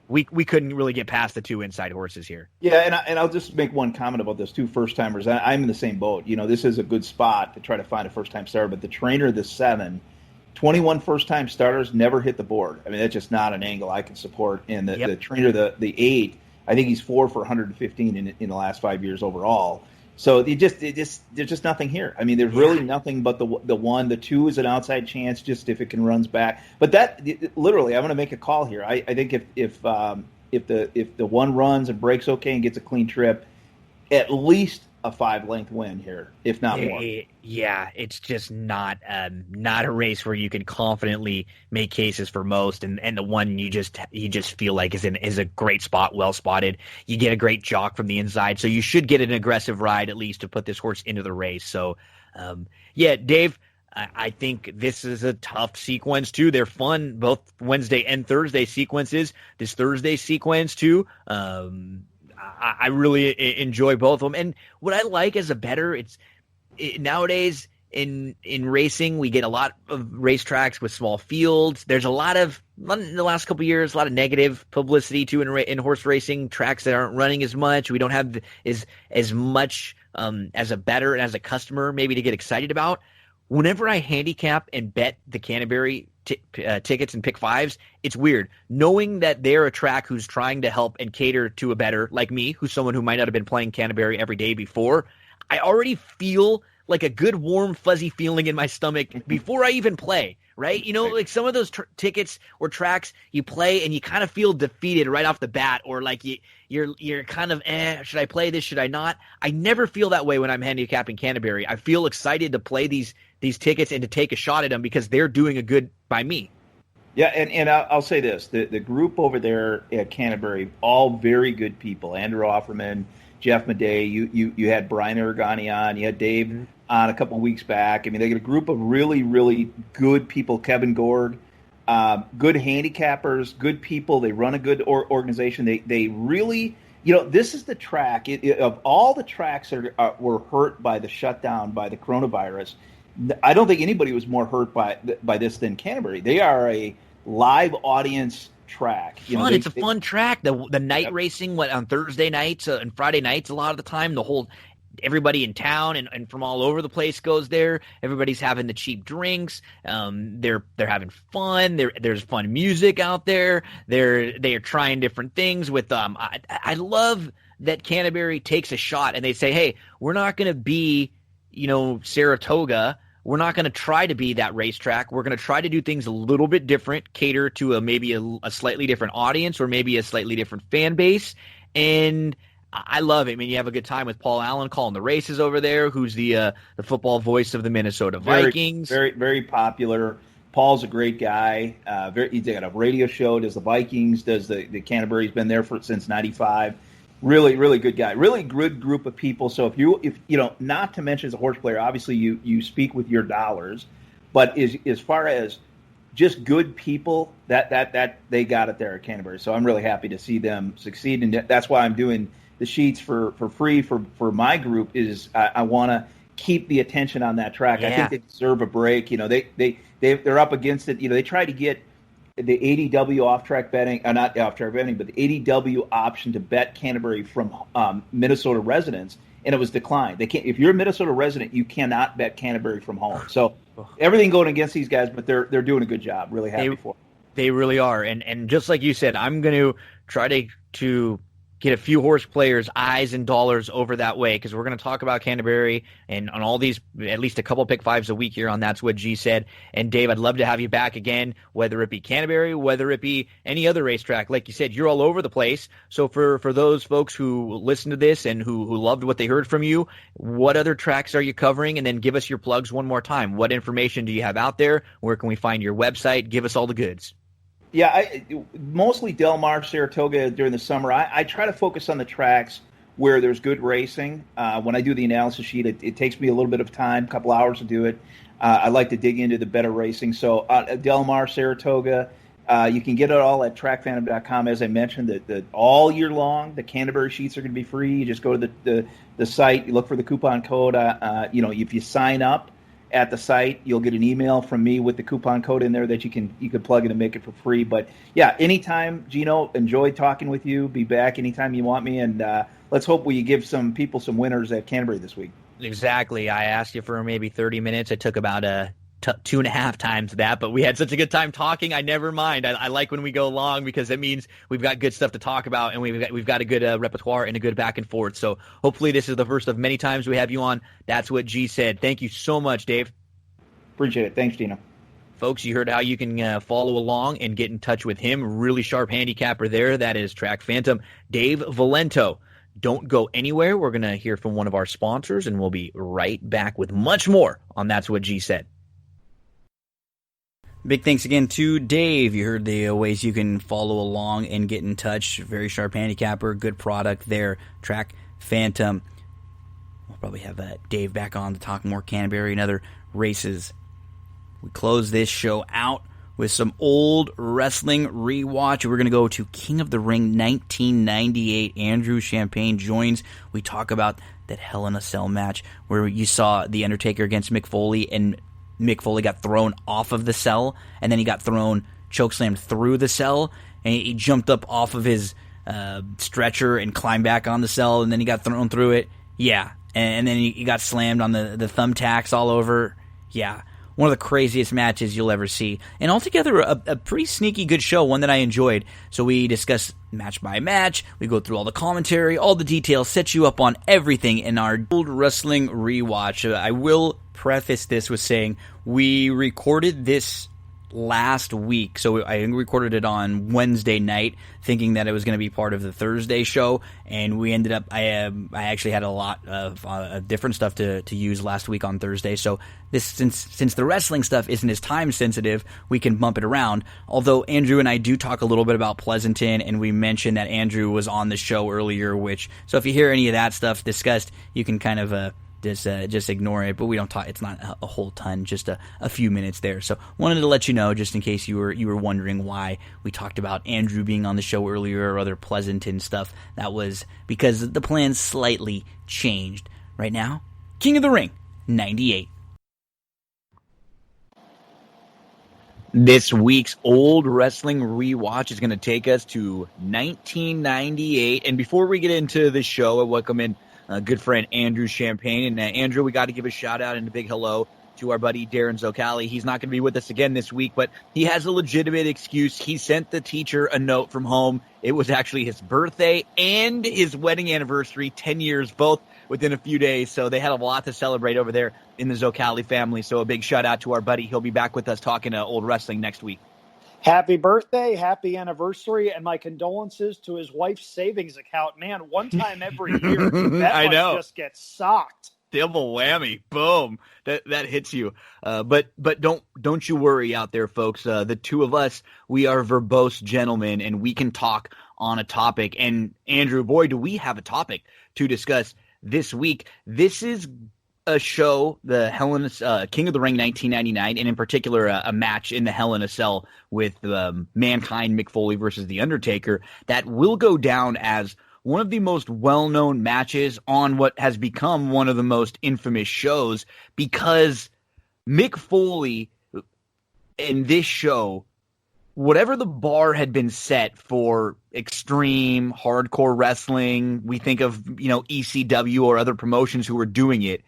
we couldn't really get past the 2 inside horses here. Yeah, and I'll just make one comment about those 2 first-timers. I'm in the same boat. This is a good spot to try to find a first-time starter, but the trainer of the 7 – 21 first-time starters never hit the board. I mean, that's just not an angle I can support. And the trainer, the 8, I think he's 4 for 115 in the last 5 years overall. So there's just nothing here. I mean, there's really nothing but the 1. The 2 is an outside chance, just if it can runs back. But literally, I'm going to make a call here. I think if the 1 runs and breaks okay and gets a clean trip, at least a 5-length win here, if not more. Yeah, it's just not a race where you can confidently make cases for most, and the one you just feel like is a great spot, well spotted. You get a great jock from the inside, so you should get an aggressive ride at least to put this horse into the race. So, Dave, I think this is a tough sequence too. They're fun, both Wednesday and Thursday sequences. This Thursday sequence too. I really enjoy both of them. And what I like as a bettor, nowadays in racing, we get a lot of racetracks with small fields. There's in the last couple of years, a lot of negative publicity too in horse racing, tracks that aren't running as much. We don't have as much as a bettor and as a customer maybe to get excited about. Whenever I handicap and bet the Canterbury tickets and pick 5s, it's weird. Knowing that they're a track who's trying to help and cater to a bettor like me, who's someone who might not have been playing Canterbury every day before, I already feel like a good, warm, fuzzy feeling in my stomach before I even play, right? Like some of those tickets or tracks you play and you kind of feel defeated right off the bat, or like you're kind of, should I play this? Should I not? I never feel that way when I'm handicapping Canterbury. I feel excited to play these tickets and to take a shot at them because they're doing a good by me. Yeah, and I'll say this. The group over there at Canterbury, all very good people. Andrew Offerman, Jeff Madej, you had Brian Aragani on, you had Dave on a couple of weeks back. I mean, they get a group of really, really good people, Kevin Gord, good handicappers, good people. They run a good organization. They really, this is the track. Of all the tracks that were hurt by the shutdown, by the coronavirus, I don't think anybody was more hurt by this than Canterbury. They are a live audience track. Fun. It's a fun track. The night racing on Thursday nights and Friday nights a lot of the time. Everybody in town and from all over the place goes there. Everybody's having the cheap drinks. They're having fun. There's fun music out there. They are trying different things with I love that Canterbury takes a shot and they say, hey, we're not going to be Saratoga. We're not going to try to be that racetrack. We're going to try to do things a little bit different, cater to maybe a slightly different audience or maybe a slightly different fan base. And I love it. I mean, you have a good time with Paul Allen calling the races over there, who's the football voice of the Minnesota Vikings. Very, very popular. Paul's a great guy. He's got a radio show, does the Vikings, does the Canterbury. He's been there since '95. Really, really good guy. Really good group of people. So if you know, not to mention as a horse player, obviously you speak with your dollars, but as far as just good people, that they got it there at Canterbury. So I'm really happy to see them succeed, and that's why I'm doing the sheets for free for my group. Is I want to keep the attention on that track. Yeah. I think they deserve a break. You know, they're up against it. You know, they try to get the ADW off-track betting, not off-track betting, but the ADW option to bet Canterbury from Minnesota residents, and it was declined. They can't. If you're a Minnesota resident, you cannot bet Canterbury from home. So everything going against these guys, but they're doing a good job. Really happy for them. They really are, and just like you said, I'm going to try to get a few horse players' eyes and dollars over that way, because we're going to talk about Canterbury and on all these, at least a couple pick fives a week here on That's What G Said. And Dave, I'd love to have you back again, whether it be Canterbury, whether it be any other racetrack. Like you said, you're all over the place. So for those folks who listen to this and who loved what they heard from you, what other tracks are you covering? And then give us your plugs one more time. What information do you have out there? Where can we find your website? Give us all the goods. Yeah, mostly Del Mar, Saratoga during the summer. I try to focus on the tracks where there's good racing. When I do the analysis sheet, it takes me a little bit of time, a couple hours to do it. I like to dig into the better racing. So Del Mar, Saratoga, you can get it all at trackphantom.com. As I mentioned, that all year long, the Canterbury sheets are going to be free. You just go to the site, you look for the coupon code. You know, if you sign up at the site, you'll get an email from me with the coupon code in there that you can plug in and make it for free. But yeah, anytime, Gino, enjoy talking with you. Be back anytime you want me, and let's hope we give some people some winners at Canterbury this week. Exactly. I asked you for maybe 30 minutes. It took about 2.5 times that, but we had such a good time talking. I never mind. I like when we go long, because it means we've got good stuff to talk about, and we've got a good repertoire and a good back and forth. So hopefully this is the first of many times we have you on. That's What G Said. Thank you so much, Dave. Appreciate it. Thanks, Gino. Folks, you heard how you can follow along and get in touch with him. Really sharp handicapper there. That is Track Phantom, Dave Valento. Don't go anywhere. We're going to hear from one of our sponsors, and we'll be right back with much more on That's What G Said. Big thanks again to Dave. You heard the ways you can follow along and get in touch. Very sharp handicapper, good product there. Track Phantom. We'll probably have Dave back on to talk more Canterbury and other races. We close this show out with some old wrestling rewatch. We're going to go to King of the Ring 1998. Andrew Champagne joins. We talk about that Hell in a Cell match where you saw The Undertaker against Mick Foley, and Mick Foley got thrown off of the cell, and then he got thrown, chokeslammed through the cell, and he jumped up off of his stretcher and climbed back on the cell, and then he got thrown through it. Yeah. And then he got slammed on the thumbtacks all over. Yeah. One of the craziest matches you'll ever see. And altogether, a pretty sneaky good show, one that I enjoyed. So we discuss match by match. We go through all the commentary, all the details, set you up on everything in our old wrestling rewatch. I will preface this with saying we recorded this last week, so I recorded it on Wednesday night, thinking that it was going to be part of the Thursday show, and we ended up, I actually had a lot of different stuff to use last week on Thursday, so this since the wrestling stuff isn't as time sensitive, we can bump it around, although Andrew and I do talk a little bit about Pleasanton, and we mentioned that Andrew was on the show earlier, so if you hear any of that stuff discussed, you can kind of just ignore it, but we don't talk. It's not a whole ton, just a few minutes there. So wanted to let you know, just in case you were wondering why we talked about Andrew being on the show earlier or other Pleasanton stuff. That was because the plans slightly changed. Right now, King of the Ring 98. This week's old wrestling rewatch is going to take us to 1998. And before we get into the show, I welcome in good friend Andrew Champagne. And Andrew, we got to give a shout out and a big hello to our buddy Darren Zocali. He's not going to be with us again this week, but he has a legitimate excuse. He sent the teacher a note from home. It was actually his birthday and his wedding anniversary, 10 years, both within a few days. So they had a lot to celebrate over there in the Zocali family. So a big shout out to our buddy. He'll be back with us talking old wrestling next week. Happy birthday, happy anniversary, and my condolences to his wife's savings account. Man, one time every year, that I know. Just gets socked. Double whammy, boom! That hits you. But don't you worry out there, folks. The two of us, we are verbose gentlemen, and we can talk on a topic. And Andrew, boy, do we have a topic to discuss this week. This is a show, the King of the Ring 1999, and in particular a match in the Hell in a Cell with Mankind, Mick Foley versus The Undertaker, that will go down as one of the most well-known matches on what has become one of the most infamous shows, because Mick Foley in this show, whatever the bar had been set for extreme hardcore wrestling, we think of, ECW or other promotions who were doing it.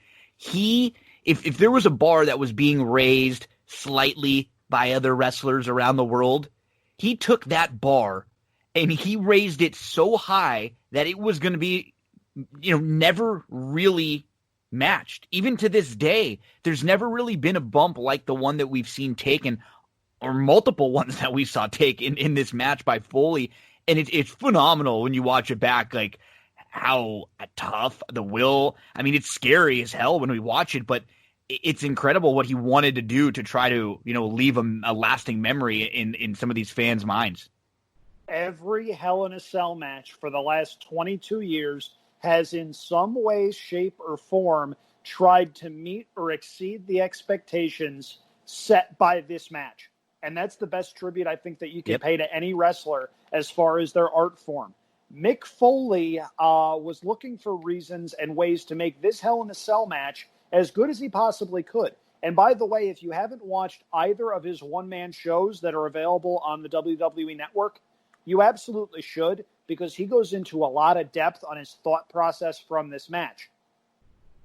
If there was a bar that was being raised slightly by other wrestlers around the world, he took that bar and he raised it so high that it was going to be, never really matched. Even to this day, there's never really been a bump like the one that we've seen taken, or multiple ones that we saw take in this match by Foley. And it's phenomenal when you watch it back, like how tough the will. I mean, it's scary as hell when we watch it, but it's incredible what he wanted to do to try to, leave a lasting memory in some of these fans' minds. Every Hell in a Cell match for the last 22 years has in some way, shape, or form tried to meet or exceed the expectations set by this match. And that's the best tribute I think that you can pay to any wrestler as far as their art form. Mick Foley was looking for reasons and ways to make this Hell in a Cell match as good as he possibly could. And by the way, if you haven't watched either of his one-man shows that are available on the WWE Network, you absolutely should, because he goes into a lot of depth on his thought process from this match.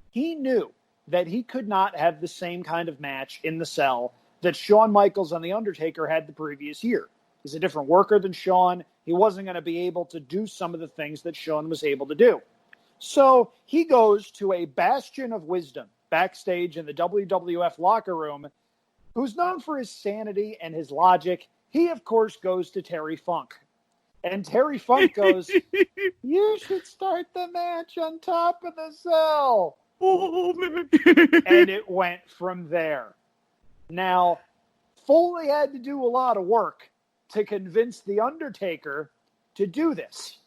He knew that he could not have the same kind of match in the cell that Shawn Michaels and The Undertaker had the previous year. He's a different worker than Shawn. He wasn't going to be able to do some of the things that Shawn was able to do. So he goes to a bastion of wisdom backstage in the WWF locker room, who's known for his sanity and his logic. He, of course, goes to Terry Funk. And Terry Funk goes, "You should start the match on top of the cell." Oh, man. And it went from there. Now, Foley had to do a lot of work to convince The Undertaker to do this,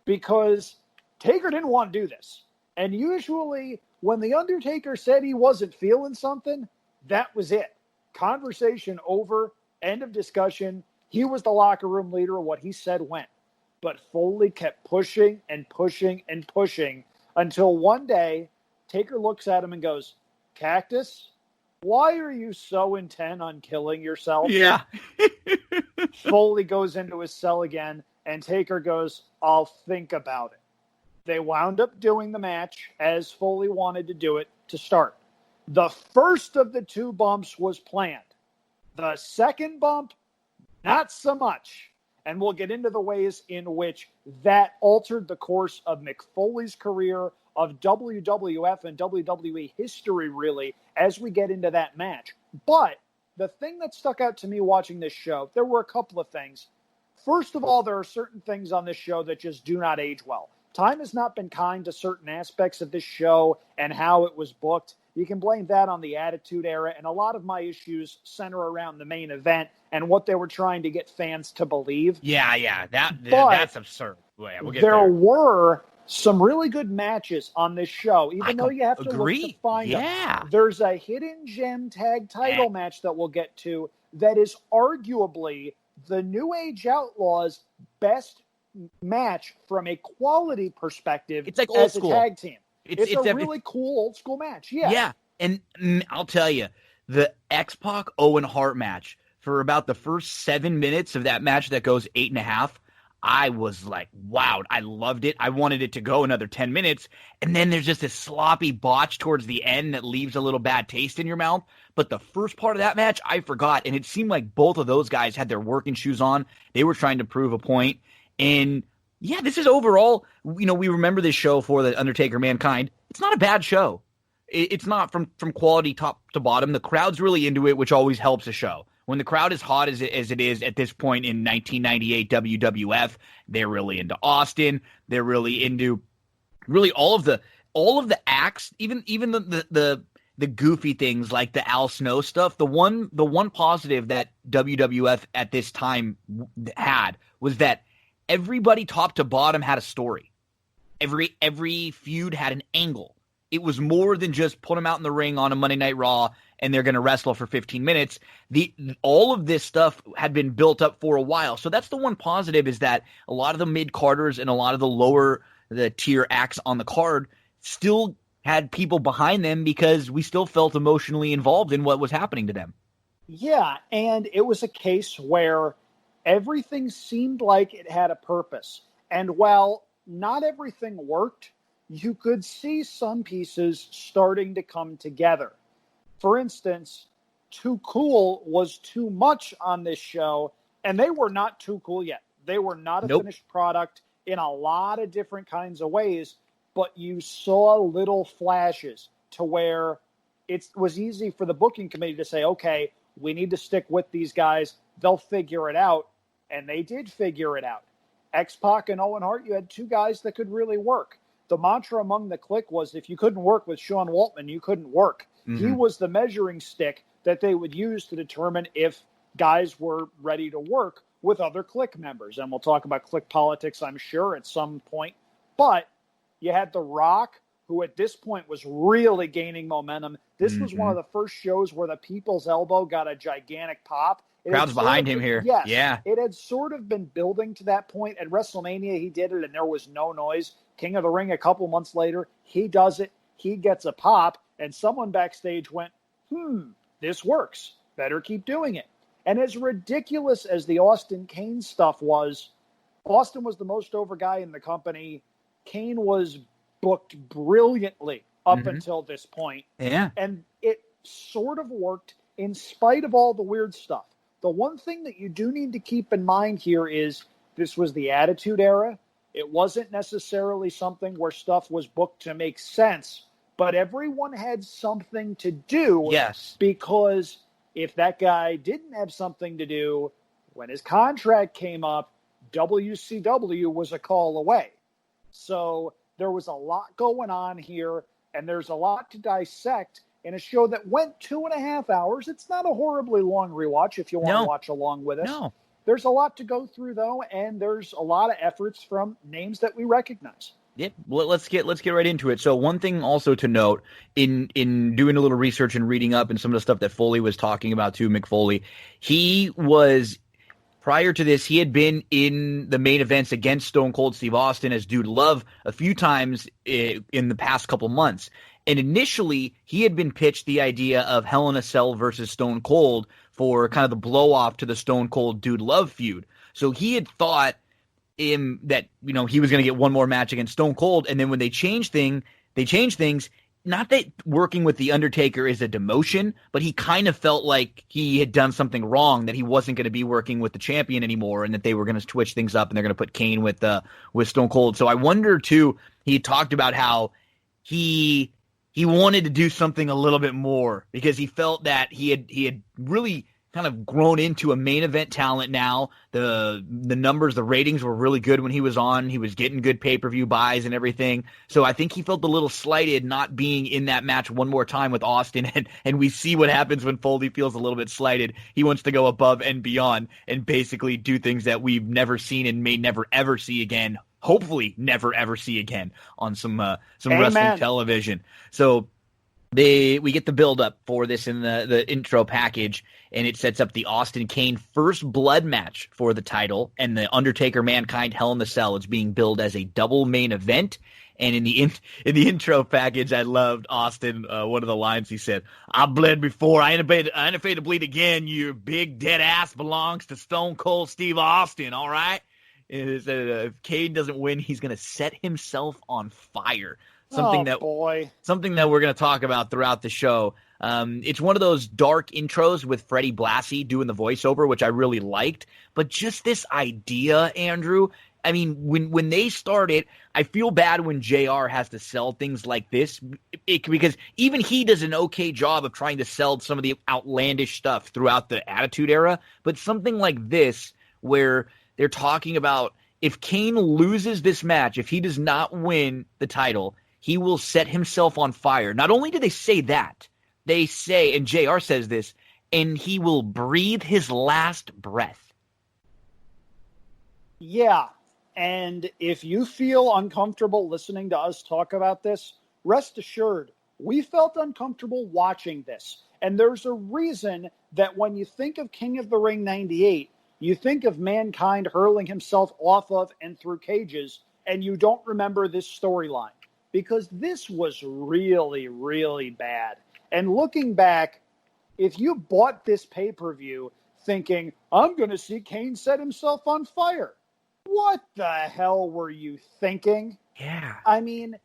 because Taker didn't want to do this. And usually when The Undertaker said he wasn't feeling something, that was it. Conversation over, end of discussion. He was the locker room leader. What he said went. But Foley kept pushing and pushing and pushing until one day Taker looks at him and goes, "Cactus, why are you so intent on killing yourself?" Yeah. Foley goes into his cell again, and Taker goes, "I'll think about it." They wound up doing the match as Foley wanted to do it to start. The first of the two bumps was planned. The second bump, not so much. And we'll get into the ways in which that altered the course of Mick Foley's career, of WWF and WWE history, really, as we get into that match. But the thing that stuck out to me watching this show, there were a couple of things. First of all, there are certain things on this show that just do not age well. Time has not been kind to certain aspects of this show and how it was booked. You can blame that on the Attitude Era, and a lot of my issues center around the main event and what they were trying to get fans to believe. Yeah, that's absurd. Well, yeah, we'll get there were some really good matches on this show, even though you have to look to find them. There's a hidden gem tag title match that we'll get to that is arguably the New Age Outlaws' best match from a quality perspective. It's like old as school. A tag team. It's a really cool old school match. Yeah. And I'll tell you, the X-Pac Owen Hart match, for about the first 7 minutes of that match that goes 8.5, I was like, wow, I loved it. I wanted it to go another 10 minutes. And then there's just this sloppy botch towards the end that leaves a little bad taste in your mouth. But the first part of that match, I forgot. And it seemed like both of those guys had their working shoes on. They were trying to prove a point. And yeah, this is overall, we remember this show for the Undertaker Mankind. It's not a bad show. It's not from quality top to bottom. The crowd's really into it, which always helps a show. When the crowd is hot as it is at this point in 1998 WWF, they're really into Austin. They're really into really all of the acts, even the goofy things like the Al Snow stuff. The one positive that WWF at this time had was that everybody top to bottom had a story. Every feud had an angle. It was more than just put them out in the ring on a Monday Night Raw and they're going to wrestle for 15 minutes. All of this stuff had been built up for a while. So that's the one positive, is that a lot of the mid-carders and a lot of the tier acts on the card still had people behind them because we still felt emotionally involved in what was happening to them. Yeah, and it was a case where everything seemed like it had a purpose. And while not everything worked, you could see some pieces starting to come together. For instance, Too Cool was too much on this show, and they were not too cool yet. They were not a finished product in a lot of different kinds of ways, but you saw little flashes to where it was easy for the booking committee to say, okay, we need to stick with these guys. They'll figure it out. And they did figure it out. X-Pac and Owen Hart, you had two guys that could really work. The mantra among the clique was, if you couldn't work with Sean Waltman, you couldn't work. Mm-hmm. He was the measuring stick that they would use to determine if guys were ready to work with other clique members. And we'll talk about clique politics, I'm sure, at some point. But you had The Rock, who at this point was really gaining momentum. This was one of the first shows where the People's Elbow got a gigantic pop. Crowd's behind him here. Yes. Yeah. It had sort of been building to that point. At WrestleMania, he did it, and there was no noise. King of the Ring, a couple months later, he does it. He gets a pop, and someone backstage went, this works. Better keep doing it. And as ridiculous as the Austin Kane stuff was, Austin was the most over guy in the company. Kane was booked brilliantly up until this point. Yeah. And it sort of worked in spite of all the weird stuff. The one thing that you do need to keep in mind here is this was the Attitude Era. It wasn't necessarily something where stuff was booked to make sense, but everyone had something to do. Yes. Because if that guy didn't have something to do, when his contract came up, WCW was a call away. So there was a lot going on here, and there's a lot to dissect in a show that went 2.5 hours. It's not a horribly long rewatch if you want to watch along with us. No. There's a lot to go through, though, and there's a lot of efforts from names that we recognize. Yep. Well, let's get right into it. So one thing also to note in doing a little research and reading up and some of the stuff that Foley was talking about too, Mick Foley, he was, prior to this, he had been in the main events against Stone Cold Steve Austin as Dude Love a few times in the past couple months. And initially, he had been pitched the idea of Hell in a Cell versus Stone Cold for kind of the blow-off to the Stone Cold Dude Love feud. So he had thought that, he was going to get one more match against Stone Cold, and then when they changed things, not that working with The Undertaker is a demotion, but he kind of felt like he had done something wrong, that he wasn't going to be working with the champion anymore, and that they were going to switch things up, and they're going to put Kane with Stone Cold. So I wonder, too, he talked about how he wanted to do something a little bit more because he felt that he had really kind of grown into a main event talent now. The numbers, the ratings were really good when he was on. He was getting good pay-per-view buys and everything. So I think he felt a little slighted not being in that match one more time with Austin. And we see what happens when Foley feels a little bit slighted. He wants to go above and beyond and basically do things that we've never seen and may never ever see again. Hopefully never ever see again on some wrestling television. So we get the build up for this in the intro package, and it sets up the Austin Kane first blood match for the title and the Undertaker Mankind Hell in the Cell. It's being billed as a double main event. And in the intro package, I loved Austin. One of the lines he said, "I bled before. I ain't afraid to bleed again. Your big dead ass belongs to Stone Cold Steve Austin. All right." If Kane doesn't win, he's going to set himself on fire. Something that we're going to talk about throughout the show. It's one of those dark intros with Freddie Blassie doing the voiceover, which I really liked. But just this idea, Andrew, I mean, when they started, I feel bad when JR has to sell things like this because even he does an okay job of trying to sell some of the outlandish stuff throughout the Attitude Era. But something like this where they're talking about if Kane loses this match, if he does not win the title, he will set himself on fire. Not only do they say that, they say, and JR says this, and he will breathe his last breath. Yeah, And if you feel uncomfortable listening to us talk about this, rest assured, we felt uncomfortable watching this. And there's a reason that when you think of King of the Ring 98, you think of Mankind hurling himself off of and through cages, and you don't remember this storyline. Because this was really, really bad. And looking back, if you bought this pay-per-view thinking, I'm going to see Kane set himself on fire, what the hell were you thinking? Yeah. I mean,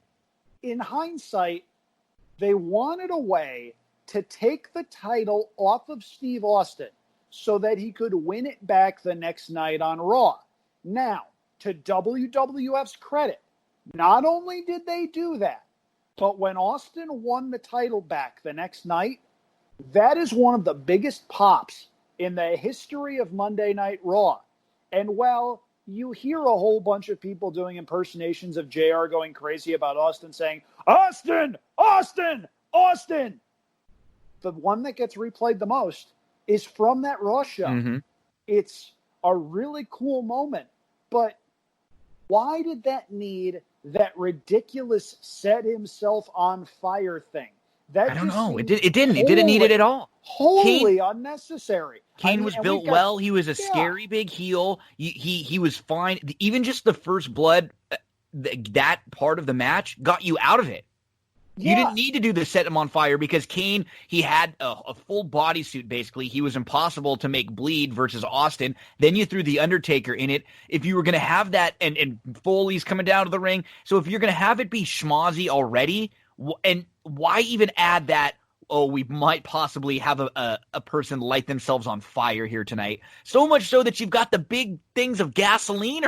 in hindsight, they wanted a way to take the title off of Steve Austin so that he could win it back the next night on Raw. Now, to WWF's credit, not only did they do that, but when Austin won the title back the next night, that is one of the biggest pops in the history of Monday Night Raw. And while you hear a whole bunch of people doing impersonations of JR going crazy about Austin saying, Austin, Austin, Austin, the one that gets replayed the most is from that Raw show. Mm-hmm. It's a really cool moment, but why did that need that ridiculous set himself on fire thing? That I don't know. It seemed didn't. It didn't need it at all. Wholly unnecessary. Kane was built well. He was a scary big heel. He was fine. Even just the first blood, that part of the match got you out of it. Yeah. You didn't need to do the set him on fire because Kane, he had a full bodysuit basically. He was impossible to make bleed versus Austin. Then you threw the Undertaker in it. If you were going to have that, and Foley's coming down to the ring. So if you're going to have it be schmozzy already, and why even add that, oh, we might possibly have a person light themselves on fire here tonight. So much so that you've got the big things of gasoline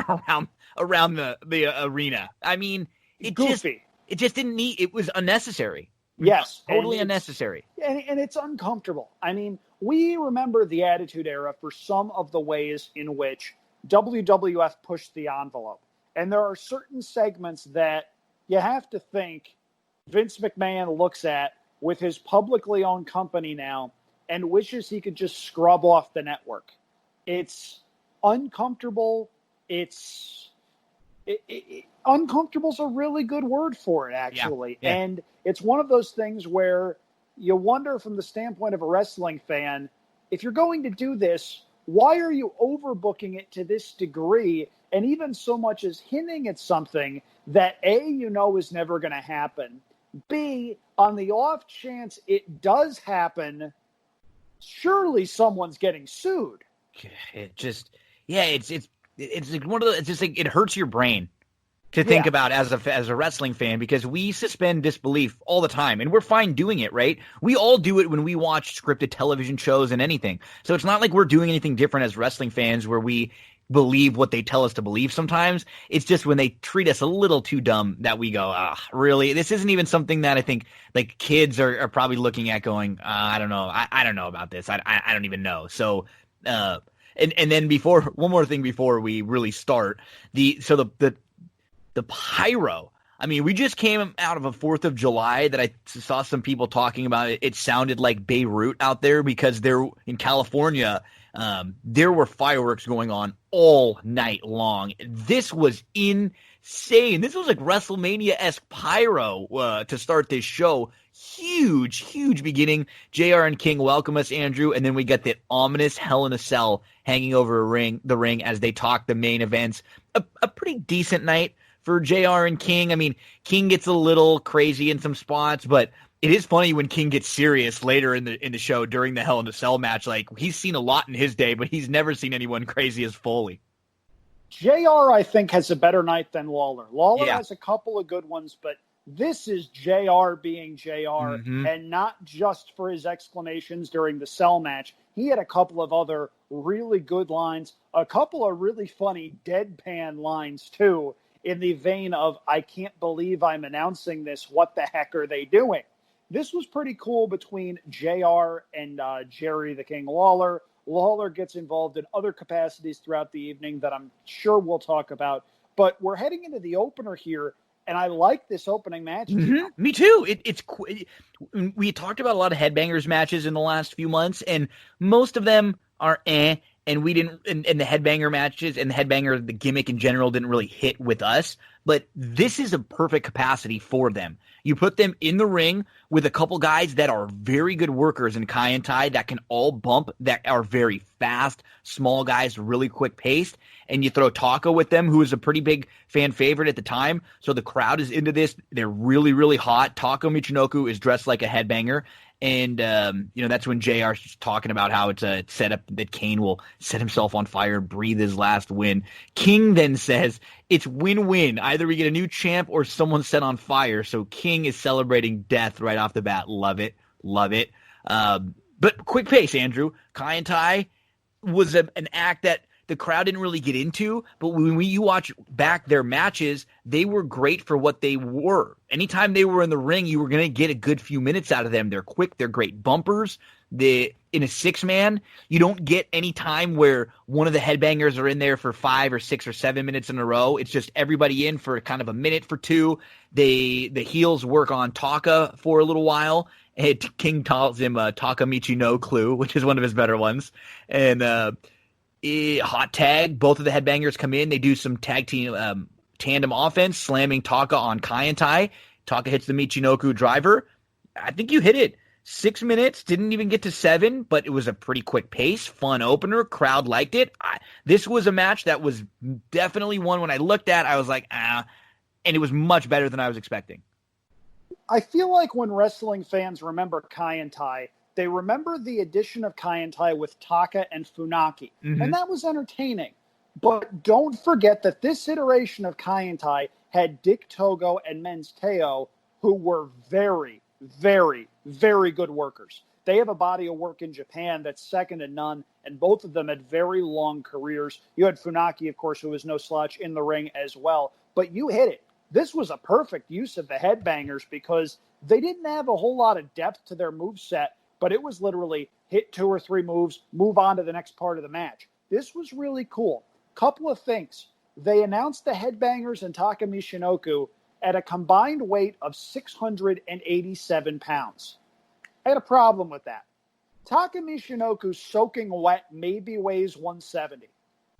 around the arena. I mean, Goofy. It just didn't need. It was unnecessary. Yes. Totally unnecessary. And it's uncomfortable. I mean, we remember the Attitude Era for some of the ways in which WWF pushed the envelope. And there are certain segments that you have to think Vince McMahon looks at with his publicly owned company now and wishes he could just scrub off the network. It's uncomfortable. Uncomfortable's a really good word for it, actually. Yeah. And it's one of those things where you wonder from the standpoint of a wrestling fan, if you're going to do this, why are you overbooking it to this degree? And even so much as hinting at something that A, you know is never going to happen. B, on the off chance it does happen, surely someone's getting sued. It just, it's like one of those. It's just like it hurts your brain to think about as a wrestling fan, because we suspend disbelief all the time, and we're fine doing it, right? We all do it when we watch scripted television shows and anything. So it's not like we're doing anything different as wrestling fans where we believe what they tell us to believe sometimes. It's just when they treat us a little too dumb that we go, really? This isn't even something that I think like kids are probably looking at going, I don't know. I don't know about this. I don't even know. So, and then one more thing before we really start, the pyro. I mean, we just came out of a 4th of July that I saw some people talking about. It sounded like Beirut out there because they're in California. There were fireworks going on all night long. This was insane. This was like WrestleMania-esque pyro to start this show. Huge beginning. JR and King welcome us, Andrew, and then we get that ominous Hell in a Cell hanging over the ring as they talk the main events. A pretty decent night for JR and King. I mean, King gets a little crazy in some spots, but it is funny when King gets serious later in the show during the Hell in a Cell match. Like, he's seen a lot in his day, but he's never seen anyone crazy as Foley. JR, I think, has a better night than Lawler. Lawler has a couple of good ones, but this is JR being JR, and not just for his exclamations during the Cell match. He had a couple of other really good lines, a couple of really funny deadpan lines, too, in the vein of, I can't believe I'm announcing this. What the heck are they doing? This was pretty cool between JR and Jerry the King Lawler. Lawler gets involved in other capacities throughout the evening that I'm sure we'll talk about. But we're heading into the opener here, and I like this opening match. Me too. We talked about a lot of headbangers matches in the last few months, and most of them are and we didn't, and the headbanger matches and the gimmick in general didn't really hit with us. But this is a perfect capacity for them. You put them in the ring with a couple guys that are very good workers in Kai and Tai that can all bump, that are very fast, small guys, really quick paced. And you throw Taka with them, who is a pretty big fan favorite at the time. So the crowd is into this. They're really, really hot. Taka Michinoku is dressed like a headbanger. And, that's when JR's talking about how it's a setup that Kane will set himself on fire and breathe his last win. King then says it's win-win. Either we get a new champ or someone set on fire. So King is celebrating death right off the bat. Love it. Love it. But quick pace, Andrew. Kai and Tai was an act that the crowd didn't really get into, but when you watch back their matches, they were great for what they were. Anytime they were in the ring, you were going to get a good few minutes out of them. They're quick. They're great bumpers. In a six-man, you don't get any time where one of the headbangers are in there for 5 or 6 or 7 minutes in a row. It's just everybody in for kind of a minute for two. The heels work on Taka for a little while. And King calls him Taka Michi no Clue, which is one of his better ones. And hot tag. Both of the headbangers come in. They do some tag team tandem offense, slamming Taka on Kai and Tai. Taka hits the Michinoku driver. I think you hit it. 6 minutes, didn't even get to 7, but it was a pretty quick pace, fun opener. Crowd liked it. This was a match that was definitely one when I looked at, I was like, and it was much better than I was expecting. I feel like when wrestling fans remember Kai and Tai, they remember the addition of Kai and Tai with Taka and Funaki, and that was entertaining. But don't forget that this iteration of Kai and Tai had Dick Togo and Men's Teo, who were very, very, very good workers. They have a body of work in Japan that's second to none, and both of them had very long careers. You had Funaki, of course, who was no slouch in the ring as well. But you hit it. This was a perfect use of the headbangers because they didn't have a whole lot of depth to their moveset, but it was literally hit 2 or 3 moves, move on to the next part of the match. This was really cool. Couple of things. They announced the headbangers and Taka Michinoku at a combined weight of 687 pounds. I had a problem with that. Taka Michinoku soaking wet maybe weighs 170.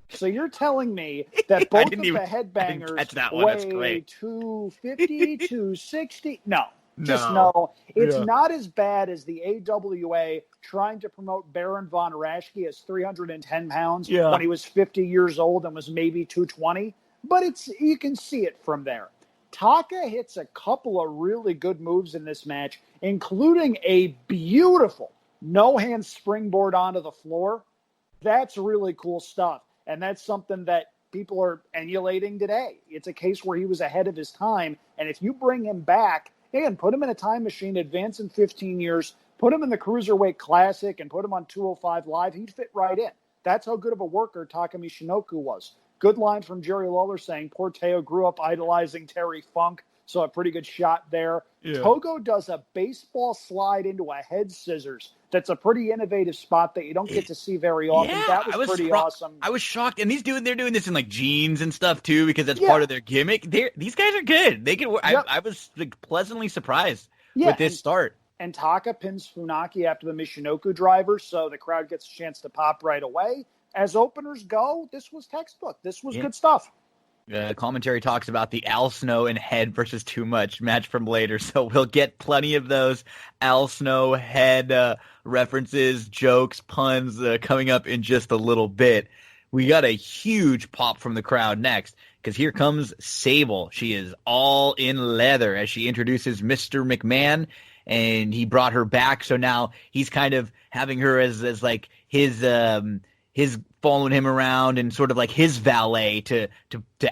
So you're telling me that both of the headbangers weigh 250, 260? No. Just no. It's not as bad as the AWA trying to promote Baron von Raschke as 310 pounds when he was 50 years old and was maybe 220. But you can see it from there. Taka hits a couple of really good moves in this match, including a beautiful no-hand springboard onto the floor. That's really cool stuff. And that's something that people are emulating today. It's a case where he was ahead of his time. And if you bring him back, and put him in a time machine, advance in 15 years, put him in the Cruiserweight Classic, and put him on 205 Live, he'd fit right in. That's how good of a worker Taka Michinoku was. Good line from Jerry Lawler saying, poor Teo grew up idolizing Terry Funk, so a pretty good shot there. Yeah. Togo does a baseball slide into a head scissors. That's a pretty innovative spot that you don't get to see very often. Yeah, that was pretty awesome. I was shocked. And they're doing this in like jeans and stuff too, because that's part of their gimmick. These guys are good. They can. I was like, pleasantly surprised with this start. And Taka pins Funaki after the Michinoku driver, so the crowd gets a chance to pop right away. As openers go, this was textbook. This was good stuff. Commentary talks about the Al Snow and Head versus Too Much match from later, so we'll get plenty of those Al Snow Head references, jokes, puns coming up in just a little bit. We got a huge pop from the crowd next, because here comes Sable. She is all in leather as she introduces Mr. McMahon, and he brought her back, so now he's kind of having her as like his following him around and sort of like his valet to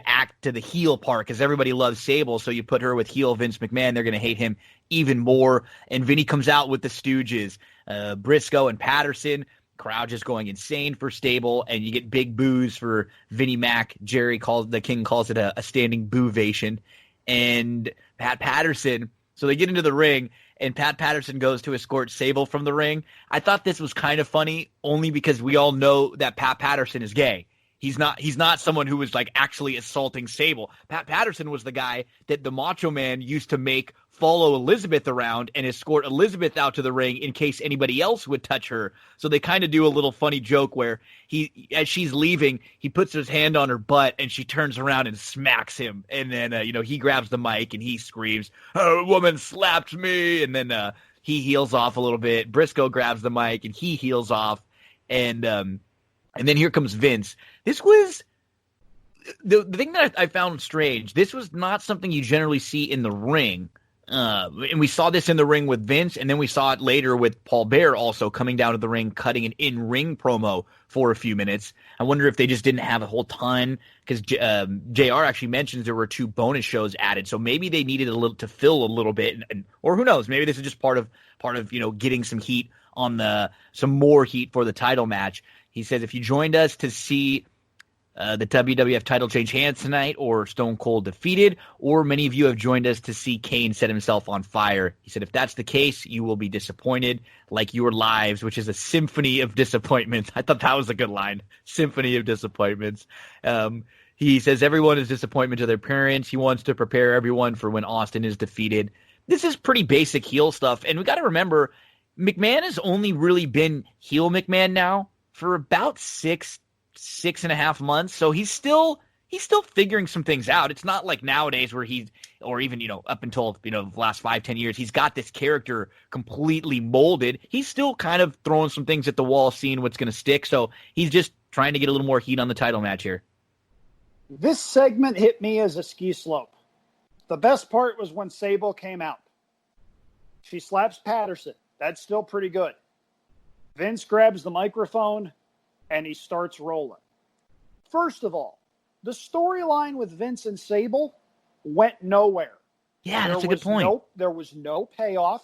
act to the heel part, because everybody loves Sable. So you put her with heel Vince McMahon, they're going to hate him even more. And Vinny comes out with the Stooges, Briscoe and Patterson. Crowd just going insane for Sable, and you get big boos for Vinnie Mac. The King calls it a standing boovation. And Pat Patterson, so they get into the ring, and Pat Patterson goes to escort Sable from the ring. I thought this was kind of funny, only because we all know that Pat Patterson is gay. He's not someone who was like actually assaulting Sable. Pat Patterson was the guy that the Macho Man used to make follow Elizabeth around and escort Elizabeth out to the ring in case anybody else would touch her. So they kind of do a little funny joke where as she's leaving, he puts his hand on her butt and she turns around and smacks him. And then, he grabs the mic and he screams, "Oh, a woman slapped me." And then he heels off a little bit. Briscoe grabs the mic and he heels off. And then here comes Vince. This was the thing that I found strange. This was not something you generally see in the ring. And we saw this in the ring with Vince, and then we saw it later with Paul Bearer also coming down to the ring, cutting an in-ring promo for a few minutes. I wonder if they just didn't have a whole ton, because JR actually mentions there were 2 bonus shows added, so maybe they needed a little to fill a little bit, or who knows, maybe this is just part of getting some heat on some more heat for the title match. He says, if you joined us to see the WWF title change hands tonight, or Stone Cold defeated, or many of you have joined us to see Kane set himself on fire. He said, if that's the case, you will be disappointed, like your lives, which is a symphony of disappointments. I thought that was a good line. Symphony of disappointments. He says everyone is disappointment to their parents. He wants to prepare everyone for when Austin is defeated. This is pretty basic heel stuff, and we got to remember, McMahon has only really been heel McMahon now for about 6.5 months, so he's still figuring some things out. It's not like nowadays where or even up until the last 5-10 years, he's got this character completely molded. He's still kind of throwing some things at the wall, seeing what's going to stick. So he's just trying to get a little more heat on the title match here. This segment hit me as a ski slope. The best part was when Sable came out. She slaps Patterson. That's still pretty good. Vince grabs the microphone and he starts rolling. First of all, the storyline with Vince and Sable went nowhere. Yeah, that's a good point. There was no payoff.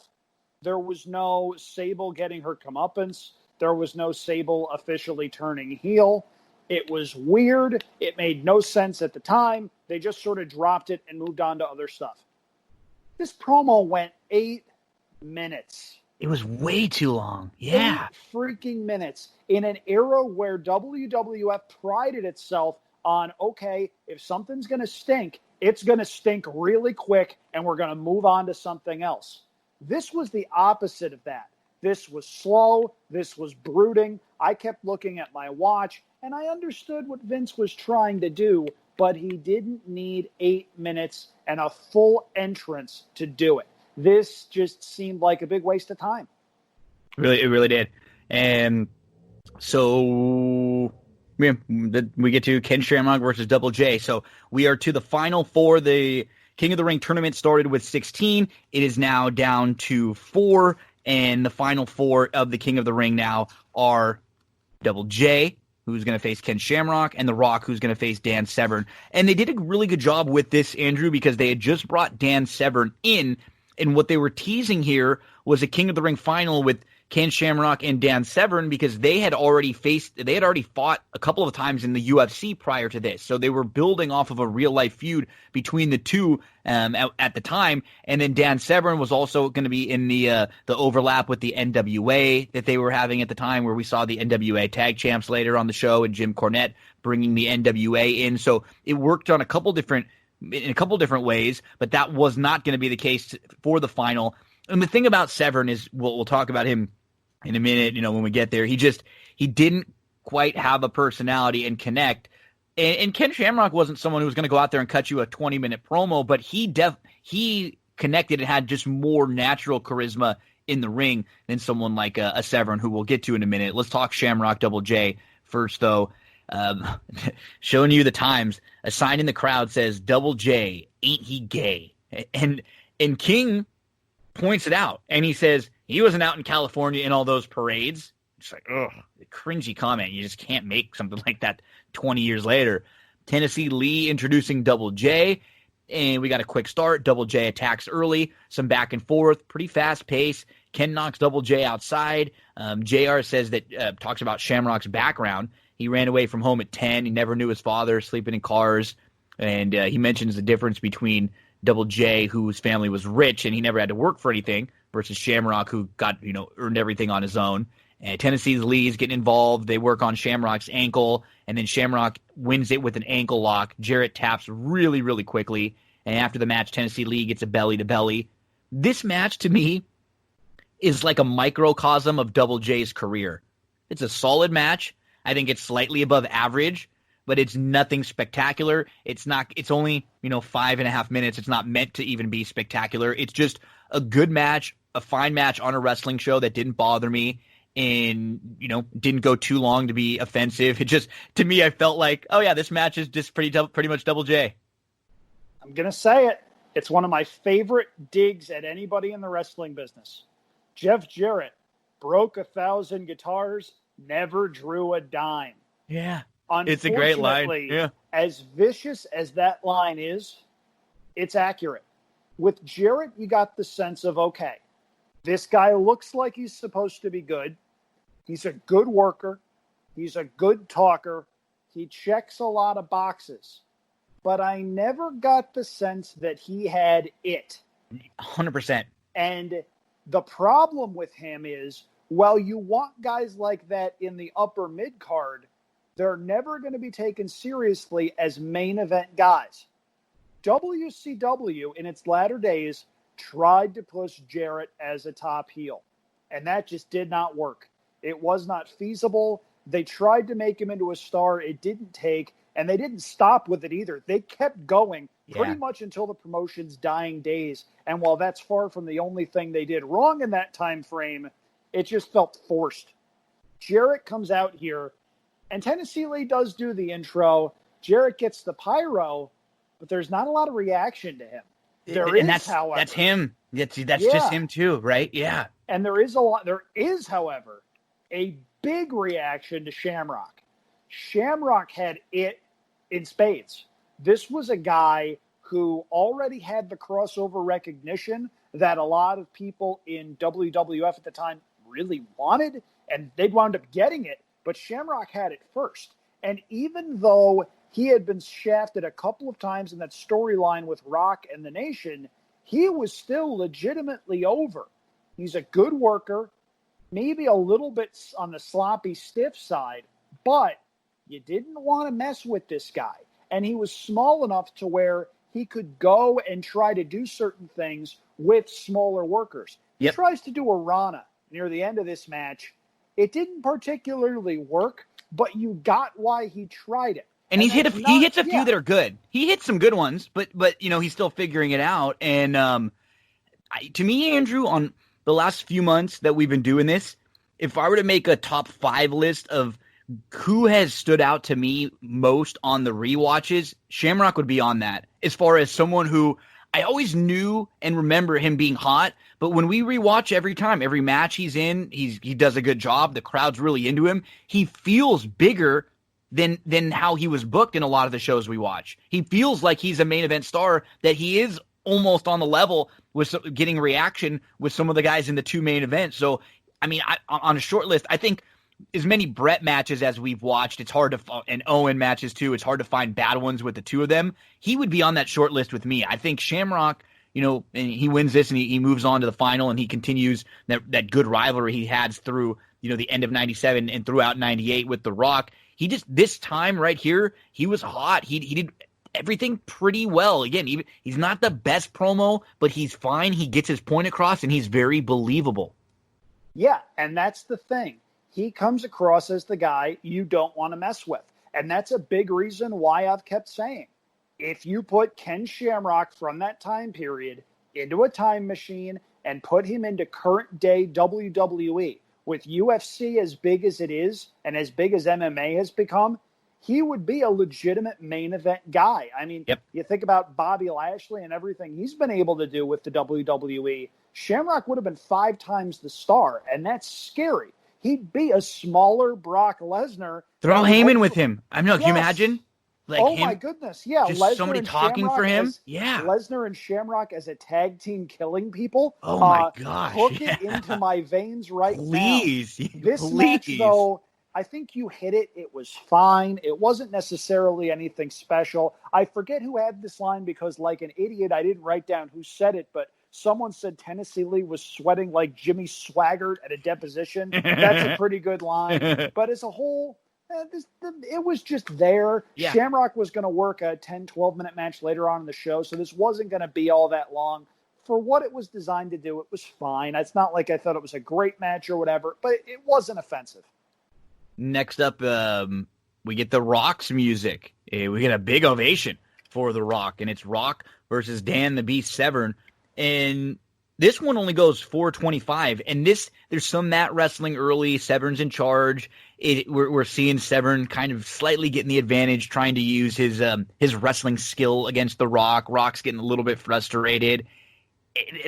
There was no Sable getting her comeuppance. There was no Sable officially turning heel. It was weird. It made no sense at the time. They just sort of dropped it and moved on to other stuff. This promo went 8 minutes. It was way too long. Yeah. 8 freaking minutes in an era where WWF prided itself on, okay, if something's going to stink, it's going to stink really quick and we're going to move on to something else. This was the opposite of that. This was slow. This was brooding. I kept looking at my watch and I understood what Vince was trying to do, but he didn't need 8 minutes and a full entrance to do it. This just seemed like a big waste of time. It really did. And so we get to Ken Shamrock versus Double J. So we are to the final 4. The King of the Ring tournament started with 16. It is now down to 4. And the final 4 of the King of the Ring now are Double J, who's going to face Ken Shamrock, and The Rock, who's going to face Dan Severn. And they did a really good job with this, Andrew, because they had just brought Dan Severn in. And what they were teasing here was a King of the Ring final with Ken Shamrock and Dan Severn, because they had already fought a couple of times in the UFC prior to this. So they were building off of a real life feud between the two at the time. And then Dan Severn was also going to be in the overlap with the NWA that they were having at the time, where we saw the NWA tag champs later on the show and Jim Cornette bringing the NWA in. So it worked on in a couple different ways, but that was not going to be the case for the final. And the thing about Severn is, we'll talk about him in a minute, when we get there. He didn't quite have a personality and connect. And Ken Shamrock wasn't someone who was going to go out there and cut you a 20-minute promo, but he connected and had just more natural charisma in the ring than someone like a Severn, who we'll get to in a minute. Let's talk Shamrock Double J first, though. Showing you the times. A sign in the crowd says, "Double J, ain't he gay?" And King points it out, and he says he wasn't out in California in all those parades. It's like, ugh, cringy comment. You just can't make something like that 20 years later. Tennessee Lee introducing Double J, and we got a quick start. Double J attacks early, some back and forth, pretty fast pace. Ken knocks Double J outside. JR says that, talks about Shamrock's background. He ran away from home at 10. He never knew his father, sleeping in cars. And he mentions the difference between Double J, whose family was rich and he never had to work for anything, versus Shamrock, who got, earned everything on his own. And Tennessee Lee's getting involved. They work on Shamrock's ankle, and then Shamrock wins it with an ankle lock. Jarrett taps really, really quickly. And after the match, Tennessee Lee gets a belly-to-belly. This match, to me, is like a microcosm of Double J's career. It's a solid match. I think it's slightly above average, but it's nothing spectacular. It's only, 5.5 minutes. It's not meant to even be spectacular. It's just a good match, a fine match on a wrestling show that didn't bother me and, didn't go too long to be offensive. It just, to me, I felt like, oh yeah, this match is just pretty much Double J. I'm going to say it. It's one of my favorite digs at anybody in the wrestling business. Jeff Jarrett broke 1,000 guitars, never drew a dime. Yeah. It's a great line. Yeah. As vicious as that line is, it's accurate. With Jarrett, you got the sense of, okay, this guy looks like he's supposed to be good. He's a good worker. He's a good talker. He checks a lot of boxes. But I never got the sense that he had it. 100%. And the problem with him is, while you want guys like that in the upper mid-card, they're never going to be taken seriously as main event guys. WCW, in its latter days, tried to push Jarrett as a top heel, and that just did not work. It was not feasible. They tried to make him into a star. It didn't take, and they didn't stop with it either. They kept going pretty much until the promotion's dying days, and while that's far from the only thing they did wrong in that time frame, it just felt forced. Jarrett comes out here, and Tennessee Lee does do the intro. Jarrett gets the pyro, but there's not a lot of reaction to him. However, that's him. That's just him too, right? Yeah. And there is, however, a big reaction to Shamrock. Shamrock had it in spades. This was a guy who already had the crossover recognition that a lot of people in WWF at the time really wanted, and they'd wound up getting it, but Shamrock had it first. And even though he had been shafted a couple of times in that storyline with Rock and the Nation, he was still legitimately over. He's a good worker, maybe a little bit on the sloppy, stiff side, but you didn't want to mess with this guy. And he was small enough to where he could go and try to do certain things with smaller workers. He tries to do a Rana near the end of this match. It didn't particularly work, but you got why he tried it. And he hits a few that are good. He hits some good ones, but he's still figuring it out. And to me, Andrew, on the last few months that we've been doing this, if I were to make a top 5 list of who has stood out to me most on the rewatches, Shamrock would be on that. As far as someone who I always knew and remember him being hot, but when we rewatch every match he's in, he does a good job. The crowd's really into him. He feels bigger than how he was booked in a lot of the shows we watch. He feels like he's a main event star, that he is almost on the level with getting reaction with some of the guys in the 2 main events. So, I mean, on a short list, I think as many Brett matches as we've watched, it's hard to, and Owen matches too, it's hard to find bad ones with the 2 of them. He would be on that short list with me. I think Shamrock, and he wins this and he moves on to the final and he continues that good rivalry he had through, the end of 97 and throughout 98 with The Rock. This time right here, he was hot. He did everything pretty well. Again, he's not the best promo, but he's fine. He gets his point across and he's very believable. Yeah, and that's the thing. He comes across as the guy you don't want to mess with. And that's a big reason why I've kept saying, if you put Ken Shamrock from that time period into a time machine and put him into current day WWE, with UFC as big as it is and as big as MMA has become, he would be a legitimate main event guy. I mean, You think about Bobby Lashley and everything he's been able to do with the WWE. Shamrock would have been 5 times the star, and that's scary. He'd be a smaller Brock Lesnar. Throw Heyman with him. I know. Can you imagine? My goodness. Yeah. Just Lesnar somebody talking Shamrock for him. Lesnar and Shamrock as a tag team killing people. Oh, my gosh. Hook it into my veins right now. Please. This match, though, I think you hit it. It was fine. It wasn't necessarily anything special. I forget who had this line because, like an idiot, I didn't write down who said it, but Someone said Tennessee Lee was sweating like Jimmy Swaggart at a deposition. That's a pretty good line. But as a whole, it was just there. Yeah. Shamrock was going to work a 10, 12-minute match later on in the show, so this wasn't going to be all that long. For what it was designed to do, it was fine. It's not like I thought it was a great match or whatever, but it wasn't offensive. Next up, we get The Rock's music. We get a big ovation for The Rock, and it's Rock versus Dan the Beast Severn. And this one only goes 4:25, and there's some mat wrestling early. Severn's in charge. We're seeing Severn kind of slightly getting the advantage, trying to use his wrestling skill against The Rock. Rock's getting a little bit frustrated.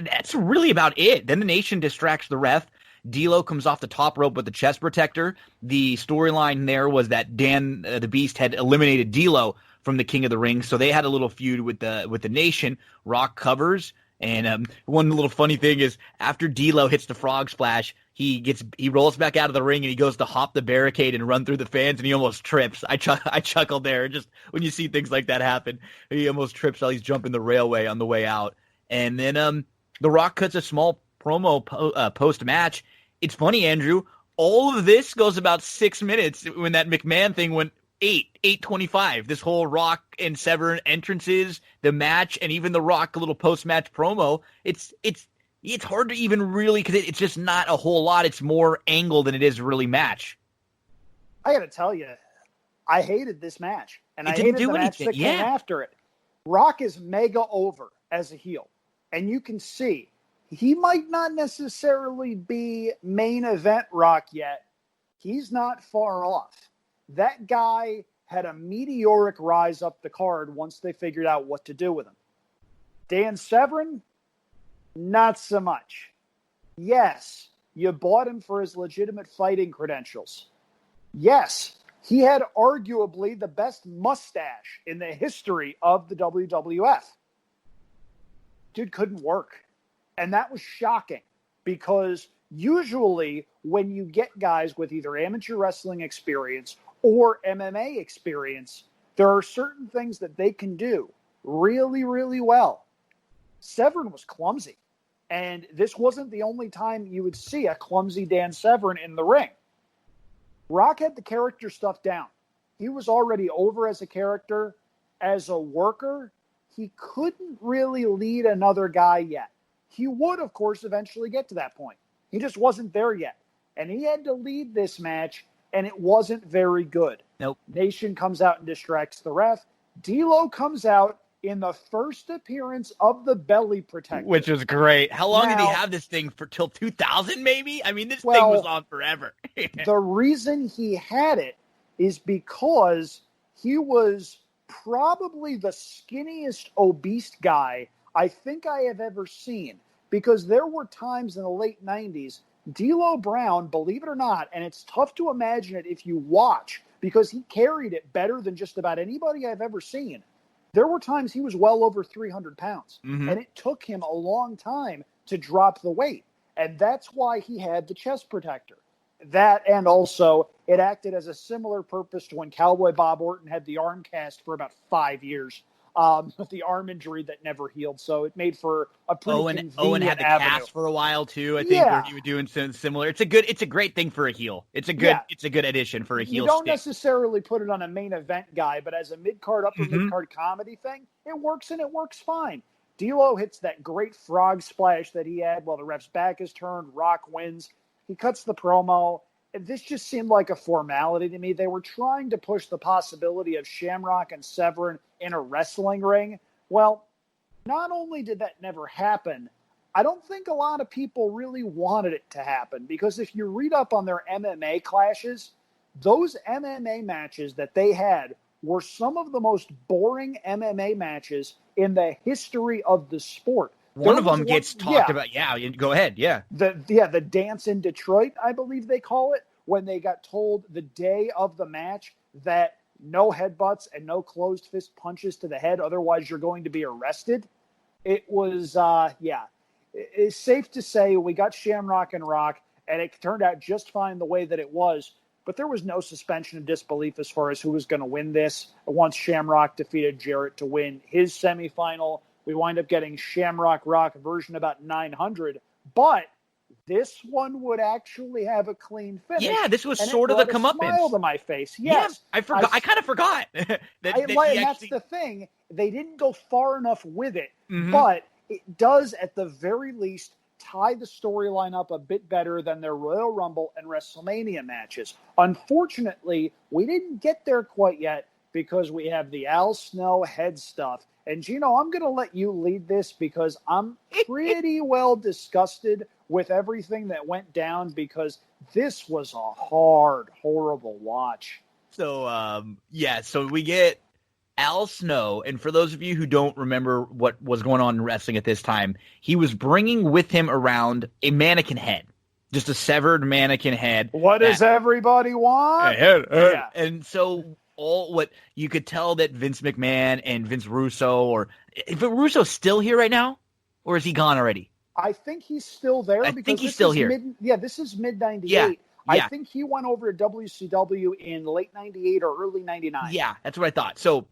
That's really about it. Then the Nation distracts the ref. D'Lo comes off the top rope with the chest protector. The storyline there was that Dan the Beast had eliminated D'Lo from the King of the Ring, so they had a little feud with the Nation. Rock covers. And one little funny thing is after D'Lo hits the frog splash, he rolls back out of the ring and he goes to hop the barricade and run through the fans and he almost trips. I chuckled there. Just when you see things like that happen, he almost trips while he's jumping the railway on the way out. And then The Rock cuts a small promo post match. It's funny, Andrew. All of this goes about 6 minutes when that McMahon thing went 8:25. This whole Rock and Severn entrances, the match, and even The Rock little post-match promo. It's hard to even really, because it's just not a whole lot. It's more angle than it is really match. I got to tell you, I hated this match, and I hated the match that came after it. Rock is mega over as a heel, and you can see he might not necessarily be main event Rock yet. He's not far off. That guy had a meteoric rise up the card once they figured out what to do with him. Dan Severn, not so much. Yes, you bought him for his legitimate fighting credentials. Yes, he had arguably the best mustache in the history of the WWF. Dude couldn't work. And that was shocking because usually when you get guys with either amateur wrestling experience or MMA experience, there are certain things that they can do really, really well. Severn was clumsy. And this wasn't the only time you would see a clumsy Dan Severn in the ring. Rock had the character stuff down. He was already over as a character. As a worker, he couldn't really lead another guy yet. He would, of course, eventually get to that point. He just wasn't there yet. And he had to lead this match, and it wasn't very good. Nope. Nation comes out and distracts the ref. D'Lo comes out in the first appearance of the belly protector. Which was great. How long did he have this thing for? Till 2000, maybe? I mean, this thing was on forever. The reason he had it is because he was probably the skinniest, obese guy I think I have ever seen. Because there were times in the late 90s, D'Lo Brown, believe it or not, and it's tough to imagine it if you watch, because he carried it better than just about anybody I've ever seen. There were times he was well over 300 pounds, and it took him a long time to drop the weight. And that's why he had the chest protector. That, and also it acted as a similar purpose to when Cowboy Bob Orton had the arm cast for about 5 years. With the arm injury that never healed, so it made for a pretty convenient Owen had the avenue. cast for a while too. I think where he was doing something similar. It's a great thing for a heel. It's a good addition for a heel. You don't necessarily put it on a main event guy, but as a mid-card, upper mid-card comedy thing, it works and it works fine. D'Lo hits that great frog splash that he had while the ref's back is turned. Rock wins. He cuts the promo. This just seemed like a formality to me. They were trying to push the possibility of Shamrock and Severn in a wrestling ring. Well, not only did that never happen, I don't think a lot of people really wanted it to happen, because if you read up on their MMA clashes, those MMA matches that they had were some of the most boring MMA matches in the history of the sport. One of them gets talked about. Yeah, go ahead. Yeah. The dance in Detroit, I believe they call it, when they got told the day of the match that no headbutts and no closed fist punches to the head, otherwise you're going to be arrested. It was, It's safe to say we got Shamrock and Rock, and it turned out just fine the way that it was. But there was no suspension of disbelief as far as who was going to win this once Shamrock defeated Jarrett to win his semifinal We wind up getting Shamrock Rock version about 900, but this one would actually have a clean finish. Yeah, this was and sort of the comeuppance. Smile to my face. Yes, yeah, I kind of forgot. That's the thing. They didn't go far enough with it, but it does, at the very least, tie the storyline up a bit better than their Royal Rumble and WrestleMania matches. Unfortunately, we didn't get there quite yet because we have the Al Snow head stuff. And Gino, I'm going to let you lead this because I'm pretty well disgusted with everything that went down because this was a hard, horrible watch. So, so we get Al Snow, and for those of you who don't remember what was going on in wrestling at this time, he was bringing with him around a mannequin head, just a severed mannequin head. What does everybody want? Yeah. And so what you could tell that Vince McMahon and Vince Russo, or if Russo's still here right now, or is he gone already? I think he's still there. I think he's still here. This is mid-98. Yeah. I think he went over to WCW in late 98 or early 99. Yeah, that's what I thought. So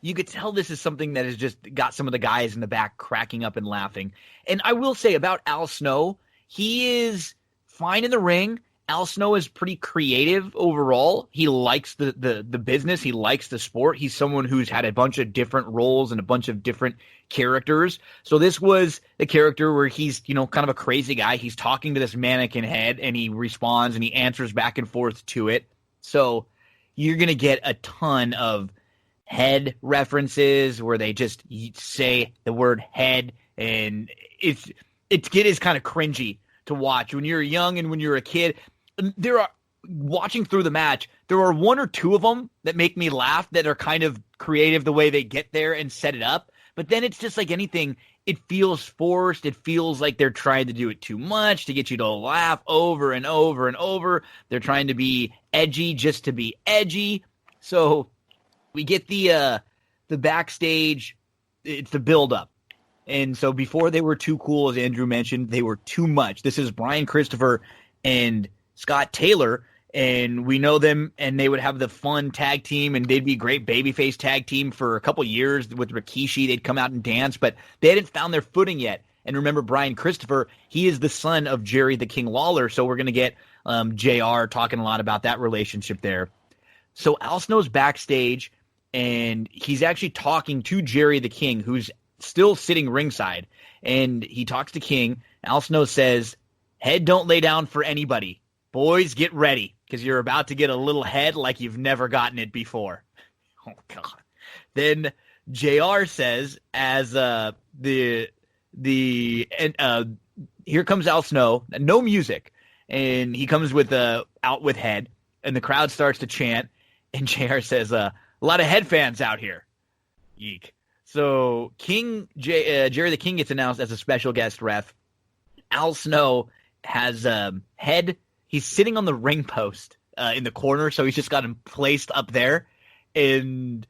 you could tell this is something that has just got some of the guys in the back cracking up and laughing. And I will say about Al Snow, he is fine in the ring. Al Snow is pretty creative overall. He likes the business. He likes the sport. He's someone who's had a bunch of different roles and a bunch of different characters. So this was the character where he's, kind of a crazy guy. He's talking to this mannequin head and he responds and he answers back and forth to it. So you're going to get a ton of head references where they just say the word head, and it is kind of cringy to watch when you're young and when you're a kid. Watching through the match, there are one or two of them that make me laugh that are kind of creative the way they get there and set it up. But then it's just like anything, it feels forced. It feels like they're trying to do it too much to get you to laugh over and over and over. They're trying to be edgy just to be edgy. So we get the backstage, it's the build-up. And so before they were too cool, as Andrew mentioned, they were too much. This is Brian Christopher and Scott Taylor, and we know them, and they would have the fun tag team, and they'd be a great babyface tag team for a couple years with Rikishi. They'd come out and dance, but they hadn't found their footing yet. And remember, Brian Christopher, he is the son of Jerry the King Lawler, so we're going to get JR talking a lot about that relationship there. So Al Snow's backstage, and he's actually talking to Jerry the King, who's still sitting ringside, and he talks to King. Al Snow says, "Head don't lay down for anybody. Boys, get ready, because you're about to get a little head like you've never gotten it before." Oh, God. Then JR says, as here comes Al Snow, no music, and he comes with out with head, and the crowd starts to chant, and JR says, a lot of head fans out here. Yeek. So Jerry the King gets announced as a special guest ref. Al Snow has head. He's sitting on the ring post in the corner, so he's just got him placed up there. And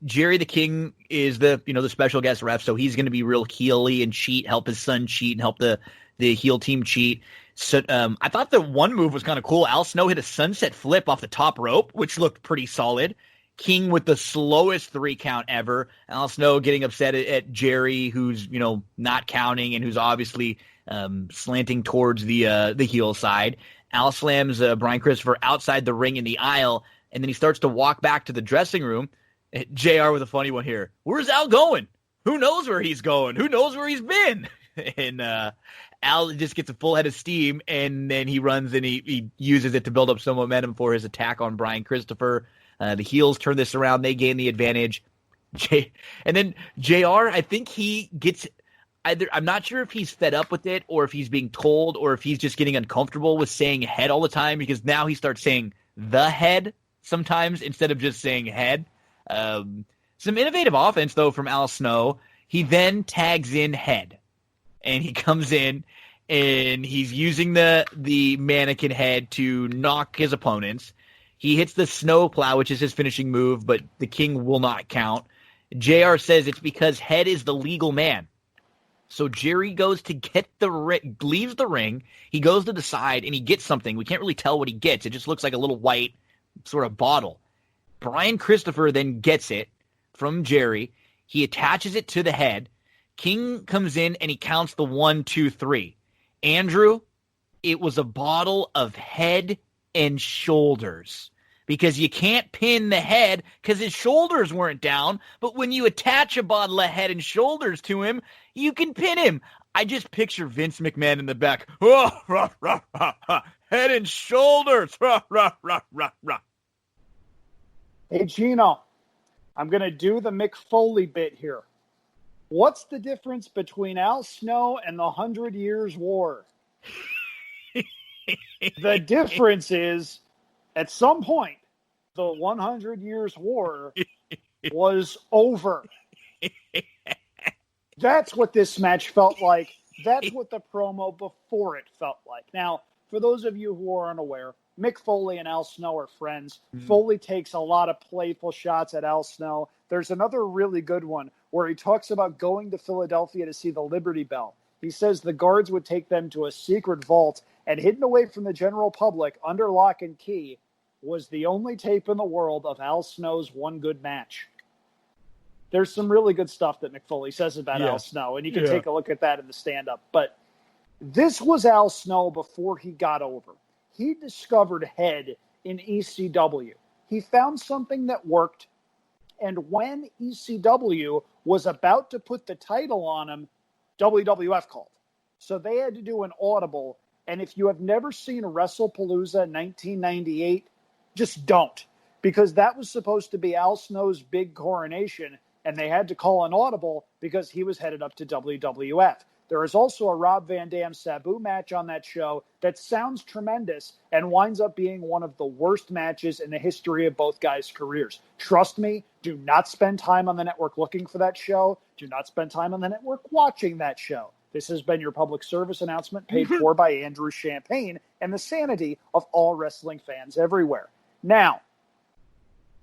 Jerry the King is the special guest ref, so he's going to be real heely and cheat, help his son cheat, and help the heel team cheat. So I thought the one move was kind of cool. Al Snow hit a sunset flip off the top rope, which looked pretty solid. King with the slowest 3 count ever. Al Snow getting upset at Jerry, who's not counting and who's obviously slanting towards the heel side. Al slams Brian Christopher outside the ring in the aisle, and then he starts to walk back to the dressing room. JR with a funny one here. Where's Al going? Who knows where he's going? Who knows where he's been? And Al just gets a full head of steam, and then he runs and he uses it to build up some momentum for his attack on Brian Christopher. The heels turn this around. They gain the advantage. And then JR, I think he gets either, I'm not sure if he's fed up with it or if he's being told or if he's just getting uncomfortable with saying head all the time, because now he starts saying the head sometimes instead of just saying head. Some innovative offense, though, from Al Snow. He then tags in head. And he comes in and he's using the mannequin head to knock his opponents. He hits the snow plow, which is his finishing move, but the King will not count. JR says it's because head is the legal man. So Jerry goes to get leaves the ring. He goes to the side and he gets something. We can't really tell what he gets. It just looks like a little white sort of bottle. Brian Christopher then gets it from Jerry. He attaches it to the head. King comes in and he counts the 1, 2, 3. Andrew, it was a bottle of Head and Shoulders. Because you can't pin the head because his shoulders weren't down. But when you attach a bottle of Head and Shoulders to him, you can pin him. I just picture Vince McMahon in the back. Oh, rah, rah, rah, rah. Head and Shoulders. Rah, rah, rah, rah, rah. Hey, Gino, I'm going to do the Mick Foley bit here. What's the difference between Al Snow and the 100 Years' War? The difference is, at some point, the 100 Years' War was over. That's what this match felt like. That's what the promo before it felt like. Now, for those of you who are unaware, Mick Foley and Al Snow are friends. Foley takes a lot of playful shots at Al Snow. There's another really good one where he talks about going to Philadelphia to see the Liberty Bell. He says the guards would take them to a secret vault, and hidden away from the general public under lock and key was the only tape in the world of Al Snow's one good match. There's some really good stuff that Mick Foley says about Al Snow, and you can take a look at that in the stand-up. But this was Al Snow before he got over. He discovered Head in ECW. He found something that worked, and when ECW was about to put the title on him, WWF called. So they had to do an audible, and if you have never seen WrestlePalooza 1998, just don't, because that was supposed to be Al Snow's big coronation, and they had to call an audible because he was headed up to WWF. There is also a Rob Van Dam Sabu match on that show that sounds tremendous and winds up being one of the worst matches in the history of both guys' careers. Trust me, do not spend time on the network looking for that show. Do not spend time on the network watching that show. This has been your public service announcement paid for by Andrew Champagne and the sanity of all wrestling fans everywhere. Now,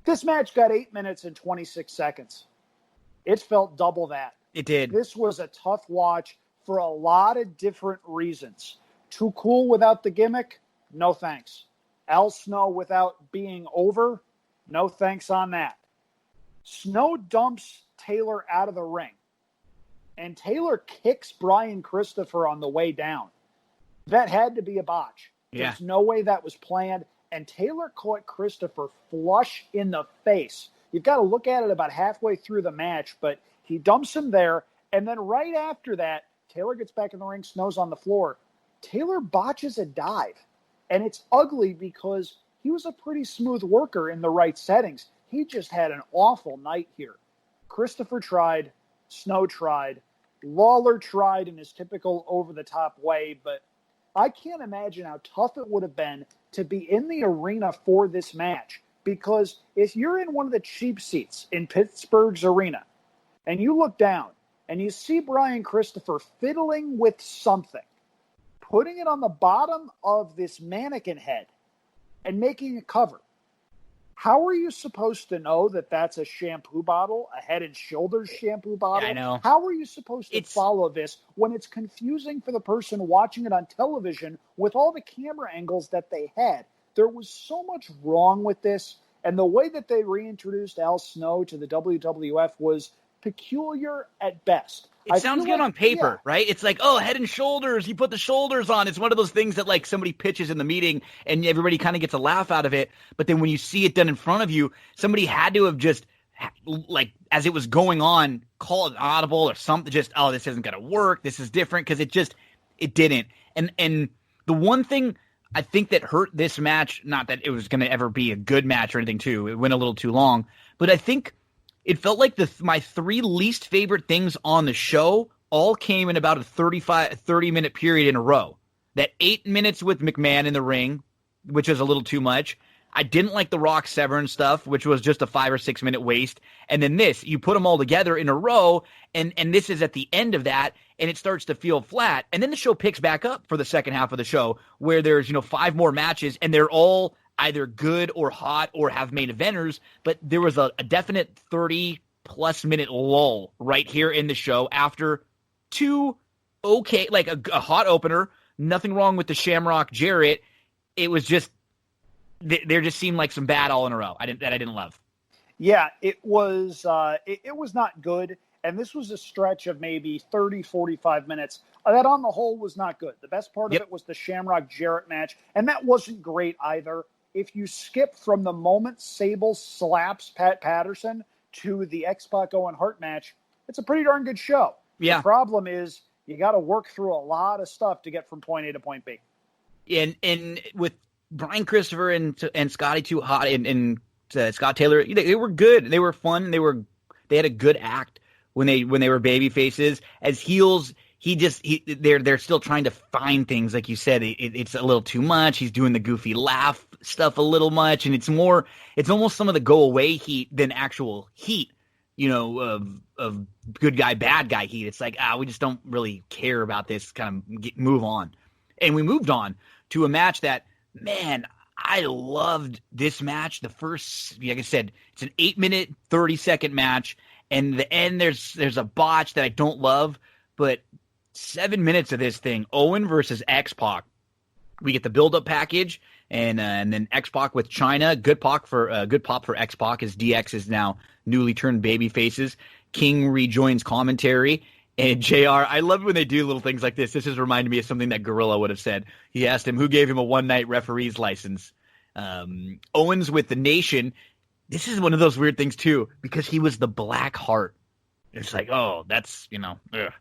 this match got 8 minutes and 26 seconds. It felt double that. It did. This was a tough watch for a lot of different reasons. Too cool without the gimmick? No thanks. Al Snow without being over? No thanks on that. Snow dumps Taylor out of the ring, and Taylor kicks Brian Christopher on the way down. That had to be a botch. Yeah. There's no way that was planned, and Taylor caught Christopher flush in the face. You've got to look at it about halfway through the match, but he dumps him there, and then right after that, Taylor gets back in the ring, Snow's on the floor. Taylor botches a dive, and it's ugly because he was a pretty smooth worker in the right settings. He just had an awful night here. Christopher tried, Snow tried, Lawler tried in his typical over-the-top way, but I can't imagine how tough it would have been to be in the arena for this match, because if you're in one of the cheap seats in Pittsburgh's arena and you look down and you see Brian Christopher fiddling with something, putting it on the bottom of this mannequin head and making a cover, how are you supposed to know that that's a shampoo bottle, a Head and Shoulders shampoo bottle? Yeah, I know. How are you supposed to follow this when it's confusing for the person watching it on television with all the camera angles that they had? There was so much wrong with this, and the way that they reintroduced Al Snow to the WWF was peculiar at best. It sounds good on paper, right? It's like, oh, Head and Shoulders, you put the shoulders on. It's one of those things that like somebody pitches in the meeting and everybody kind of gets a laugh out of it. But then when you see it done in front of you, somebody had to have just, like, as it was going on, call it audible or something, just, oh, this isn't going to work. This is different, because it didn't. And the one thing I think that hurt this match, not that it was going to ever be a good match or anything too, it went a little too long, but I think it felt like my three least favorite things on the show all came in about a 30-minute period in a row. That 8 minutes with McMahon in the ring, which was a little too much. I didn't like the Rock Severn stuff, which was just a 5 or 6 minute waste. And then this, you put them all together in a row, and this is at the end of that, and it starts to feel flat. And then the show picks back up for the second half of the show, where there's 5 more matches, and they're all either good or hot or have main eventers, but there was a definite 30-plus minute lull right here in the show after two okay, like a hot opener, nothing wrong with the Shamrock Jarrett. It was just, there just seemed like some bad all in a row that I didn't love. Yeah, it was it was not good. And this was a stretch of maybe 30, 45 minutes that on the whole was not good. The best part of it was the Shamrock-Jarrett match, and that wasn't great either. If you skip from the moment Sable slaps Pat Patterson to the X-Pac Owen Hart match, it's a pretty darn good show. Yeah. The problem is you got to work through a lot of stuff to get from point A to point B. And with Brian Christopher and Scotty Too Hot and Scott Taylor, they were good. They were fun. They had a good act when they were baby faces. As heels, they're still trying to find things, like you said. It's a little too much. He's doing the goofy laugh stuff a little much, and it's almost some of the go away heat than actual heat, of good guy, bad guy heat. It's like, we just don't really care about this, kind of move on. And we moved on to a match that, man, I loved this match. The first, like I said, it's an 8-minute, 30-second match. And the end, there's a botch that I don't love, but 7 minutes of this thing, Owen versus X-Pac. We get the build-up package, and then X-Pac with China. Good pop for X-Pac, as DX is now newly turned baby faces. King rejoins commentary, and JR. I love when they do little things like this. This has reminded me of something that Gorilla would have said. He asked him who gave him a one-night referee's license. Owens with the Nation. This is one of those weird things, too, because he was the Black Heart. It's like, oh, that's, ugh.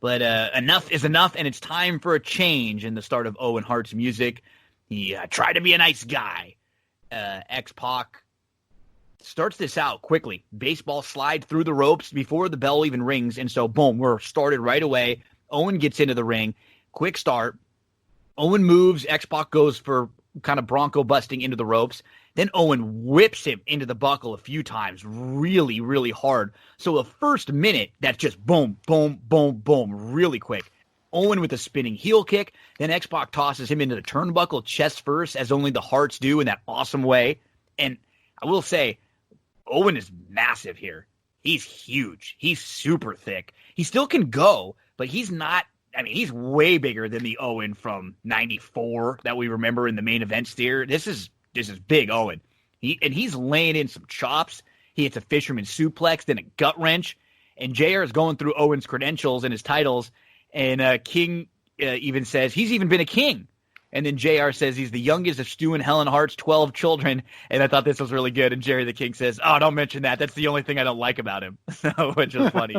But enough is enough, and it's time for a change in the start of Owen Hart's music. He tried to be a nice guy. X-Pac starts this out quickly. Baseball slide through the ropes before the bell even rings, and so, boom, we're started right away. Owen gets into the ring. Quick start. Owen moves. X-Pac goes for kind of bronco busting into the ropes. Then Owen whips him into the buckle a few times really, really hard. So the first minute, that's just boom, boom, boom, boom, really quick. Owen with a spinning heel kick. Then X-Pac tosses him into the turnbuckle chest first, as only the Hearts do in that awesome way. And I will say, Owen is massive here. He's huge. He's super thick. He still can go, but he's not. I mean, he's way bigger than the Owen from '94 that we remember in the main event steer. This is big Owen. He's laying in some chops. He hits a fisherman suplex, then a gut wrench. And JR is going through Owen's credentials and his titles. And King even says he's even been a king. And then JR says he's the youngest of Stu and Helen Hart's 12 children. And I thought this was really good. And Jerry the King says, "Oh, don't mention that. That's the only thing I don't like about him." Which was funny.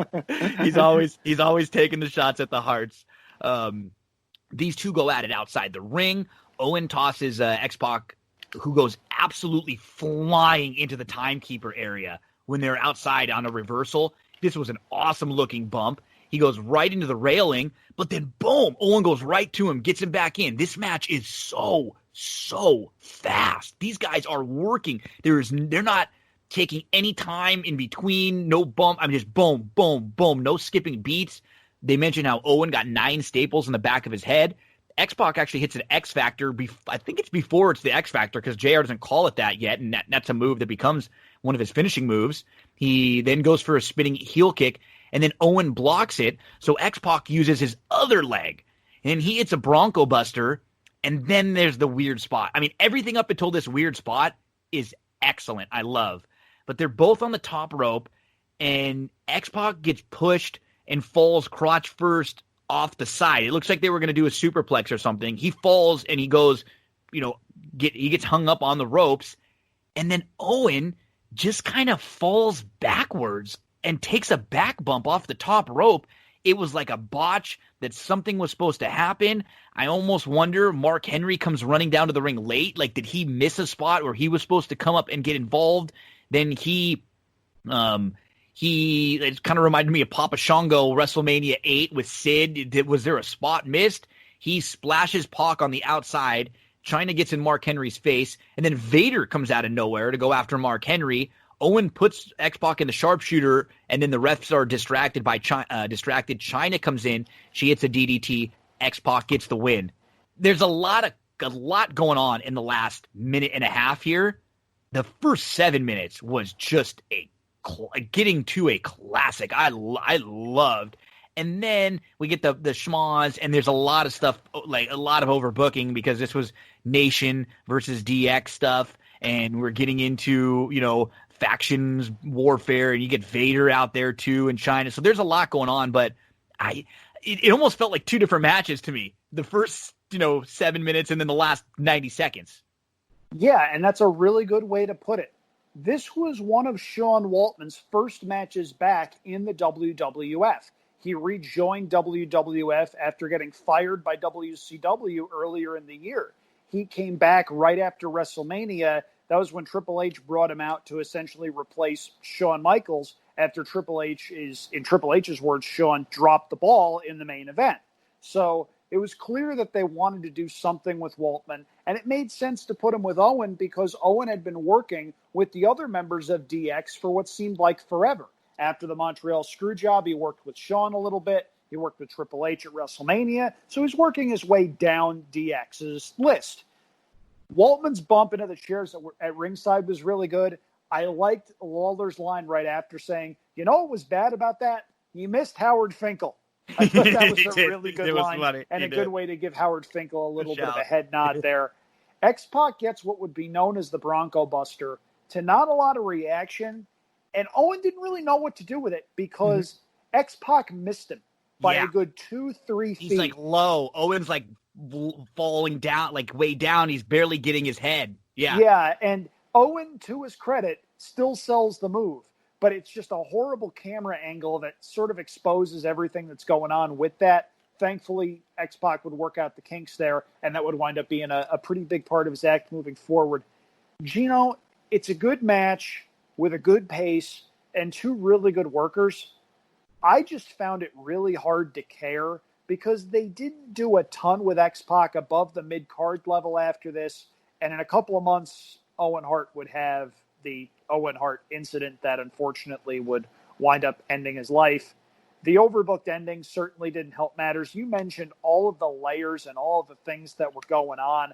He's always taking the shots at the Harts. These two go at it outside the ring. Owen tosses X-Pac, who goes absolutely flying into the timekeeper area when they're outside on a reversal. This was an awesome looking bump. He goes right into the railing, but then boom, Owen goes right to him, gets him back in. This match is so fast. These guys are working. They're not taking any time in between, no bump. I mean, just boom, boom, boom, no skipping beats. They mentioned how Owen got 9 staples in the back of his head. X-Pac actually hits an X Factor. I think it's before it's the X Factor, because JR doesn't call it that yet, and that's a move that becomes one of his finishing moves. He then goes for a spinning heel kick, and then Owen blocks it, so X-Pac uses his other leg, and he hits a Bronco Buster, and then there's the weird spot. I mean, everything up until this weird spot is excellent. I love. But they're both on the top rope, and X-Pac gets pushed and falls crotch first off the side. It looks like they were going to do a superplex or something. He falls and he goes, he gets hung up on the ropes. And then Owen just kind of falls backwards and takes a back bump off the top rope. It was like a botch that something was supposed to happen. I almost wonder, Mark Henry comes running down to the ring late. Like, did he miss a spot where he was supposed to come up and get involved? Then it kind of reminded me of Papa Shango WrestleMania 8 with Sid. Was there a spot missed? He splashes Pac on the outside. China gets in Mark Henry's face, and then Vader comes out of nowhere to go after Mark Henry. Owen puts X-Pac in the sharpshooter, and then the refs are distracted by distracted. China comes in. She hits a DDT. X-Pac gets the win. There's a lot going on in the last minute and a half here. The first 7 minutes was just getting to a classic. I loved. And then we get the schmaz, and there's a lot of stuff, like a lot of overbooking, because this was Nation versus DX stuff, and we're getting into, factions warfare, and you get Vader out there too in China. So there's a lot going on, but it almost felt like two different matches to me. The first, 7 minutes and then the last 90 seconds. Yeah, and that's a really good way to put it. This was one of Sean Waltman's first matches back in the WWF. He rejoined WWF after getting fired by WCW earlier in the year. He came back right after WrestleMania. That was when Triple H brought him out to essentially replace Shawn Michaels after Triple H is, in Triple H's words, Shawn dropped the ball in the main event. So it was clear that they wanted to do something with Waltman, and it made sense to put him with Owen because Owen had been working with the other members of DX for what seemed like forever. After the Montreal Screwjob, he worked with Shawn a little bit. He worked with Triple H at WrestleMania. So he's working his way down DX's list. Waltman's bump into the chairs at ringside was really good. I liked Lawler's line right after saying, what was bad about that? You missed Howard Finkel. I thought that was a really good line and a good way to give Howard Finkel a little bit of a head nod there. X-Pac gets what would be known as the Bronco Buster to not a lot of reaction, and Owen didn't really know what to do with it because X-Pac missed him by a good 2-3 feet. He's like low. Owen's like falling down, like way down. He's barely getting his head. Yeah, and Owen, to his credit, still sells the move. But it's just a horrible camera angle that sort of exposes everything that's going on with that. Thankfully, X-Pac would work out the kinks there, and that would wind up being a pretty big part of his act moving forward. Gino, it's a good match with a good pace and two really good workers. I just found it really hard to care because they didn't do a ton with X-Pac above the mid-card level after this, and in a couple of months, Owen Hart would have the Owen Hart incident that unfortunately would wind up ending his life. The overbooked ending certainly didn't help matters. You mentioned all of the layers and all of the things that were going on.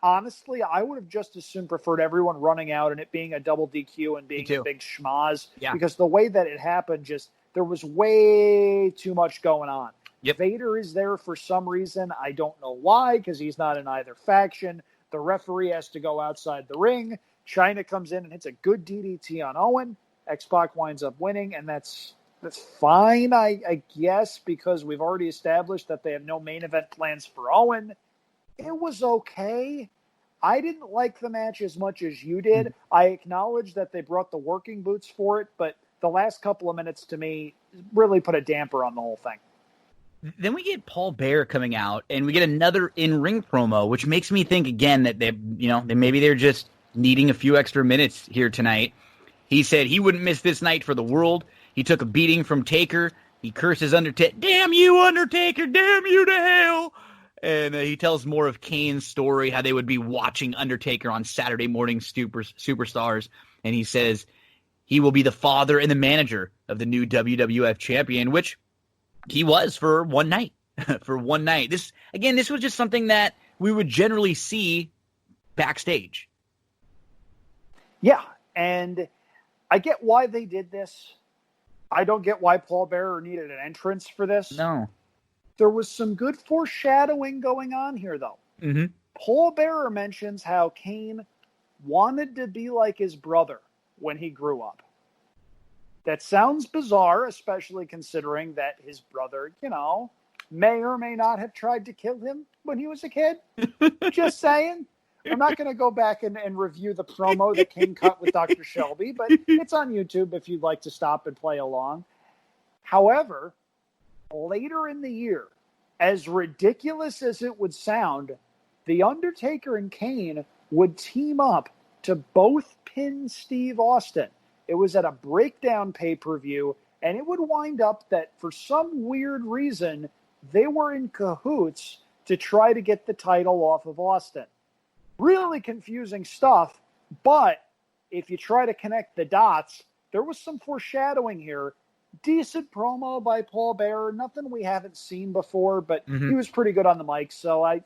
Honestly, I would have just as soon preferred everyone running out and it being a double DQ and being a big schmoz. Yeah. Because the way that it happened, there was way too much going on. Yep. Vader is there for some reason. I don't know why, because he's not in either faction. The referee has to go outside the ring. China comes in and hits a good DDT on Owen. X-Pac winds up winning, and that's fine, I guess, because we've already established that they have no main event plans for Owen. It was okay. I didn't like the match as much as you did. I acknowledge that they brought the working boots for it, but the last couple of minutes to me really put a damper on the whole thing. Then we get Paul Bearer coming out, and we get another in-ring promo, which makes me think again that maybe they're just needing a few extra minutes here tonight. He said he wouldn't miss this night for the world. He took a beating from Taker. He curses Undertaker. Damn you, Undertaker! Damn you to hell! And he tells more of Kane's story, how they would be watching Undertaker on Saturday morning Superstars. And he says he will be the father and the manager of the new WWF champion, which he was for one night. For one night. This was just something that we would generally see backstage. Yeah, and I get why they did this. I don't get why Paul Bearer needed an entrance for this. No. There was some good foreshadowing going on here, though. Mm-hmm. Paul Bearer mentions how Kane wanted to be like his brother when he grew up. That sounds bizarre, especially considering that his brother, may or may not have tried to kill him when he was a kid. Just saying. I'm not going to go back and review the promo that King cut with Dr. Shelby, but it's on YouTube if you'd like to stop and play along. However, later in the year, as ridiculous as it would sound, The Undertaker and Kane would team up to both pin Steve Austin. It was at a breakdown pay-per-view, and it would wind up that for some weird reason, they were in cahoots to try to get the title off of Austin. Really confusing stuff, but if you try to connect the dots, there was some foreshadowing here. Decent promo by Paul Bearer, nothing we haven't seen before, but he was pretty good on the mic, so I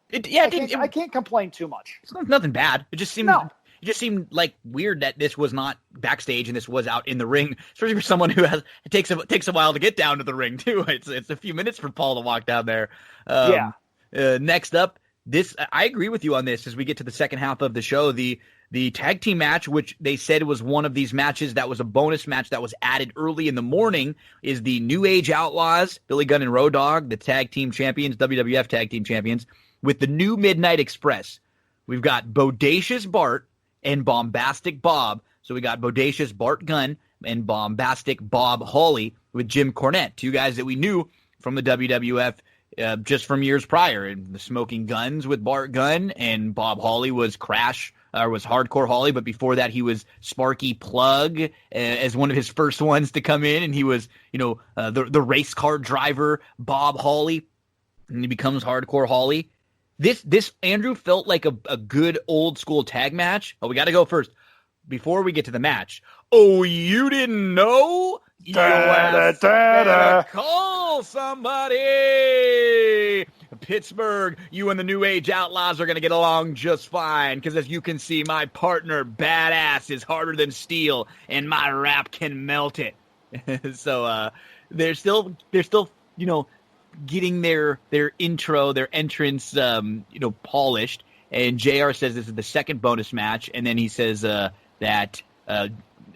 can't complain too much. It's nothing bad. It just seemed like weird that this was not backstage and this was out in the ring, especially for someone who it takes a while to get down to the ring too. It's a few minutes for Paul to walk down there. Next up, I agree with you on this as we get to the second half of the show. The tag team match, which they said was one of these matches that was a bonus match that was added early in the morning, is the New Age Outlaws, Billy Gunn and Road Dogg, the tag team champions, WWF tag team champions, with the New Midnight Express. We've got Bodacious Bart and Bombastic Bob. So we got Bodacious Bart Gunn and Bombastic Bob Hawley with Jim Cornette, two guys that we knew from the WWF just from years prior. And the Smoking Guns with Bart Gunn, and Bob Hawley was was Hardcore Hawley, but before that he was Sparky Plug as one of his first ones to come in, and he was, the race car driver Bob Hawley, and he becomes Hardcore Hawley. This Andrew felt like a good old school tag match. Oh, we got to go first before we get to the match. Oh, you didn't know? Call somebody. Pittsburgh, you and the New Age Outlaws are going to get along just fine, because as you can see, my partner, Badass, is harder than steel, and my rap can melt it. So they're still getting their intro, their entrance, polished. And JR says this is the second bonus match, and then he says that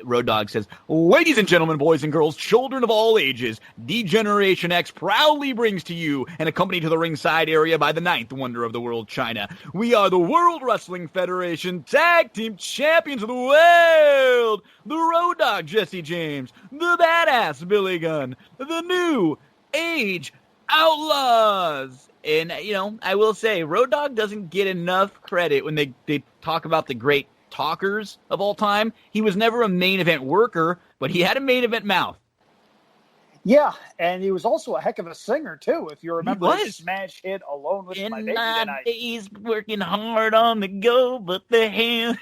Road Dogg says, "Ladies and gentlemen, boys and girls, children of all ages, D-Generation X proudly brings to you, and accompanied to the ringside area by the ninth wonder of the world, China, we are the World Wrestling Federation Tag Team Champions of the World, the Road Dogg Jesse James, the Badass Billy Gunn, the New Age Outlaws." And, I will say, Road Dogg doesn't get enough credit when they talk about the great talkers of all time. He was never a main event worker, but he had a main event mouth. Yeah, and he was also a heck of a singer, too, if you remember his smash hit Alone With My Baby Tonight. He's working hard on the go, but the hand...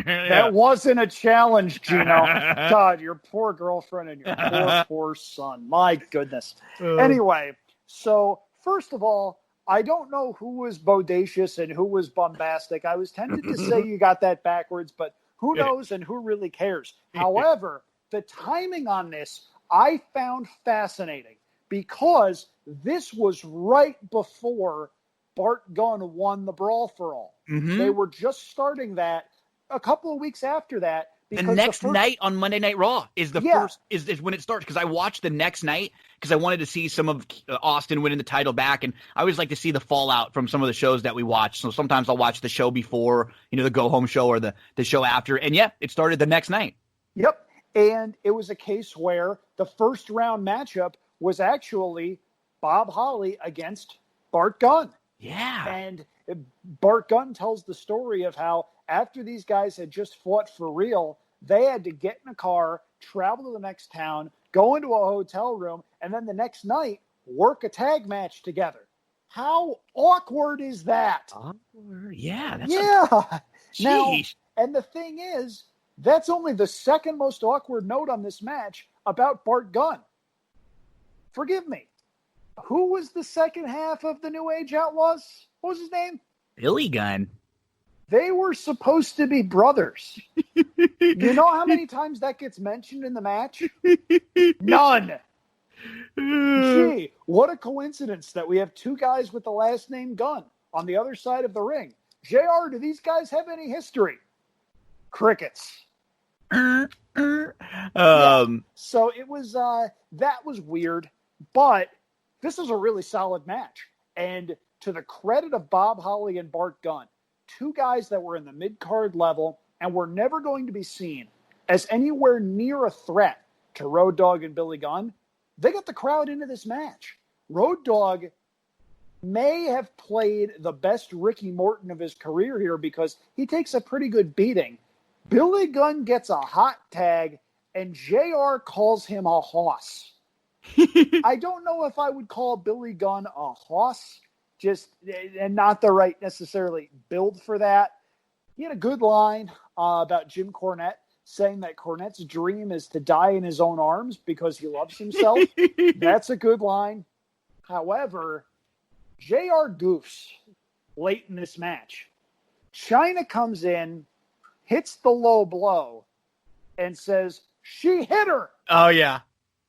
That wasn't a challenge, Gino. God, your poor girlfriend and your poor son. My goodness. Anyway, so first of all, I don't know who was bodacious and who was bombastic. I was tempted to say you got that backwards, but who knows and who really cares? However, the timing on this I found fascinating, because this was right before Bart Gunn won the Brawl for All. Mm-hmm. They were just starting that a couple of weeks after that. The next night on Monday Night Raw is first is when it starts, because I watched the next night because I wanted to see some of Austin winning the title back, and I always like to see the fallout from some of the shows that we watch. So sometimes I'll watch the show before, the go home show, or the show after, and it started the next night. Yep, and it was a case where the first round matchup was actually Bob Hawley against Bart Gunn. Yeah, and Bart Gunn tells the story of how, after these guys had just fought for real, they had to get in a car, travel to the next town, go into a hotel room, and then the next night work a tag match together. How awkward is that? Awkward? Yeah. Now, and the thing is, that's only the second most awkward note on this match about Bart Gunn. Forgive me. Who was the second half of the New Age Outlaws? What was his name? Billy Gunn. They were supposed to be brothers. You know how many times that gets mentioned in the match? None. Gee, what a coincidence that we have two guys with the last name Gunn on the other side of the ring. JR, do these guys have any history? Crickets. So it was, that was weird, but this is a really solid match. And to the credit of Bob Hawley and Bart Gunn, two guys that were in the mid-card level and were never going to be seen as anywhere near a threat to Road Dogg and Billy Gunn, they got the crowd into this match. Road Dogg may have played the best Ricky Morton of his career here, because he takes a pretty good beating. Billy Gunn gets a hot tag, and JR calls him a hoss. I don't know if I would call Billy Gunn a hoss, and not the right necessarily build for that. He had a good line about Jim Cornette, saying that Cornette's dream is to die in his own arms because he loves himself. That's a good line. However, JR goofs late in this match. Chyna comes in, hits the low blow, and says, "She hit her." Oh, yeah.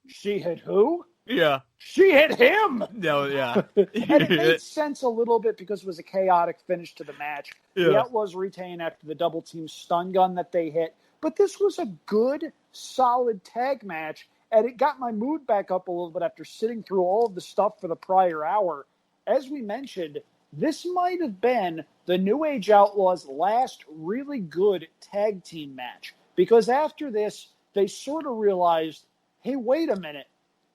She hit who? Yeah. She hit him. No, yeah. And it made sense a little bit because it was a chaotic finish to the match. Yeah. The Outlaws retain after the double team stun gun that they hit. But this was a good, solid tag match, and it got my mood back up a little bit after sitting through all of the stuff for the prior hour. As we mentioned, this might have been the New Age Outlaws' last really good tag team match, because after this, they sort of realized, hey, wait a minute,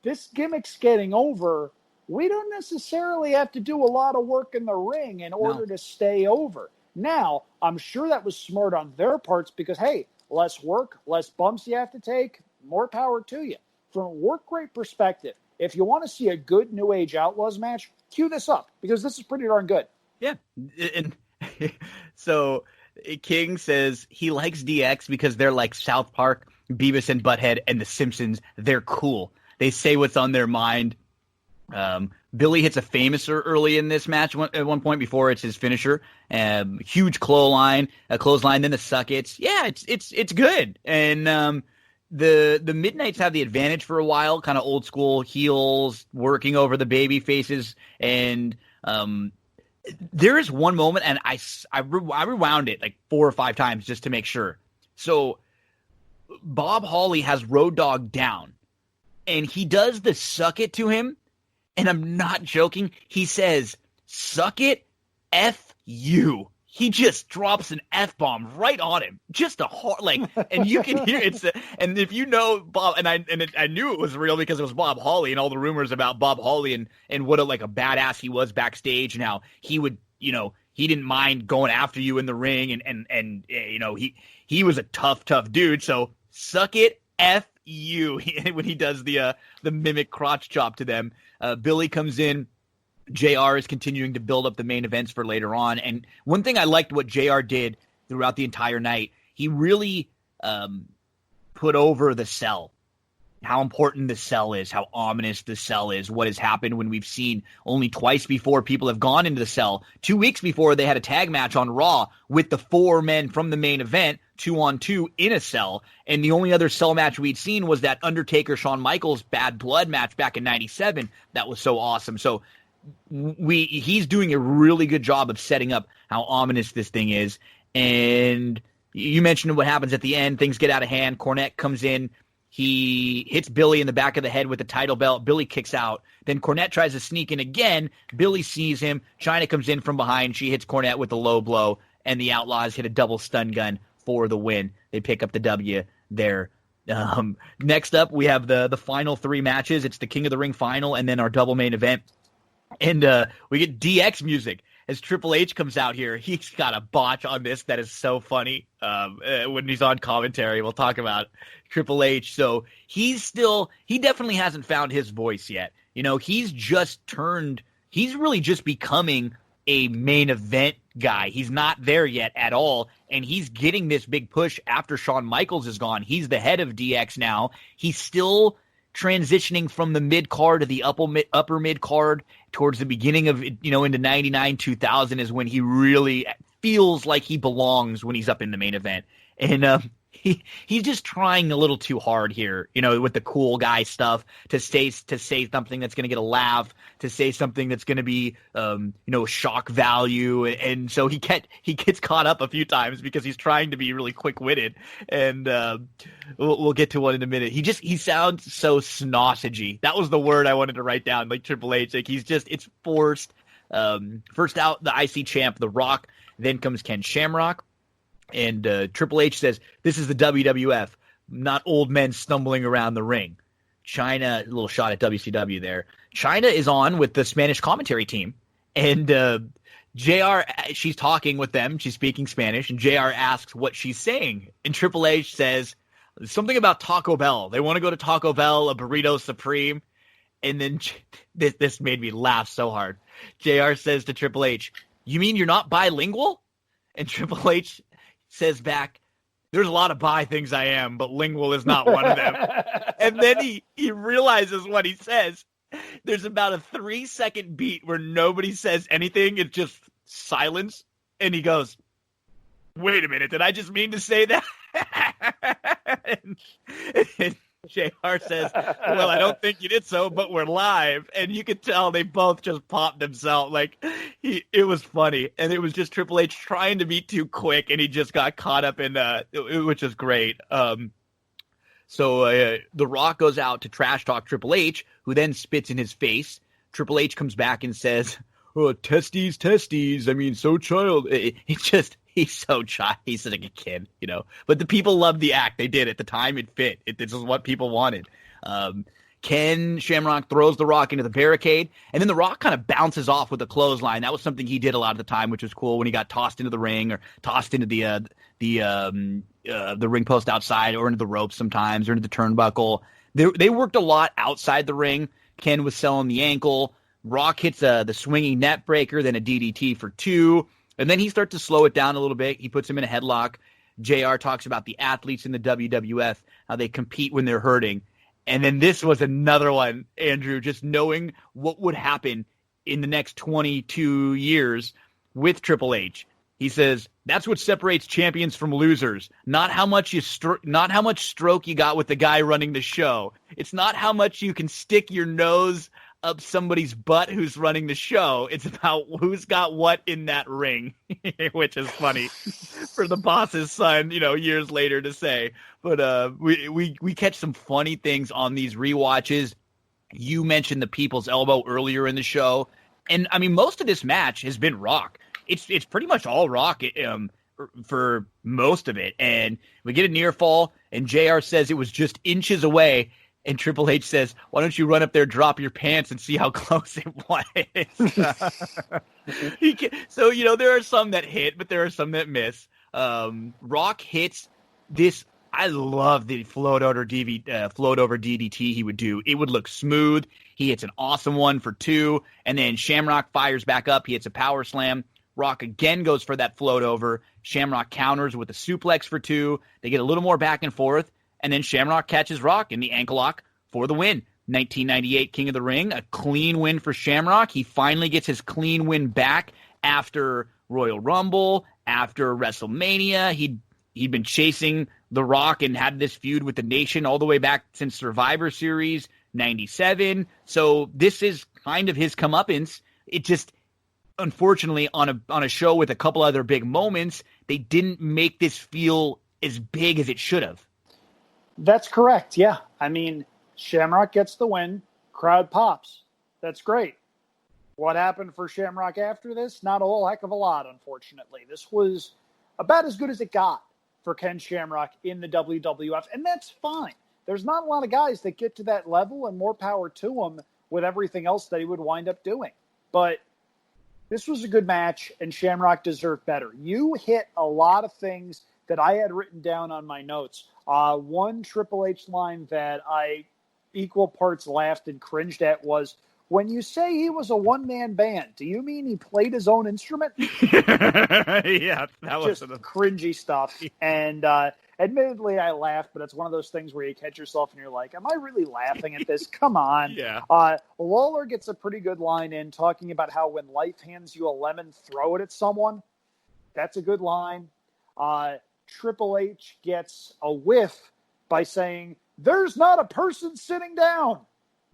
this gimmick's getting over. We don't necessarily have to do a lot of work in the ring in order to stay over. Now, I'm sure that was smart on their parts because, hey, less work, less bumps you have to take, more power to you. From a work rate perspective, if you want to see a good New Age Outlaws match, cue this up because this is pretty darn good. Yeah. And so King says he likes DX because they're like South Park, Beavis and Butthead, and The Simpsons. They're cool. They say what's on their mind. Billy hits a famouser early in this match at one point before it's his finisher. Huge clothesline, then the suckets. Yeah, it's good. And the Midnights have the advantage for a while, kind of old school heels working over the baby faces. And there is one moment, and I rewound it like 4 or 5 times just to make sure. So Bob Holly has Road Dogg down, and he does the suck it to him. And I'm not joking. He says, suck it, F you. He just drops an F-bomb right on him. Just a hard, and you can hear it. And if you know Bob, and I knew it was real because it was Bob Holly and all the rumors about Bob Holly and what a badass he was backstage and how he would, he didn't mind going after you in the ring and he was a tough dude. So suck it, F you, when he does the mimic crotch chop to them. Billy comes in. JR is continuing to build up the main events for later on. And one thing I liked what JR did throughout the entire night, he really put over the cell, how important the cell is, how ominous the cell is, what has happened when we've seen only twice before people have gone into the cell. 2 weeks before, they had a tag match on Raw with the 4 men from the main event, 2-on-2 in a cell. And the only other cell match we'd seen was that Undertaker-Shawn Michaels Bad Blood match back in 97. That was so awesome. So he's doing a really good job of setting up how ominous this thing is. And you mentioned what happens at the end. Things get out of hand. Cornette comes in. He hits Billy in the back of the head with the title belt. Billy kicks out. Then Cornette tries to sneak in again. Billy sees him. Chyna comes in from behind. She hits Cornette with a low blow. And the Outlaws hit a double stun gun for the win. They pick up the W there. Next up, we have the final 3 matches. It's the King of the Ring final and then our double main event. And we get DX music as Triple H comes out here. He's got a botch on this that is so funny when he's on commentary. We'll talk about Triple H. So he definitely hasn't found his voice yet. He's really just becoming a main event guy. He's not there yet at all. And he's getting this big push after Shawn Michaels is gone. He's the head of DX now. He's still transitioning from the mid card to the upper mid card towards the beginning of, into 99, 2000 is when he really feels like he belongs when he's up in the main event. And he's just trying a little too hard here, with the cool guy stuff to say something that's going to get a laugh, to say something that's going to be, shock value. And so he gets caught up a few times because he's trying to be really quick witted. And we'll get to one in a minute. He sounds so snossagey. That was the word I wanted to write down. Like Triple H, it's forced. First out, the IC champ, The Rock. Then comes Ken Shamrock. And Triple H says, this is the WWF, not old men stumbling around the ring. Chyna, a little shot at WCW there. Chyna is on with the Spanish commentary team. And JR, she's talking with them. She's speaking Spanish. And JR asks what she's saying. And Triple H says something about Taco Bell. They want to go to Taco Bell, a burrito supreme. And then this made me laugh so hard. JR says to Triple H, you mean you're not bilingual? And Triple H says back, there's a lot of bi things I am, but lingual is not one of them. And then he realizes what he says. There's about a 3-second beat where nobody says anything. It's just silence. And he goes, wait a minute, did I just mean to say that? JR says, well, I don't think you did so, but we're live. And you could tell they both just popped themselves. Like, it was funny. And it was just Triple H trying to be too quick, and he just got caught up in which is great. So The Rock goes out to trash talk Triple H, who then spits in his face. Triple H comes back and says, oh, testes. I mean, so child. He's so child. He's like a kid, you know. But the people loved the act. They did. At the time, it fit. This is what people wanted. Ken Shamrock throws The Rock into the barricade, and then The Rock kind of bounces off with a clothesline. That was something he did a lot of the time, which was cool when he got tossed into the ring or tossed into the ring post outside or into the ropes sometimes or into the turnbuckle. They worked a lot outside the ring. Ken was selling the ankle. Rock hits the swinging net breaker, then a DDT for 2. And then he starts to slow it down a little bit. He puts him in a headlock. JR talks about the athletes in the WWF, how they compete when they're hurting. And then this was another one, Andrew, just knowing what would happen in the next 22 years with Triple H. He says, that's what separates champions from losers. Not how much stroke you got with the guy running the show. It's not how much you can stick your nose up somebody's butt who's running the show. It's about who's got what in that ring, which is funny for the boss's son, years later to say. But we catch some funny things on these rewatches. You mentioned the People's Elbow earlier in the show. And, I mean, most of this match has been Rock. It's pretty much all Rock for most of it. And we get a near fall, and JR says it was just inches away. And Triple H says, why don't you run up there, drop your pants, and see how close it was? So, there are some that hit, but there are some that miss. Rock hits this. I love the float over DDT he would do. It would look smooth. He hits an awesome one for 2. And then Shamrock fires back up. He hits a power slam. Rock again goes for that float over. Shamrock counters with a suplex for 2. They get a little more back and forth. And then Shamrock catches Rock in the ankle lock for the win. 1998 King of the Ring, a clean win for Shamrock. He finally gets his clean win back after Royal Rumble, after WrestleMania. He'd been chasing The Rock and had this feud with the Nation all the way back since Survivor Series 97. So this is kind of his comeuppance. It just, unfortunately, on a show with a couple other big moments, they didn't make this feel as big as it should have. That's correct, yeah. I mean, Shamrock gets the win, crowd pops. That's great. What happened for Shamrock after this? Not a whole heck of a lot, unfortunately. This was about as good as it got for Ken Shamrock in the WWF, and that's fine. There's not a lot of guys that get to that level, and more power to him with everything else that he would wind up doing. But this was a good match, and Shamrock deserved better. You hit a lot of things that I had written down on my notes. One Triple H line that I equal parts laughed and cringed at was, when you say he was a one-man band, do you mean he played his own instrument? Yeah, that was just cringy stuff. And admittedly, I laughed, but it's one of those things where you catch yourself and you're like, am I really laughing at this? Come on. Yeah. Lawler gets a pretty good line in talking about how when life hands you a lemon, throw it at someone. That's a good line. Triple H gets a whiff by saying, there's not a person sitting down,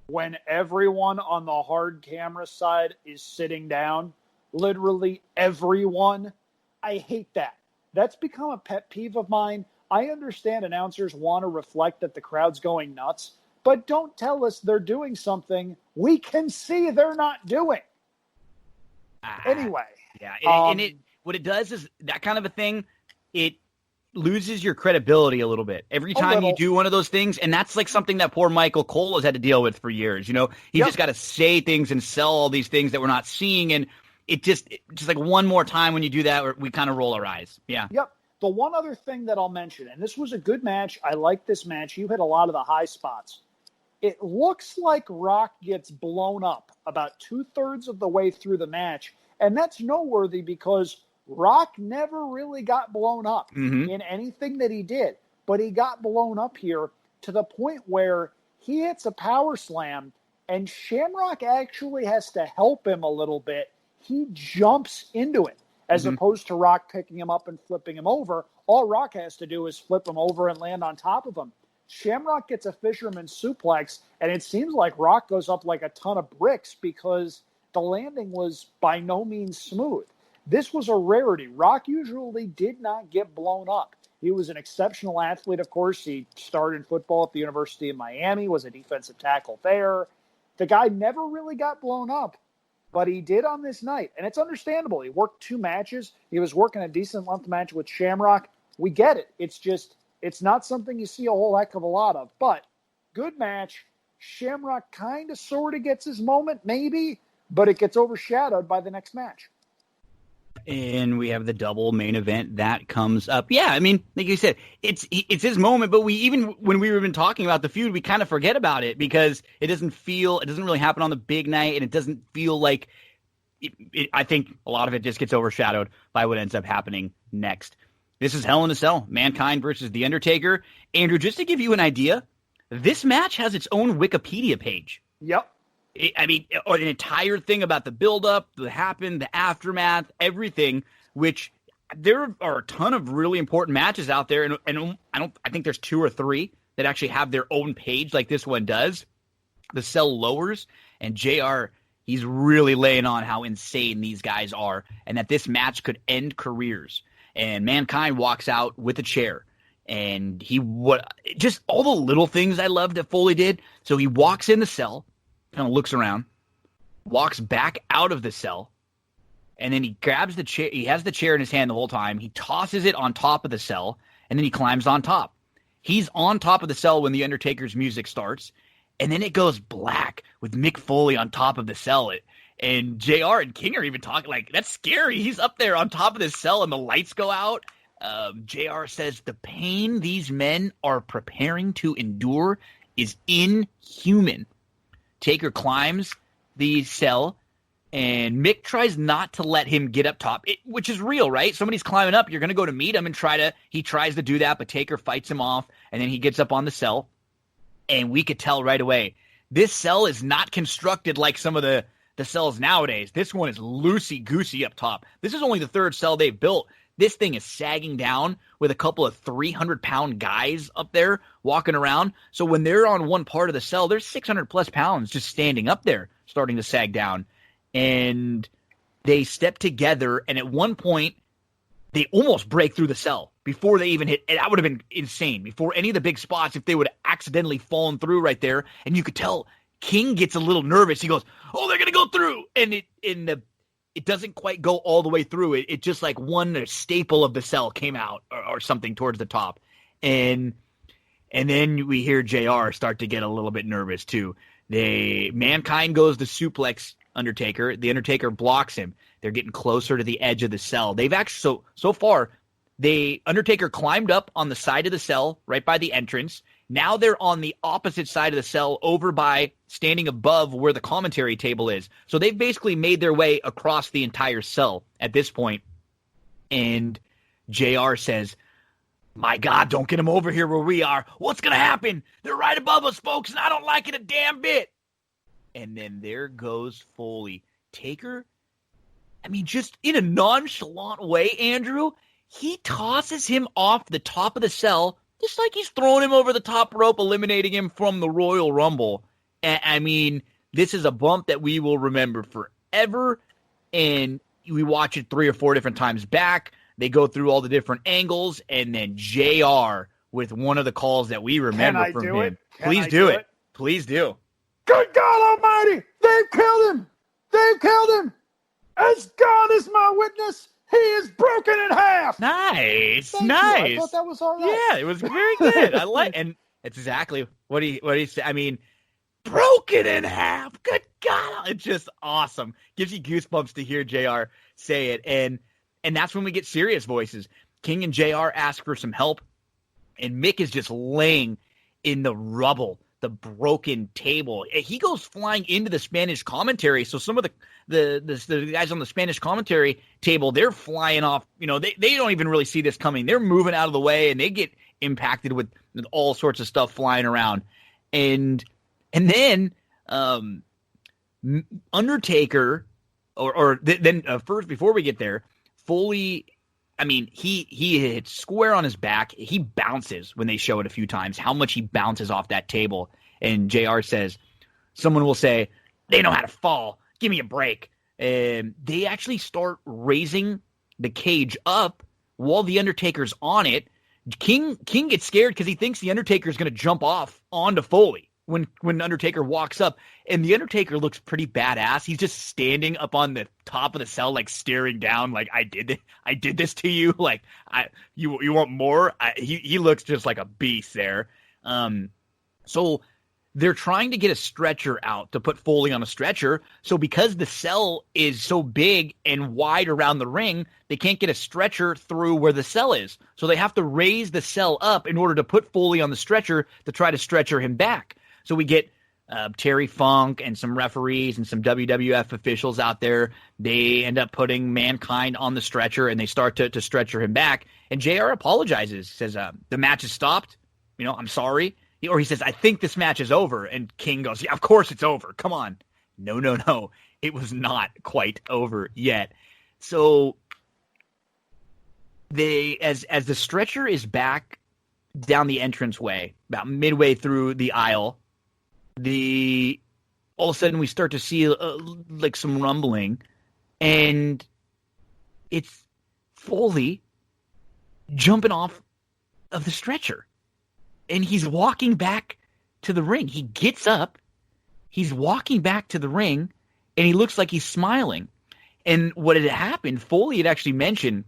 when everyone on the hard camera side is sitting down. Literally everyone. I hate that. That's become a pet peeve of mine. I understand announcers want to reflect that the crowd's going nuts, but don't tell us they're doing something we can see they're not doing. Anyway. Yeah, what it does is that kind of a thing, it loses your credibility a little bit every time you do one of those things. And that's like something that poor Michael Cole has had to deal with for years. He just got to say things and sell all these things that we're not seeing. And it just like one more time when you do that, we kind of roll our eyes. Yeah. Yep. The one other thing that I'll mention, and this was a good match. I like this match. You hit a lot of the high spots. It looks like Rock gets blown up about 2/3 of the way through the match. And that's noteworthy because Rock never really got blown up in anything that he did, but he got blown up here to the point where he hits a power slam and Shamrock actually has to help him a little bit. He jumps into it as opposed to Rock picking him up and flipping him over. All Rock has to do is flip him over and land on top of him. Shamrock gets a fisherman suplex, and it seems like Rock goes up like a ton of bricks because the landing was by no means smooth. This was a rarity. Rock usually did not get blown up. He was an exceptional athlete, of course. He started football at the University of Miami, was a defensive tackle there. The guy never really got blown up, but he did on this night. And it's understandable. He worked 2 matches. He was working a decent length match with Shamrock. We get it. It's just, it's not something you see a whole heck of a lot of. But good match. Shamrock kind of sort of gets his moment, maybe, but it gets overshadowed by the next match. And we have the double main event that comes up. Yeah, I mean, like you said, it's his moment, but when we were even talking about the feud, we kind of forget about it because it doesn't really happen on the big night, and it doesn't feel like I think a lot of it just gets overshadowed by what ends up happening next. This is Hell in a Cell, Mankind versus The Undertaker. Andrew, just to give you an idea, this match has its own Wikipedia page. Yep. I mean, an entire thing about the build-up, the happened, the aftermath, everything, which there are a ton of really important matches out there, and I think there's 2 or 3 that actually have their own page like this one does. The Cell lowers, and JR, he's really laying on how insane these guys are, and that this match could end careers. And Mankind walks out with a chair, and just all the little things I love that Foley did. So he walks in the cell, kind of looks around, walks back out of the cell, and then he grabs the chair. He has the chair in his hand the whole time. He tosses it on top of the cell, and then he climbs on top. He's on top of the cell when the Undertaker's music starts, and then it goes black with Mick Foley on top of the cell. And JR and King are even talking like, that's scary. He's up there on top of this cell, and the lights go out. JR says the pain these men are preparing to endure is inhuman. Taker climbs the cell, and Mick tries not to let him get up top, which is real, right? Somebody's climbing up. You're going to go to meet him and he tries to do that, but Taker fights him off, and then he gets up on the cell, and we could tell right away, this cell is not constructed like some of the cells nowadays. This one is loosey-goosey up top. This is only the 3rd cell they've built. This thing is sagging down with a couple of 300-pound guys up there walking around. So when they're on one part of the cell, there's 600-plus pounds just standing up there, starting to sag down. And they step together, and at one point, they almost break through the cell before they even hit. And that would have been insane. Before any of the big spots, if they would have accidentally fallen through right there. And you could tell King gets a little nervous. He goes, oh, they're going to go through. And it doesn't quite go all the way through. It just like one staple of the cell came out or something towards the top. And then we hear JR start to get a little bit nervous too. Mankind goes to suplex Undertaker. The Undertaker blocks him. They're getting closer to the edge of the cell. They've actually, so far, the Undertaker climbed up on the side of the cell right by the entrance. Now they're on the opposite side of the cell over by standing above where the commentary table is. So they've basically made their way across the entire cell at this point. And JR says, my God, don't get them over here where we are. What's going to happen? They're right above us, folks, and I don't like it a damn bit. And then there goes Foley. Taker, I mean, just in a nonchalant way, Andrew, he tosses him off the top of the cell, just like he's throwing him over the top rope, eliminating him from the Royal Rumble. I mean, this is a bump that we will remember forever, and we watch it 3 or 4 different times back. They go through all the different angles, and then JR with one of the calls that we remember from him. Please do it. Please do. Good God Almighty! They've killed him! They've killed him! As God is my witness, he is broken in half! Nice. Thank nice. You. I thought that was all right. Yeah, it was very good. I like, and it's exactly what he said. I mean, broken in half. Good God. It's just awesome. Gives you goosebumps to hear JR say it. And that's when we get serious voices. King and JR ask for some help, and Mick is just laying in the rubble, the broken table. He goes flying into the Spanish commentary. So some of the guys on the Spanish commentary table, they're flying off. You know, they don't even really see this coming. They're moving out of the way, and they get impacted with all sorts of stuff flying around. And then Undertaker, then first, before we get there, Foley I mean, he hits square on his back. He bounces when they show it a few times, how much he bounces off that table. And JR says, someone will say, they know how to fall. Give me a break. And they actually start raising the cage up while the Undertaker's on it. King gets scared because he thinks the Undertaker is going to jump off onto Foley when Undertaker walks up. And the Undertaker looks pretty badass. He's just standing up on the top of the cell, like staring down, like I did this to you. Like you want more? He looks just like a beast there. So they're trying to get a stretcher out to put Foley on a stretcher. So because the cell is so big and wide around the ring, they can't get a stretcher through where the cell is. So they have to raise the cell up in order to put Foley on the stretcher to try to stretcher him back. So we get Terry Funk and some referees and some WWF officials out there. They end up putting Mankind on the stretcher, and they start to stretcher him back. And JR apologizes, says, the match has stopped. I'm sorry. Or he says, I think this match is over. And King goes, yeah, of course it's over. Come on. No. It was not quite over yet. So as the stretcher is back down the entranceway, about midway through the aisle, all of a sudden we start to see like some rumbling, and it's Foley jumping off of the stretcher. And he's walking back to the ring. He gets up, he's walking back to the ring, and he looks like he's smiling. And what had happened, Foley had actually mentioned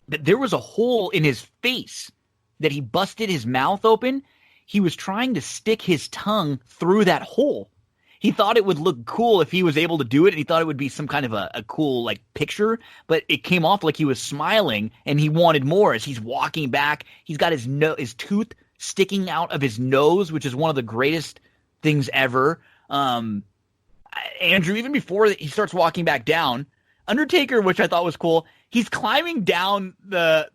that there was a hole in his face, that he busted his mouth open. He was trying to stick his tongue through that hole. He thought it would look cool if he was able to do it, and he thought it would be some kind of a cool like picture, but it came off like he was smiling, and he wanted more as he's walking back. He's got his tooth sticking out of his nose, which is one of the greatest things ever. Andrew, even before he starts walking back down, Undertaker, which I thought was cool, he's climbing down the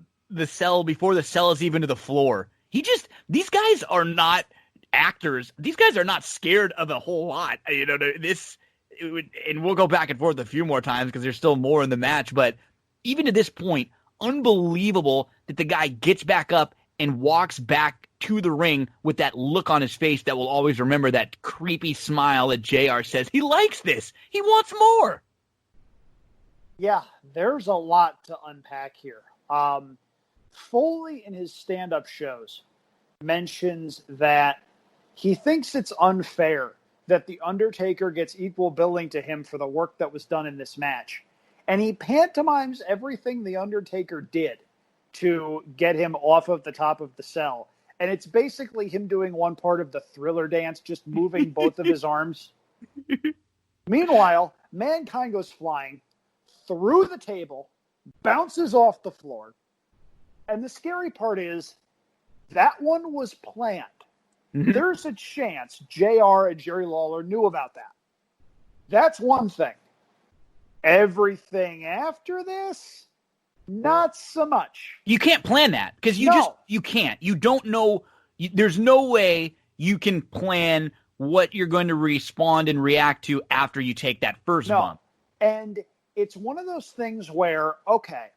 cell before the cell is even to the floor. These guys are not actors. These guys are not scared of a whole lot. And we'll go back and forth a few more times because there's still more in the match. But even to this point, unbelievable that the guy gets back up and walks back to the ring with that look on his face that will always remember, that creepy smile that JR says he likes this. He wants more. Yeah, there's a lot to unpack here. Foley in his stand-up shows mentions that he thinks it's unfair that The Undertaker gets equal billing to him for the work that was done in this match. And he pantomimes everything The Undertaker did to get him off of the top of the cell. And it's basically him doing one part of the Thriller dance, just moving both of his arms. Meanwhile, Mankind goes flying through the table, bounces off the floor. And the scary part is that one was planned. Mm-hmm. There's a chance JR and Jerry Lawler knew about that. That's one thing. Everything after this, not so much. You can't plan that because you can't. You don't know. There's no way you can plan what you're going to respond and react to after you take that first bump. And it's one of those things where, okay,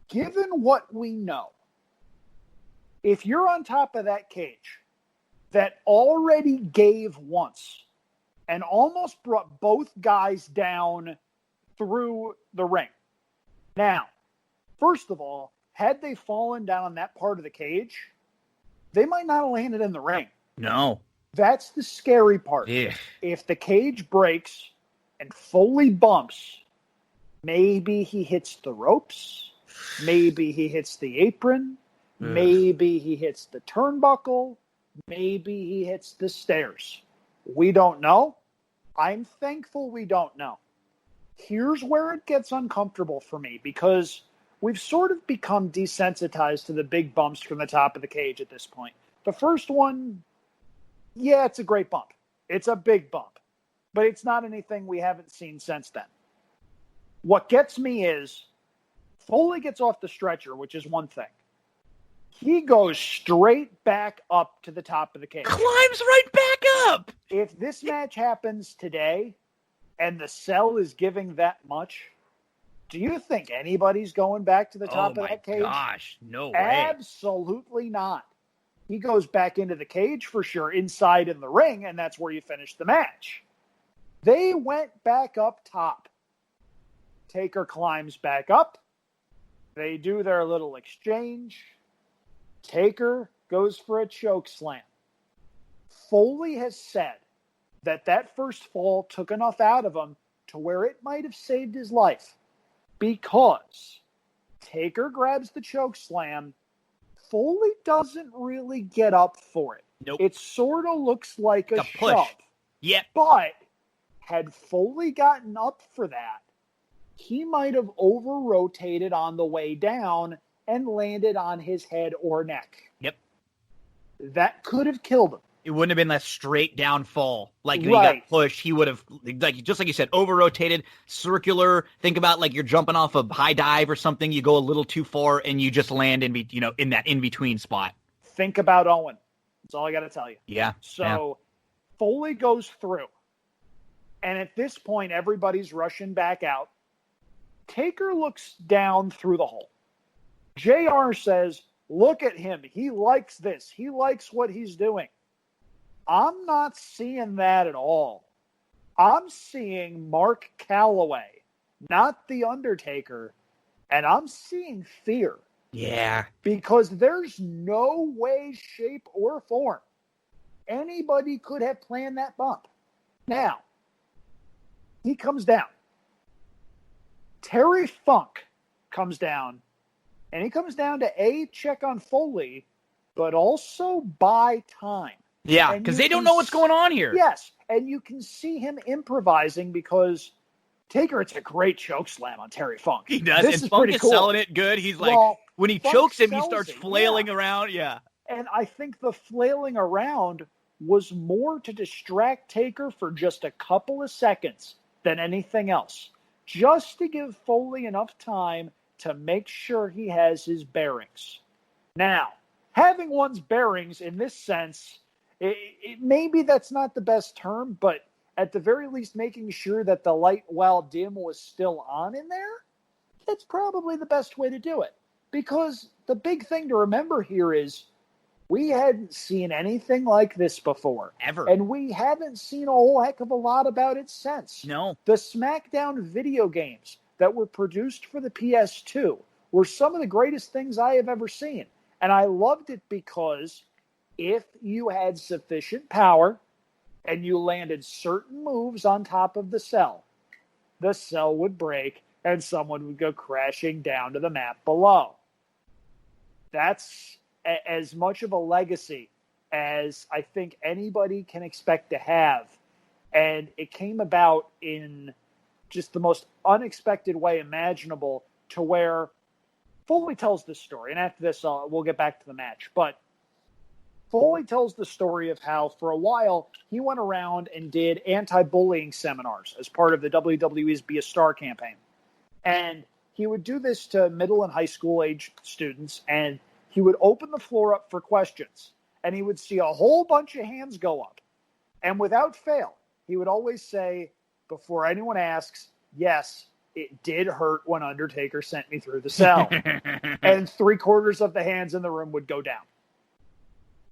given what we know, if you're on top of that cage that already gave once and almost brought both guys down through the ring. Now, first of all, had they fallen down on that part of the cage, they might not have landed in the ring. No. That's the scary part. Yeah. If the cage breaks and Foley bumps, maybe he hits the ropes, maybe he hits the apron, maybe he hits the turnbuckle, maybe he hits the stairs. We don't know. I'm thankful we don't know. Here's where it gets uncomfortable for me, because we've sort of become desensitized to the big bumps from the top of the cage at this point. The first one, yeah, it's a great bump. It's a big bump. But it's not anything we haven't seen since then. What gets me is Foley gets off the stretcher, which is one thing. He goes straight back up to the top of the cage. Climbs right back up! If this match happens today and the cell is giving that much, Do you think anybody's going back to the top of that cage? Oh, my gosh. No way. Absolutely not. He goes back into the cage for sure, inside in the ring, and that's where you finish the match. They went back up top. Taker climbs back up. They do their little exchange. Taker goes for a choke slam. Foley has said that first fall took enough out of him to where it might have saved his life, because Taker grabs the choke slam. Foley doesn't really get up for it. Nope. It sort of looks like a push. shove. Yep. But had Foley gotten up for that, he might have over-rotated on the way down and landed on his head or neck. Yep. That could have killed him. It wouldn't have been that straight down fall. Like when Right. he got pushed, he would have, like just like you said, over-rotated, circular. Think about like you're jumping off a high dive or something. You go a little too far and you just land in that in-between spot. Think about Owen. That's all I got to tell you. Yeah. So Foley goes through. And at this point, everybody's rushing back out. Taker looks down through the hole. JR says, look at him. He likes this. He likes what he's doing. I'm not seeing that at all. I'm seeing Mark Calloway, not The Undertaker, and I'm seeing fear. Yeah. Because there's no way, shape, or form anybody could have planned that bump. Now, he comes down. Terry Funk comes down, and he comes down to check on Foley, but also buy time. Yeah, because they don't know what's going on here. Yes, and you can see him improvising because Taker, it's a great choke slam on Terry Funk. He does, This and is Funk pretty is cool. selling it good. He's like, Well, when he Funk chokes him, he sells starts it, flailing yeah. around. Yeah. And I think the flailing around was more to distract Taker for just a couple of seconds than anything else. Just to give Foley enough time to make sure he has his bearings. Now, having one's bearings in this sense, maybe that's not the best term, but at the very least making sure that the light while dim was still on in there, that's probably the best way to do it. Because the big thing to remember here is we hadn't seen anything like this before. Ever. And we haven't seen a whole heck of a lot about it since. No. The SmackDown video games that were produced for the PS2 were some of the greatest things I have ever seen. And I loved it because if you had sufficient power and you landed certain moves on top of the cell would break and someone would go crashing down to the map below. That's as much of a legacy as I think anybody can expect to have. And it came about in just the most unexpected way imaginable, to where Foley tells this story. And after this, we'll get back to the match. But Foley tells the story of how for a while he went around and did anti-bullying seminars as part of the WWE's Be a Star campaign. And he would do this to middle and high school age students, and he would open the floor up for questions, and he would see a whole bunch of hands go up. And without fail, he would always say, before anyone asks, yes, it did hurt when Undertaker sent me through the cell. And 3/4 of the hands in the room would go down.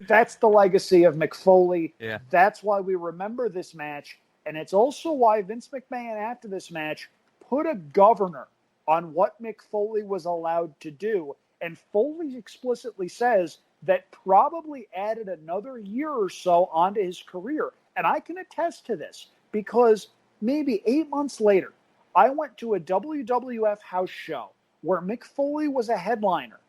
That's the legacy of Mick Foley. Yeah. That's why we remember this match. And it's also why Vince McMahon, after this match, put a governor on what Mick Foley was allowed to do. And Foley explicitly says that probably added another year or so onto his career. And I can attest to this because maybe 8 months later, I went to a WWF house show where Mick Foley was a headliner.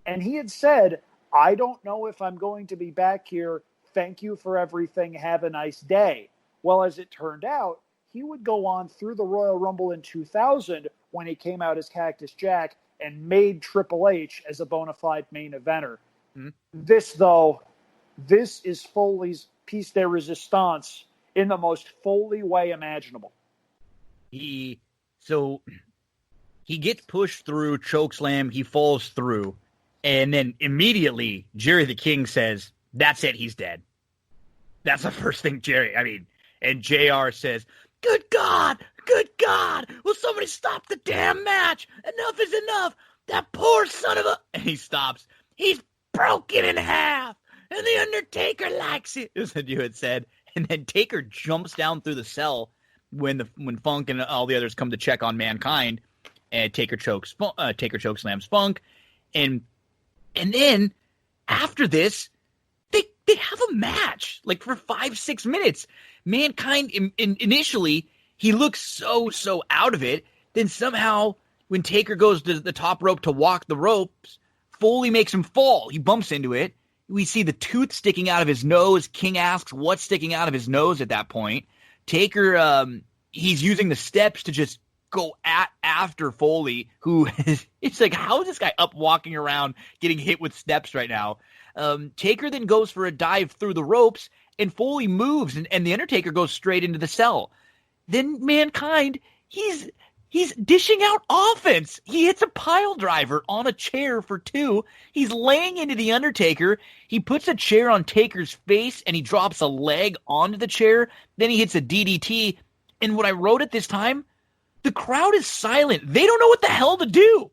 And he had said, I don't know if I'm going to be back here. Thank you for everything. Have a nice day. Well, as it turned out, he would go on through the Royal Rumble in 2000 when he came out as Cactus Jack and made Triple H as a bona fide main eventer. Mm-hmm. This is Foley's piece de resistance in the most Foley way imaginable. He gets pushed through, chokeslam, he falls through, and then immediately Jerry the King says, that's it, he's dead. That's the first thing and JR says, good God, good God, will somebody stop the damn match? Enough is enough. That poor son of a... And he stops. He's broken in half, and the Undertaker likes it, as you had said. And then Taker jumps down through the cell when Funk and all the others come to check on Mankind, and Taker choke slams Funk, and then after this, they have a match like for 5-6 minutes. Mankind initially he looks so out of it. Then somehow when Taker goes to the top rope to walk the ropes, Foley makes him fall. He bumps into it. We see the tooth sticking out of his nose. King asks what's sticking out of his nose at that point. Taker, he's using the steps to just go after Foley, who it's like, how is this guy up walking around getting hit with steps right now? Taker then goes for a dive through the ropes, and Foley moves, and the Undertaker goes straight into the cell. Then Mankind, he's dishing out offense. He hits a pile driver on a chair for 2. He's laying into the Undertaker. He puts a chair on Taker's face, and he drops a leg onto the chair. Then he hits a DDT. And what I wrote at this time, the crowd is silent. They don't know what the hell to do.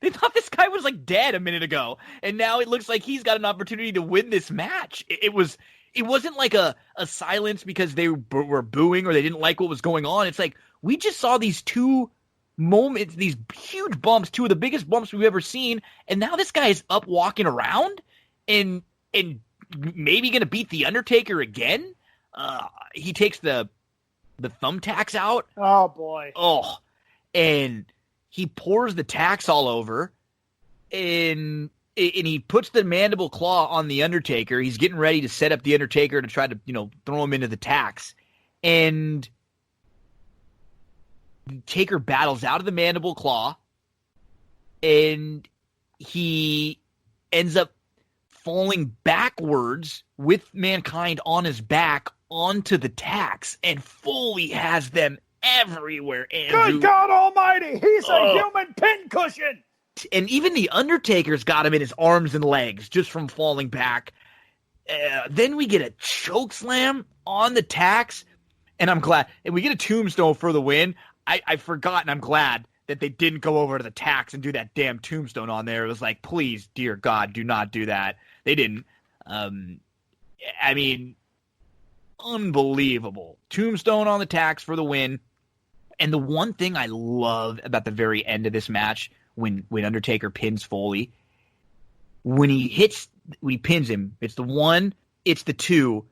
They thought this guy was like dead a minute ago, and now it looks like he's got an opportunity to win this match. It wasn't like a silence because they were booing or they didn't like what was going on. It's like we just saw these 2 moments, these huge bumps, 2 of the biggest bumps we've ever seen, and now this guy is up walking around and maybe going to beat the Undertaker again. He takes the thumbtacks out. Oh boy. Oh, and he pours the tacks all over, and he puts the mandible claw on the Undertaker. He's getting ready to set up the Undertaker to try to, throw him into the tacks. And Taker battles out of the mandible claw, and he ends up falling backwards with Mankind on his back onto the tacks, and Foley has them everywhere. Andrew. Good God Almighty! He's a human pincushion. And even the Undertaker's got him in his arms and legs just from falling back. Then we get a choke slam on the tacks, and I'm glad. And we get a tombstone for the win. I forgot, and I'm glad that they didn't go over to the tacks and do that damn tombstone on there. It was like, please, dear God, do not do that. They didn't. I mean, unbelievable. Tombstone on the tacks for the win. And the one thing I love about the very end of this match, when Undertaker pins Foley, when he pins him, it's the 1, it's the 2.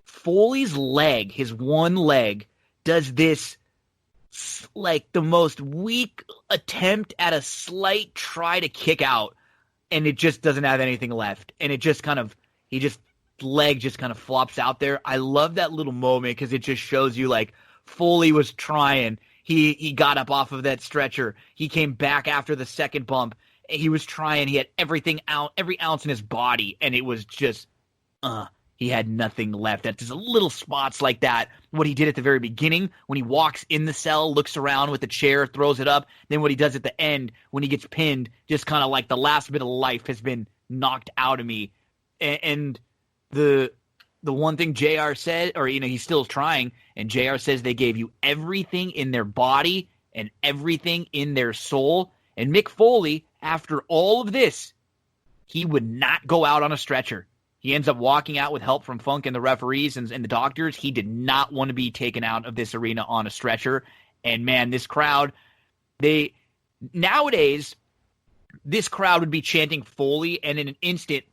Foley's leg, his one leg, does this like the most weak attempt at a slight try to kick out, and it just doesn't have anything left. And it just leg just kind of flops out there. I love that little moment because it just shows you like Foley was trying. He got up off of that stretcher. He came back after the second bump. He was trying. He had everything out, every ounce in his body, and it was just, he had nothing left. That's just little spots like that. What he did at the very beginning, when he walks in the cell, looks around with the chair, throws it up. Then what he does at the end, when he gets pinned, just kind of like the last bit of life has been knocked out of me. And the one thing JR said, or, he's still trying, and JR says they gave you everything in their body and everything in their soul. And Mick Foley, after all of this, he would not go out on a stretcher. He ends up walking out with help from Funk and the referees and the doctors. He did not want to be taken out of this arena on a stretcher. And man, this crowd, nowadays, this crowd would be chanting Foley, and in an instant,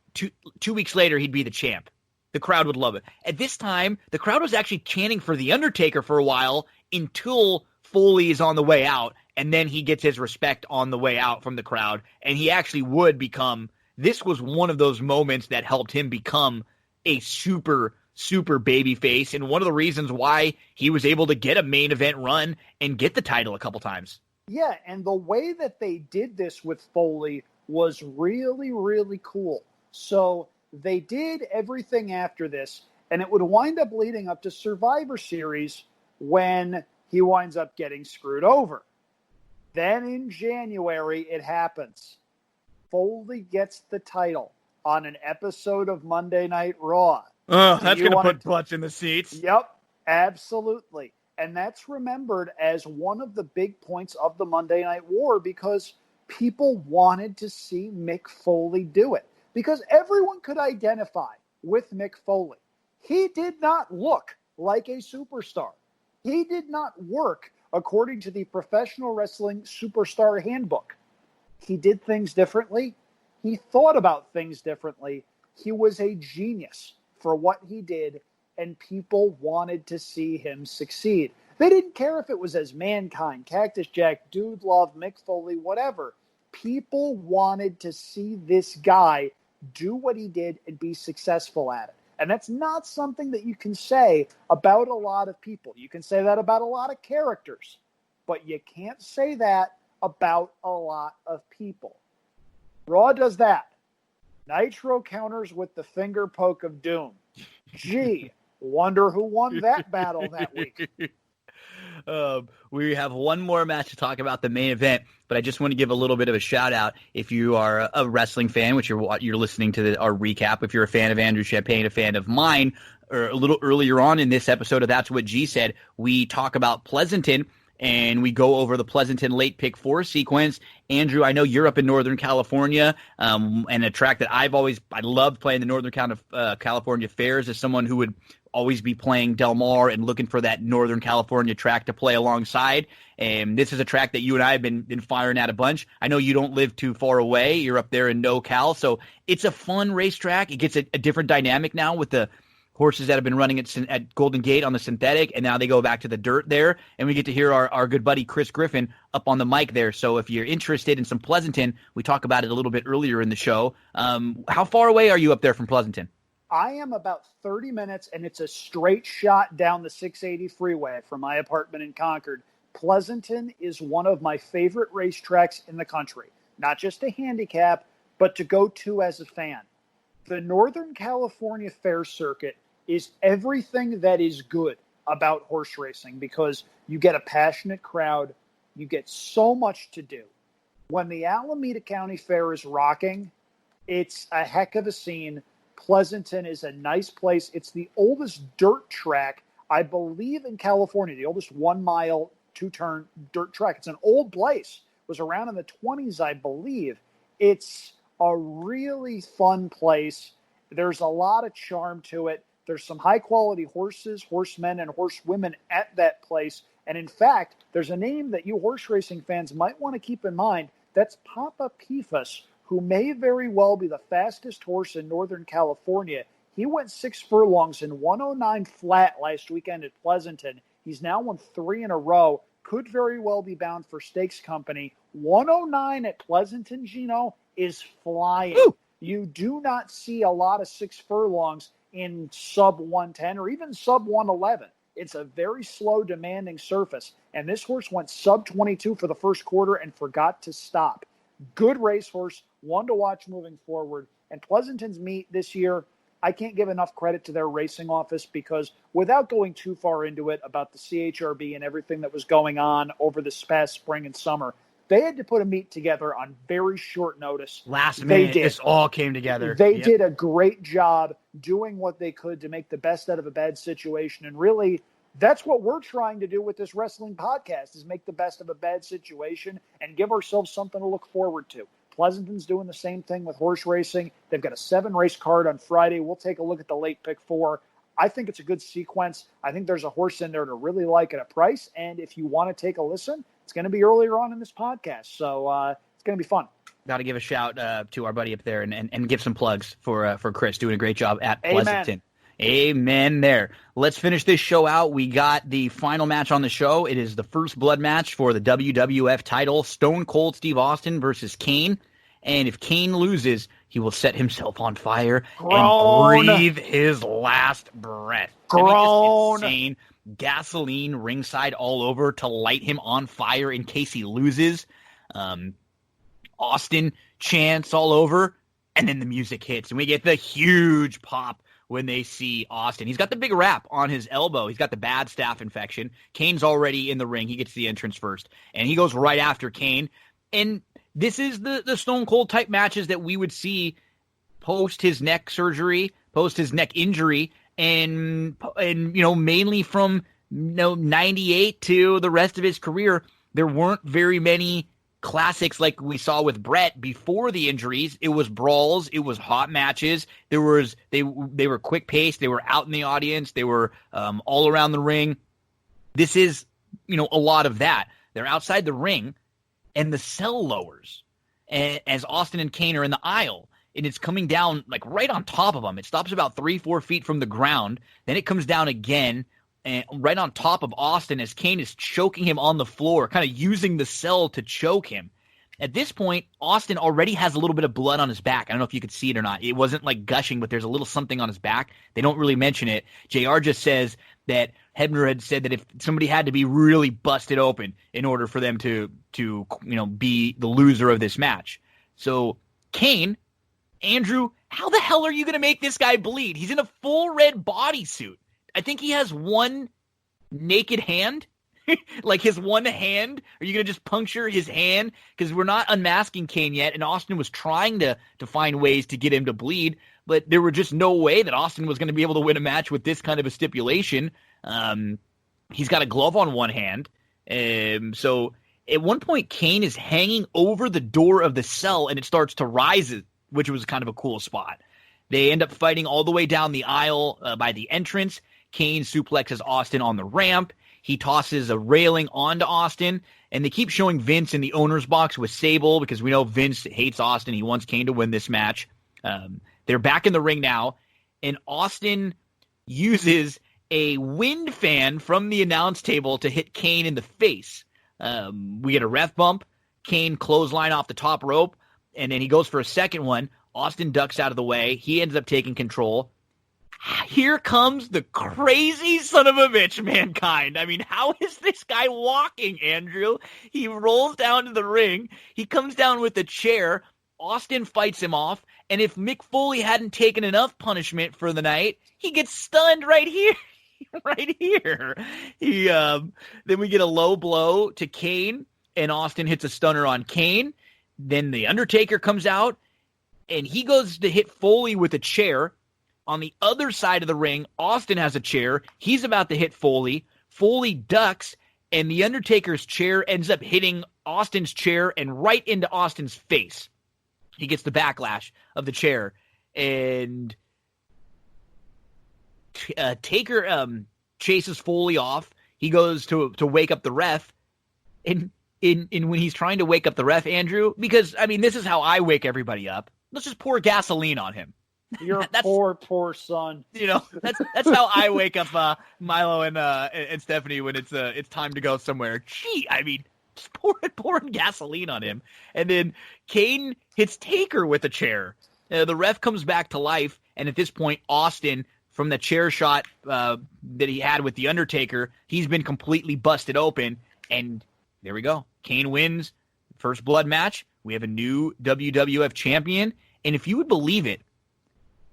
two weeks later, he'd be the champ. The crowd would love it. At this time, the crowd was actually chanting for The Undertaker for a while until Foley is on the way out, and then he gets his respect on the way out from the crowd, and he actually would become – this was one of those moments that helped him become a super, super baby face, and one of the reasons why he was able to get a main event run and get the title a couple times. Yeah, and the way that they did this with Foley was really, really cool. So – they did everything after this, and it would wind up leading up to Survivor Series when he winds up getting screwed over. Then in January, it happens. Foley gets the title on an episode of Monday Night Raw. Oh, that's going to put butts in the seats. Yep, absolutely. And that's remembered as one of the big points of the Monday Night War because people wanted to see Mick Foley do it. Because everyone could identify with Mick Foley. He did not look like a superstar. He did not work according to the Professional Wrestling Superstar Handbook. He did things differently. He thought about things differently. He was a genius for what he did, and people wanted to see him succeed. They didn't care if it was as Mankind, Cactus Jack, Dude Love, Mick Foley, whatever. People wanted to see this guy do what he did and be successful at it. And that's not something that you can say about a lot of people. You can say that about a lot of characters, but you can't say that about a lot of people. Raw does that. Nitro counters with the finger poke of doom. Gee, wonder who won that battle that week. We have one more match to talk about, the main event, but I just want to give a little bit of a shout out. If you are a wrestling fan, which you're listening to our recap, if you're a fan of Andrew Champagne, a fan of mine, or a little earlier on in this episode of That's What G Said, we talk about Pleasanton, and we go over the Pleasanton late pick 4 sequence. Andrew, I know you're up in Northern California, and a track that I loved playing the Northern California fairs as someone who would always be playing Del Mar and looking for that Northern California track to play alongside. And this is a track that you and I have been firing at a bunch. I know you don't live too far away. You're up there in NoCal. So it's a fun racetrack. It gets a different dynamic now with the horses that have been running at Golden Gate on the synthetic, and now they go back to the dirt there, and we get to hear our good buddy Chris Griffin up on the mic there. So if you're interested in some Pleasanton, we talk about it a little bit earlier in the show. How far away are you up there from Pleasanton? I am about 30 minutes, and it's a straight shot down the 680 freeway from my apartment in Concord. Pleasanton is one of my favorite racetracks in the country, not just to handicap, but to go to as a fan. The Northern California Fair Circuit is everything that is good about horse racing because you get a passionate crowd, you get so much to do. When the Alameda County Fair is rocking, it's a heck of a scene. Pleasanton is a nice place. It's the oldest dirt track, I believe, in California, the oldest 1 mile, 2-turn dirt track. It's an old place. It was around in the 20s, I believe. It's a really fun place. There's a lot of charm to it. There's some high-quality horses, horsemen, and horsewomen at that place. And in fact, there's a name that you horse racing fans might want to keep in mind. That's Papa Pifus, who may very well be the fastest horse in Northern California. He went 6 furlongs in 109 flat last weekend at Pleasanton. He's now won 3 in a row. Could very well be bound for stakes company. 109 at Pleasanton, Gino, is flying. Ooh. You do not see a lot of 6 furlongs in sub 110 or even sub 111. It's a very slow, demanding surface. And this horse went sub 22 for the first quarter and forgot to stop. Good racehorse, one to watch moving forward. And Pleasanton's meet this year, I can't give enough credit to their racing office because without going too far into it about the CHRB and everything that was going on over this past spring and summer, they had to put a meet together on very short notice. Last minute, this all came together. They did a great job doing what they could to make the best out of a bad situation. And really, that's what we're trying to do with this wrestling podcast, is make the best of a bad situation and give ourselves something to look forward to. Pleasanton's doing the same thing with horse racing. They've got a 7-race card on Friday. We'll take a look at the late pick 4. I think it's a good sequence. I think there's a horse in there to really like at a price. And if you want to take a listen, it's going to be earlier on in this podcast. So it's going to be fun. Got to give a shout to our buddy up there and give some plugs for Chris, doing a great job at Amen. Pleasanton. Amen there. Let's finish this show out. We got the final match on the show. It is the first blood match for the WWF title, Stone Cold Steve Austin versus Kane. And if Kane loses, he will set himself on fire and breathe his last breath. Groan. Insane. Gasoline ringside all over to light him on fire in case he loses. Austin chants all over, and then the music hits, and we get the huge pop when they see Austin. He's got the big wrap on his elbow. He's got the bad staph infection. Kane's already in the ring. He gets the entrance first, and he goes right after Kane. And this is the Stone Cold type matches that we would see post his neck surgery, post his neck injury, and mainly from 98 to the rest of his career, there weren't very many classics like we saw with Brett before the injuries. It was brawls. It was hot matches. They were quick paced. They were out in the audience. They were all around the ring. This is, a lot of that. They're outside the ring, and the cell lowers as Austin and Kane are in the aisle, and it's coming down like right on top of them. It stops about 3-4 feet from the ground. Then it comes down again, and right on top of Austin as Kane is choking him on the floor, kind of using the cell to choke him. At this point, Austin already has a little bit of blood on his back. I don't know if you could see it or not. It wasn't like gushing, but there's a little something on his back. They don't really mention it. JR just says that Hebner had said that if somebody had to be really busted open in order for them to be the loser of this match. So Kane, Andrew, how the hell are you going to make this guy bleed? He's in a full red bodysuit. I think he has one naked hand, like his one hand. Are you going to just puncture his hand? Because we're not unmasking Kane yet, and Austin was trying to find ways to get him to bleed, but there were just no way that Austin was going to be able to win a match with this kind of a stipulation. He's got a glove on one hand. So at one point, Kane is hanging over the door of the cell, and it starts to rise, which was kind of a cool spot. They end up fighting all the way down the aisle by the entrance. Kane suplexes Austin on the ramp. He tosses a railing onto Austin, and they keep showing Vince in the owner's box with Sable because we know Vince hates Austin. He wants Kane to win this match. They're back in the ring now, and Austin uses a wind fan from the announce table to hit Kane in the face. We get a ref bump. Kane clothesline off the top rope, and then he goes for a second one. Austin ducks out of the way. He ends up taking control. Here comes the crazy son of a bitch, Mankind. I mean, how is this guy walking, Andrew? He rolls down to the ring. He comes down with a chair. Austin fights him off. And if Mick Foley hadn't taken enough punishment for the night, he gets stunned right here. Right here. Then we get a low blow to Kane, and Austin hits a stunner on Kane. Then the Undertaker comes out, and he goes to hit Foley with a chair. On the other side of the ring, Austin has a chair. He's about to hit Foley. Foley ducks, and the Undertaker's chair ends up hitting Austin's chair and right into Austin's face. He gets the backlash of the chair. And Taker chases Foley off. He goes to wake up the ref. And when he's trying to wake up the ref, Andrew, because, I mean, this is how I wake everybody up. Let's just pour gasoline on him. Your poor son. That's how I wake up Milo and Stephanie when it's time to go somewhere. Gee, I mean, just pouring gasoline on him. And then Kane hits Taker with a chair. The ref comes back to life, and at this point, Austin, from the chair shot that he had with The Undertaker, he's been completely busted open, and there we go. Kane wins. First blood match. We have a new WWF champion, and if you would believe it,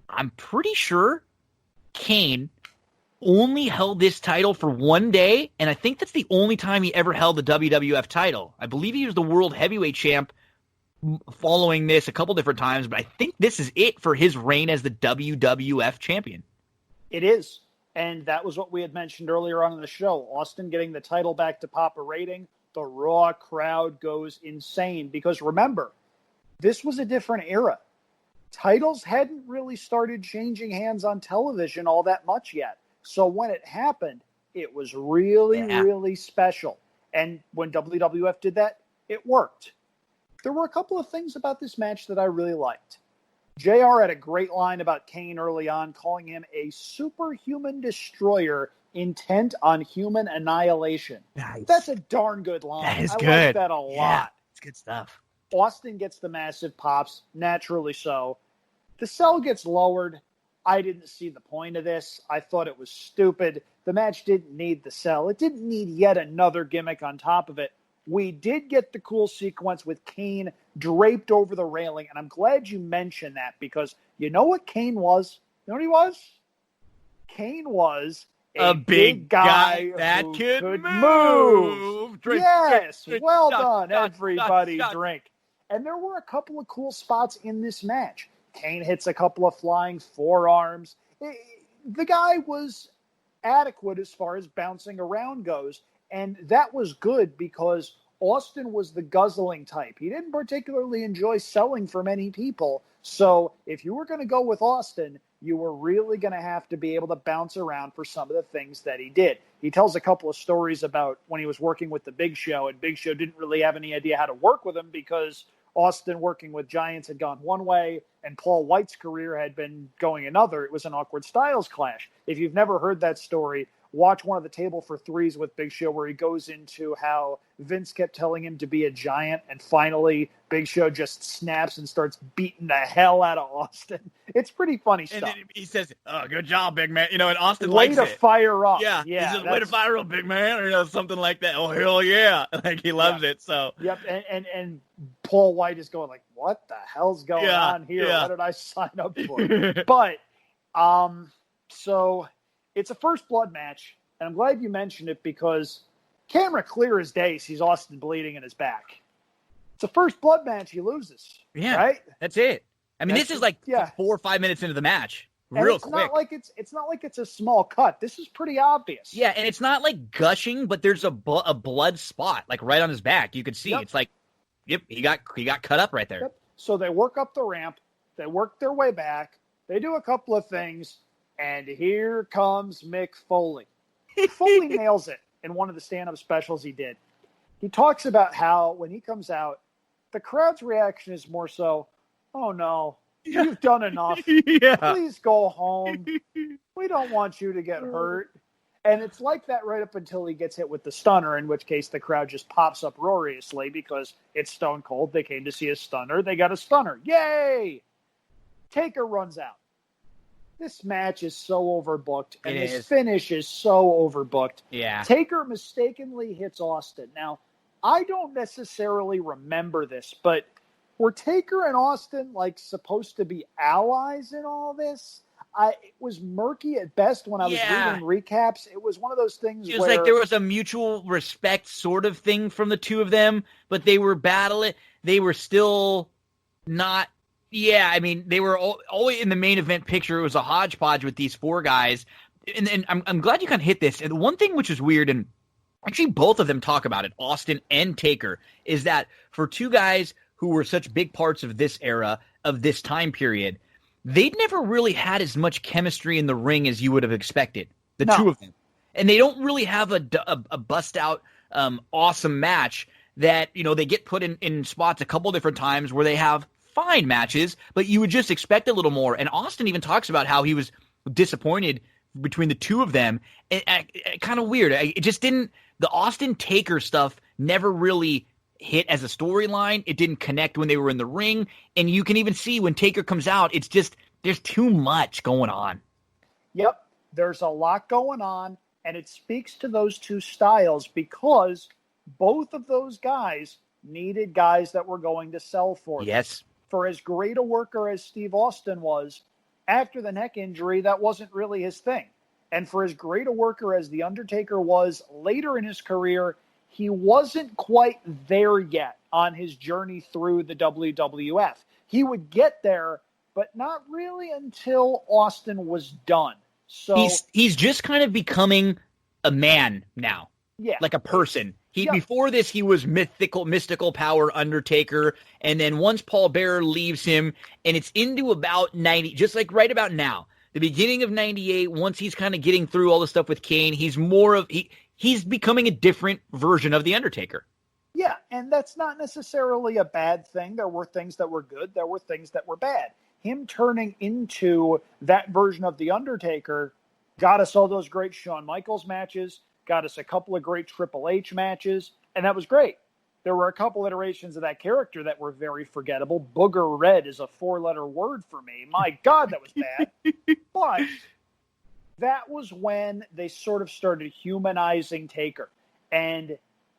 I'm pretty sure Kane only held this title for one day, and I think that's the only time he ever held the WWF title. I believe he was the World Heavyweight Champ following this a couple different times, but I think this is it for his reign as the WWF Champion. It is, and that was what we had mentioned earlier on in the show. Austin getting the title back to Papa Rating, the Raw crowd goes insane, because remember, this was a different era. Titles hadn't really started changing hands on television all that much yet. So when it happened, it was really special. And when WWF did that, it worked. There were a couple of things about this match that I really liked. JR had a great line about Kane early on, calling him a superhuman destroyer intent on human annihilation. Nice. That's a darn good line. That is I good. like that a lot. Yeah, it's good stuff. Austin gets the massive pops, naturally so. The cell gets lowered. I didn't see the point of this. I thought it was stupid. The match didn't need the cell. It didn't need yet another gimmick on top of it. We did get the cool sequence with Kane draped over the railing, and I'm glad you mentioned that, because you know what Kane was? You know what he was? Kane was a big guy that who could move. Drink, Yes, drink, well shot, done, shot, everybody. shot. Drink. And there were a couple of cool spots in this match. Kane hits a couple of flying forearms. The guy was adequate as far as bouncing around goes. And that was good because Austin was the guzzling type. He didn't particularly enjoy selling for many people. So if you were going to go with Austin, you were really going to have to be able to bounce around for some of the things that he did. He tells a couple of stories about when he was working with the Big Show, and Big Show didn't really have any idea how to work with him because Austin working with Giants had gone one way and Paul White's career had been going another. It was an awkward styles clash. If you've never heard that story, watch one of the Table for Threes with Big Show where he goes into how Vince kept telling him to be a giant, and finally Big Show just snaps and starts beating the hell out of Austin. It's pretty funny stuff. And he says, "Oh, good job, big man." And Austin way likes to it. fire up. Yeah. He says, "Way to fire up, big man," or something like that. Oh, hell yeah! Like he loves it. So yep. And Paul White is going like, "What the hell's going on here? Yeah. What did I sign up for?" But so it's a first blood match. And I'm glad you mentioned it because camera clear as day sees Austin bleeding in his back. It's a first blood match. He loses. Yeah, right. That's it. I mean, this is like 4 or 5 minutes into the match, real quick. It's not like it's a small cut. This is pretty obvious. Yeah, and it's not like gushing, but there's a blood spot like right on his back. You could see it's like, yep, he got cut up right there. Yep. So they work up the ramp. They work their way back. They do a couple of things, and here comes Mick Foley. Foley nails it in one of the stand-up specials he did. He talks about how when he comes out, the crowd's reaction is more so, "Oh no, you've done enough. Please go home. We don't want you to get hurt." And it's like that right up until he gets hit with the stunner, in which case the crowd just pops uproariously because it's Stone Cold. They came to see a stunner. They got a stunner. Yay! Taker runs out. This match is so overbooked, and this finish is so overbooked. Yeah. Taker mistakenly hits Austin. Now, I don't necessarily remember this, but were Taker and Austin like supposed to be allies in all this? It was murky at best when I was reading recaps. It was one of those things it was like there was a mutual respect sort of thing from the two of them, but they were battling. They were still not. Yeah, I mean, they were always in the main event picture. It was a hodgepodge with these four guys. And I'm glad you kind of hit this. And one thing which is weird, and actually both of them talk about it, Austin and Taker, is that for two guys who were such big parts of this era, of this time period, they'd never really had as much chemistry in the ring as you would have expected, the two of them. And they don't really have a bust-out, awesome match that, they get put in spots a couple different times where they have fine matches, but you would just expect a little more. And Austin even talks about how he was disappointed between the two of them. Kind of weird. It just didn't. The Austin Taker stuff never really hit as a storyline. It didn't connect when they were in the ring. And you can even see when Taker comes out, it's just there's too much going on. Yep, there's a lot going on, and it speaks to those two styles because both of those guys needed guys that were going to sell for them. Yes. For as great a worker as Steve Austin was, after the neck injury, that wasn't really his thing. And for as great a worker as The Undertaker was later in his career, he wasn't quite there yet on his journey through the WWF. He would get there, but not really until Austin was done. So he's just kind of becoming a man now. Yeah. Like a person. Before this, he was mystical power Undertaker, and then once Paul Bearer leaves him, and it's into about 90, just like right about now, the beginning of 98, once he's kind of getting through all the stuff with Kane, he's he's becoming a different version of The Undertaker. Yeah, and that's not necessarily a bad thing. There were things that were good. There were things that were bad. Him turning into that version of The Undertaker got us all those great Shawn Michaels matches, got us a couple of great Triple H matches, and that was great. There were a couple iterations of that character that were very forgettable. Booger Red is a 4-letter word for me. My God, that was bad. But that was when they sort of started humanizing Taker. And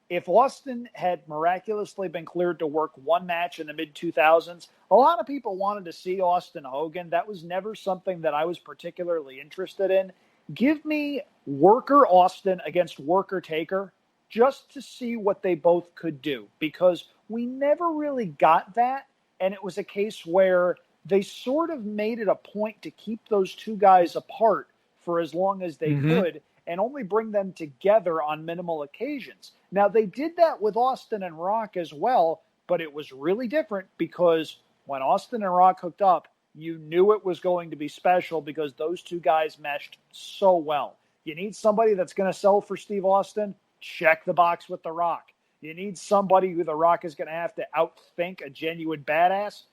if Austin had miraculously been cleared to work one match in the mid-2000s, a lot of people wanted to see Austin Hogan. That was never something that I was particularly interested in. Give me worker Austin against worker Taker just to see what they both could do, because we never really got that. And it was a case where they sort of made it a point to keep those two guys apart for as long as they could. and only bring them together on minimal occasions. Now, they did that with Austin and Rock as well, but it was really different because when Austin and Rock hooked up, you knew it was going to be special because those two guys meshed so well. You need somebody that's going to sell for Steve Austin? Check the box with The Rock. You need somebody who The Rock is going to have to outthink a genuine badass?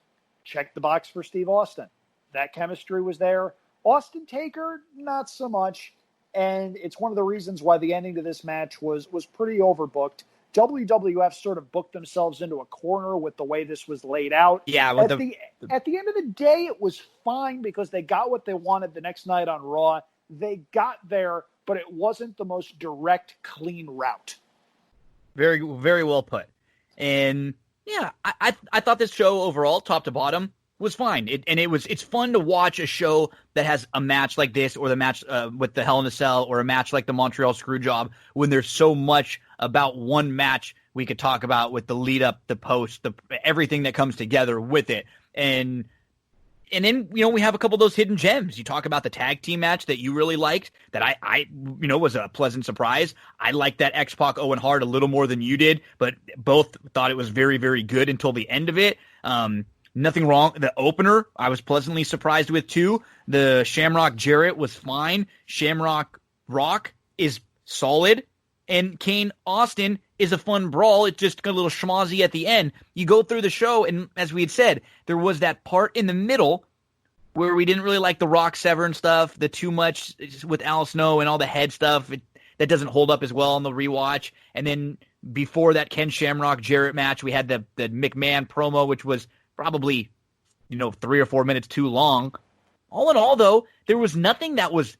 Check the box for Steve Austin. That chemistry was there. Austin Taker, not so much. And it's one of the reasons why the ending to this match was pretty overbooked. WWF sort of booked themselves into a corner with the way this was laid out. Yeah. At the end of the day, it was fine because they got what they wanted the next night on Raw. They got there, but it wasn't the most direct, clean route. Very, very well put. And yeah, I thought this show overall, top to bottom, was fine. It's fun to watch a show that has a match like this, or the match with the Hell in a Cell, or a match like the Montreal Screwjob, when there's so much about one match we could talk about with the lead up, the post, everything that comes together with it. And then, we have a couple of those hidden gems. You talk about the tag team match that you really liked, that I was a pleasant surprise. I liked that X-Pac Owen Hart a little more than you did, but both thought it was very, very good until the end of it. Nothing wrong. The opener, I was pleasantly surprised with too. The Shamrock Jarrett was fine. Shamrock Rock is solid. And Kane Austin is a fun brawl. It's just a little schmozzy at the end. You go through the show, and as we had said, there was that part in the middle where we didn't really like the Rock Severn stuff, the too much with Al Snow and all the head stuff. That doesn't hold up as well on the rewatch. And then before that Ken Shamrock Jarrett match, we had the McMahon promo, which was probably 3 or 4 minutes too long. All in all, though, there was nothing that was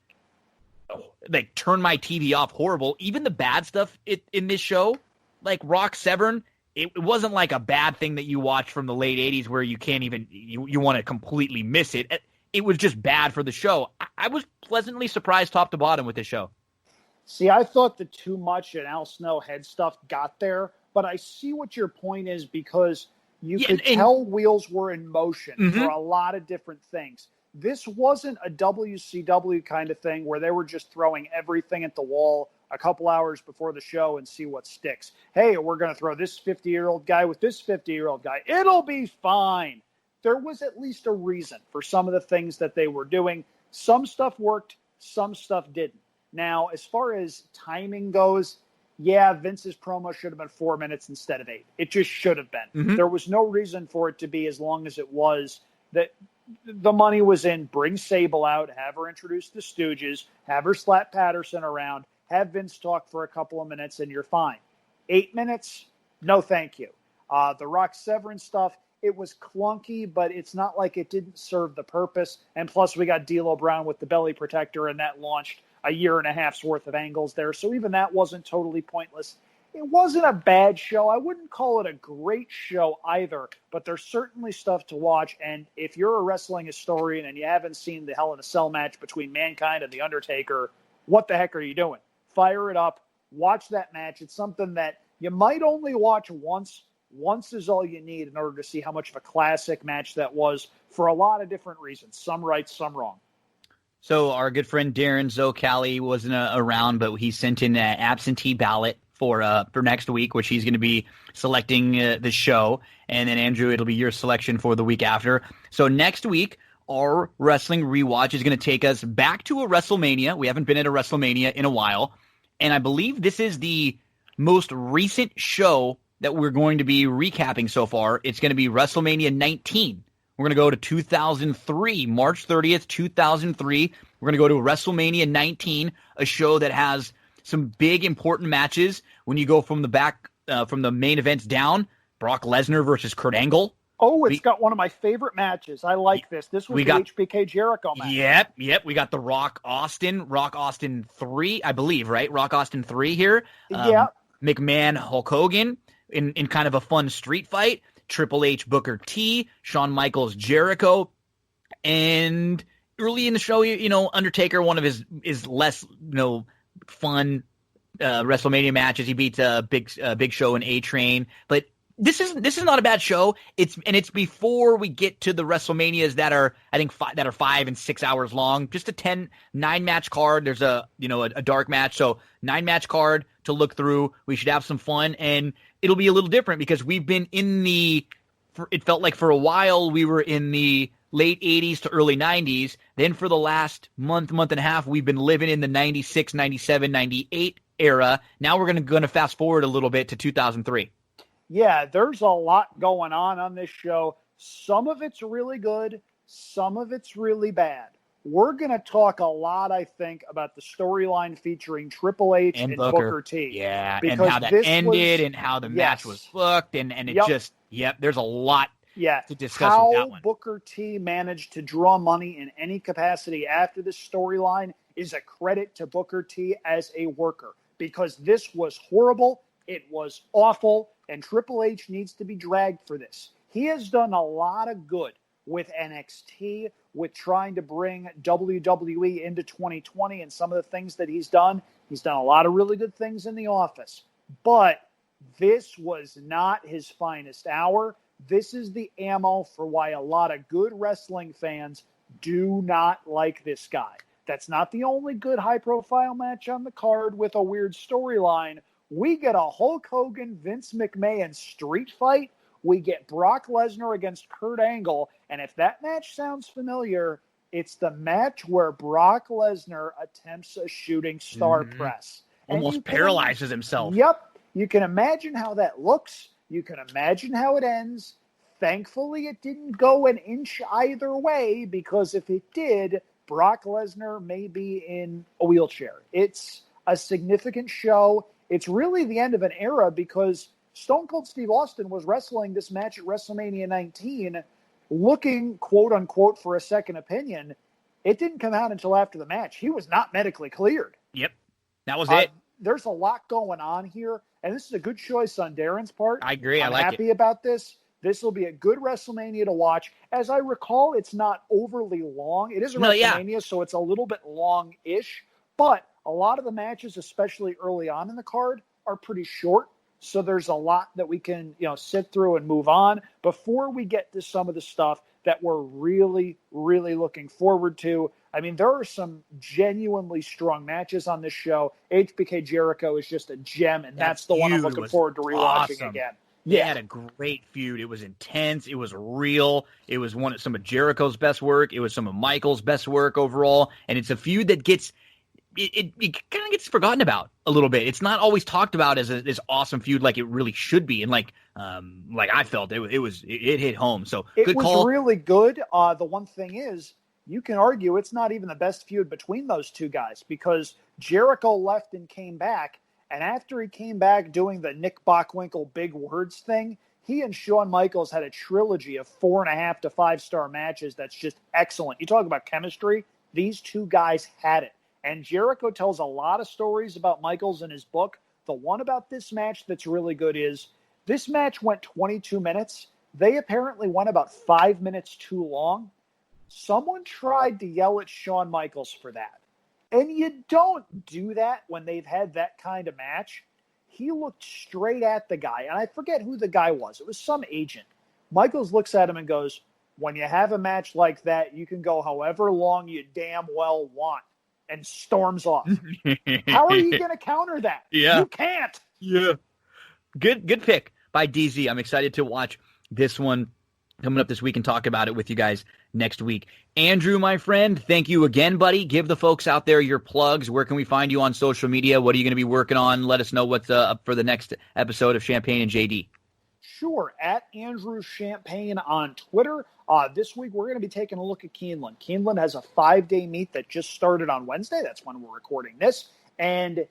like turn my TV off horrible. Even the bad stuff in this show, like Rock Severn, it wasn't like a bad thing that you watched from the late 80s where you can't even you want to completely miss it. It was just bad for the show. I was pleasantly surprised top to bottom with this show. See, I thought the too much and Al Snow head stuff got there, but I see what your point is because you could tell wheels were in motion for a lot of different things. This wasn't a WCW kind of thing where they were just throwing everything at the wall a couple hours before the show and see what sticks. Hey, we're going to throw this 50-year-old guy with this 50-year-old guy. It'll be fine. There was at least a reason for some of the things that they were doing. Some stuff worked, some stuff didn't. Now, as far as timing goes, yeah, Vince's promo should have been 4 minutes instead of 8. It just should have been. There was no reason for it to be as long as it was. That the money was in bring Sable out, have her introduce the Stooges, have her slap Patterson around, have Vince talk for a couple of minutes, and you're fine. 8 minutes? No, thank you. The Rock Severn stuff, it was clunky, but it's not like it didn't serve the purpose. And plus, we got D'Lo Brown with the belly protector, and that launched a year and a half's worth of angles there. So even that wasn't totally pointless. It wasn't a bad show. I wouldn't call it a great show either, but there's certainly stuff to watch. And if you're a wrestling historian and you haven't seen the Hell in a Cell match between Mankind and The Undertaker, what the heck are you doing? Fire it up. Watch that match. It's something that you might only watch once. Once is all you need in order to see how much of a classic match that was for a lot of different reasons. Some right, some wrong. So our good friend Darren Zocali wasn't around, but he sent in an absentee ballot for next week, which he's going to be selecting the show. And then, Andrew, it'll be your selection for the week after. So next week, our wrestling rewatch is going to take us back to a WrestleMania. We haven't been at a WrestleMania in a while. And I believe this is the most recent show that we're going to be recapping so far. It's going to be WrestleMania 19. We're going to go to 2003, March 30th, 2003. We're going to go to WrestleMania 19, a show that has some big important matches. When you go from the back, from the main events down, Brock Lesnar versus Kurt Angle. Oh, it's got one of my favorite matches. I like this. This was the HBK Jericho match. Yep. We got the Rock Austin 3, I believe, right? Rock Austin 3 here. Yeah. McMahon, Hulk Hogan in kind of a fun street fight. Triple H, Booker T, Shawn Michaels, Jericho. And early in the show, Undertaker, one of his less, fun WrestleMania matches. He beats Big Show and A-Train. But This is not a bad show. It's before we get to the WrestleManias that are, I think, 5 and 6 hours long. Just a 9-match card. There's a dark match, so 9-match card to look through. We should have some fun, and it'll be a little different because we've been it felt like for a while we were in the late 80s to early 90s. Then for the last month and a half, we've been living in the 96, 97, 98 era. Now we're going to fast forward a little bit to 2003. Yeah, there's a lot going on this show. Some of it's really good. Some of it's really bad. We're going to talk a lot, I think, about the storyline featuring Triple H and Booker T. Yeah, and how that ended and how the match was booked. And it there's a lot to discuss with that one. How Booker T managed to draw money in any capacity after this storyline is a credit to Booker T as a worker, because this was horrible. It was awful. And Triple H needs to be dragged for this. He has done a lot of good with NXT, with trying to bring WWE into 2020 and some of the things that he's done. He's done a lot of really good things in the office. But this was not his finest hour. This is the ammo for why a lot of good wrestling fans do not like this guy. That's not the only good high-profile match on the card with a weird storyline. We get a Hulk Hogan, Vince McMahon street fight. We get Brock Lesnar against Kurt Angle. And if that match sounds familiar, it's the match where Brock Lesnar attempts a shooting star press. Almost paralyzes himself. Yep. You can imagine how that looks. You can imagine how it ends. Thankfully, it didn't go an inch either way, because if it did, Brock Lesnar may be in a wheelchair. It's a significant show. It's really the end of an era, because Stone Cold Steve Austin was wrestling this match at WrestleMania 19, looking, quote unquote, for a second opinion. It didn't come out until after the match. He was not medically cleared. Yep. That was it. There's a lot going on here, and this is a good choice on Darren's part. I agree. I'm happy about this. This will be a good WrestleMania to watch. As I recall, it's not overly long. It is a WrestleMania, so it's a little bit long-ish, but a lot of the matches, especially early on in the card, are pretty short. So there's a lot that we can, sit through and move on before we get to some of the stuff that we're really, really looking forward to. I mean, there are some genuinely strong matches on this show. HBK Jericho is just a gem, and that's the one I'm looking forward to rewatching again. They had a great feud. It was intense. It was real. It was some of Jericho's best work. It was some of Michael's best work overall. And it's a feud that gets it kind of gets forgotten about a little bit. It's not always talked about as this awesome feud like it really should be. And like I felt it hit home. So it was really good. The one thing is, you can argue it's not even the best feud between those two guys, because Jericho left and came back. And after he came back doing the Nick Bockwinkel big words thing, he and Shawn Michaels had a trilogy of 4.5 to 5-star matches that's just excellent. You talk about chemistry. These two guys had it. And Jericho tells a lot of stories about Michaels in his book. The one about this match that's really good is this match went 22 minutes. They apparently went about 5 minutes too long. Someone tried to yell at Shawn Michaels for that. And you don't do that when they've had that kind of match. He looked straight at the guy, and I forget who the guy was. It was some agent. Michaels looks at him and goes, when you have a match like that, you can go however long you damn well want, and storms off. How are you going to counter that? Yeah. You can't. Yeah. Good pick by DZ. I'm excited to watch this one coming up this week and talk about it with you guys next week. Andrew, my friend, thank you again, buddy. Give the folks out there your plugs. Where can we find you on social media? What are you going to be working on? Let us know what's up for the next episode of Champagne and JD. Sure. At Andrew Champagne on Twitter. This week, we're going to be taking a look at Keeneland. Keeneland has a 5-day meet that just started on Wednesday. That's when we're recording this. And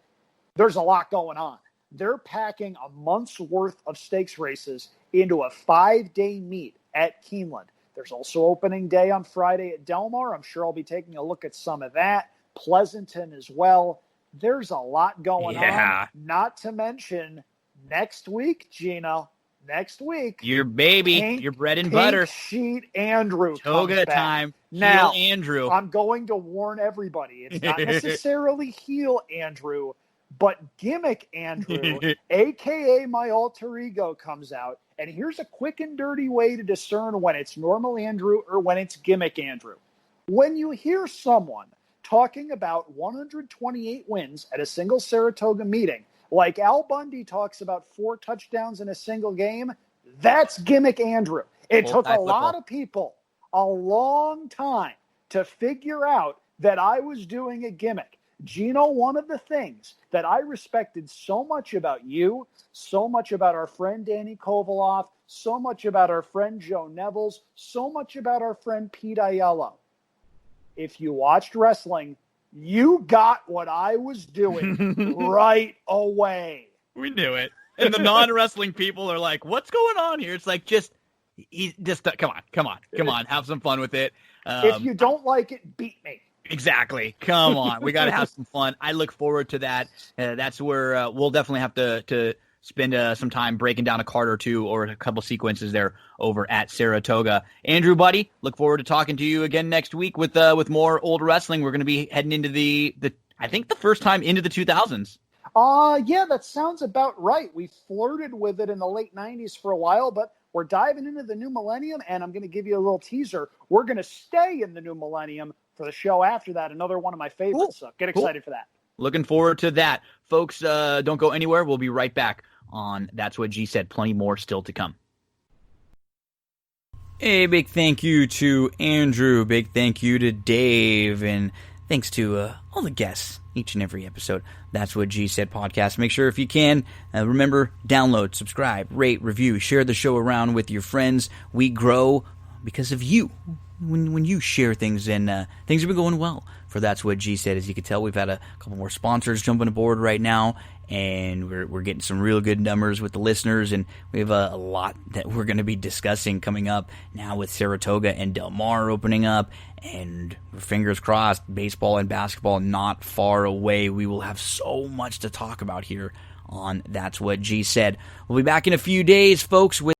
there's a lot going on. They're packing a month's worth of stakes races into a 5-day meet at Keeneland. There's also opening day on Friday at Del Mar. I'm sure I'll be taking a look at some of that. Pleasanton as well. There's a lot going on. Not to mention next week, Gino. Next week. Your baby. Your bread and butter. Sheet Andrew. Toga time. Now, heel Andrew. I'm going to warn everybody. It's not necessarily heel Andrew, but Gimmick Andrew, a.k.a. my alter ego, comes out. And here's a quick and dirty way to discern when it's normal Andrew or when it's gimmick Andrew. When you hear someone talking about 128 wins at a single Saratoga meeting, like Al Bundy talks about 4 touchdowns in a single game, that's gimmick Andrew. It took a lot of people a long time to figure out that I was doing a gimmick. Gino, one of the things that I respected so much about you, so much about our friend Danny Kovaloff, so much about our friend Joe Nevels, so much about our friend Pete Aiello. If you watched wrestling, you got what I was doing right away. We knew it. And the non-wrestling people are like, what's going on here? It's like, come on, have some fun with it. If you don't like it, beat me. Exactly. Come on. We got to have some fun. I look forward to that. That's where we'll definitely have to spend some time breaking down a card or two or a couple sequences there over at Saratoga. Andrew, buddy, look forward to talking to you again next week with more old wrestling. We're going to be heading into the I think the first time into the 2000s. Yeah, that sounds about right. We flirted with it in the late 90s for a while, but we're diving into the new millennium, and I'm going to give you a little teaser. We're going to stay in the new millennium for the show after that. Another one of my favorites. So get excited for that. Looking forward to that. Folks, don't go anywhere. We'll be right back on That's What G Said. Plenty more still to come. A big thank you to Andrew. Big thank you to Dave. And thanks to all the guests each and every episode. That's What G Said podcast. Make sure if you can, remember, download, subscribe, rate, review, share the show around with your friends. We grow because of you. When you share things, and things have been going well for That's What G Said. As you can tell, we've had a couple more sponsors jumping aboard right now, and we're getting some real good numbers with the listeners, and we have a lot that we're going to be discussing coming up now with Saratoga and Del Mar opening up, and fingers crossed, baseball and basketball not far away. We will have so much to talk about here on That's What G Said. We'll be back in a few days, folks, with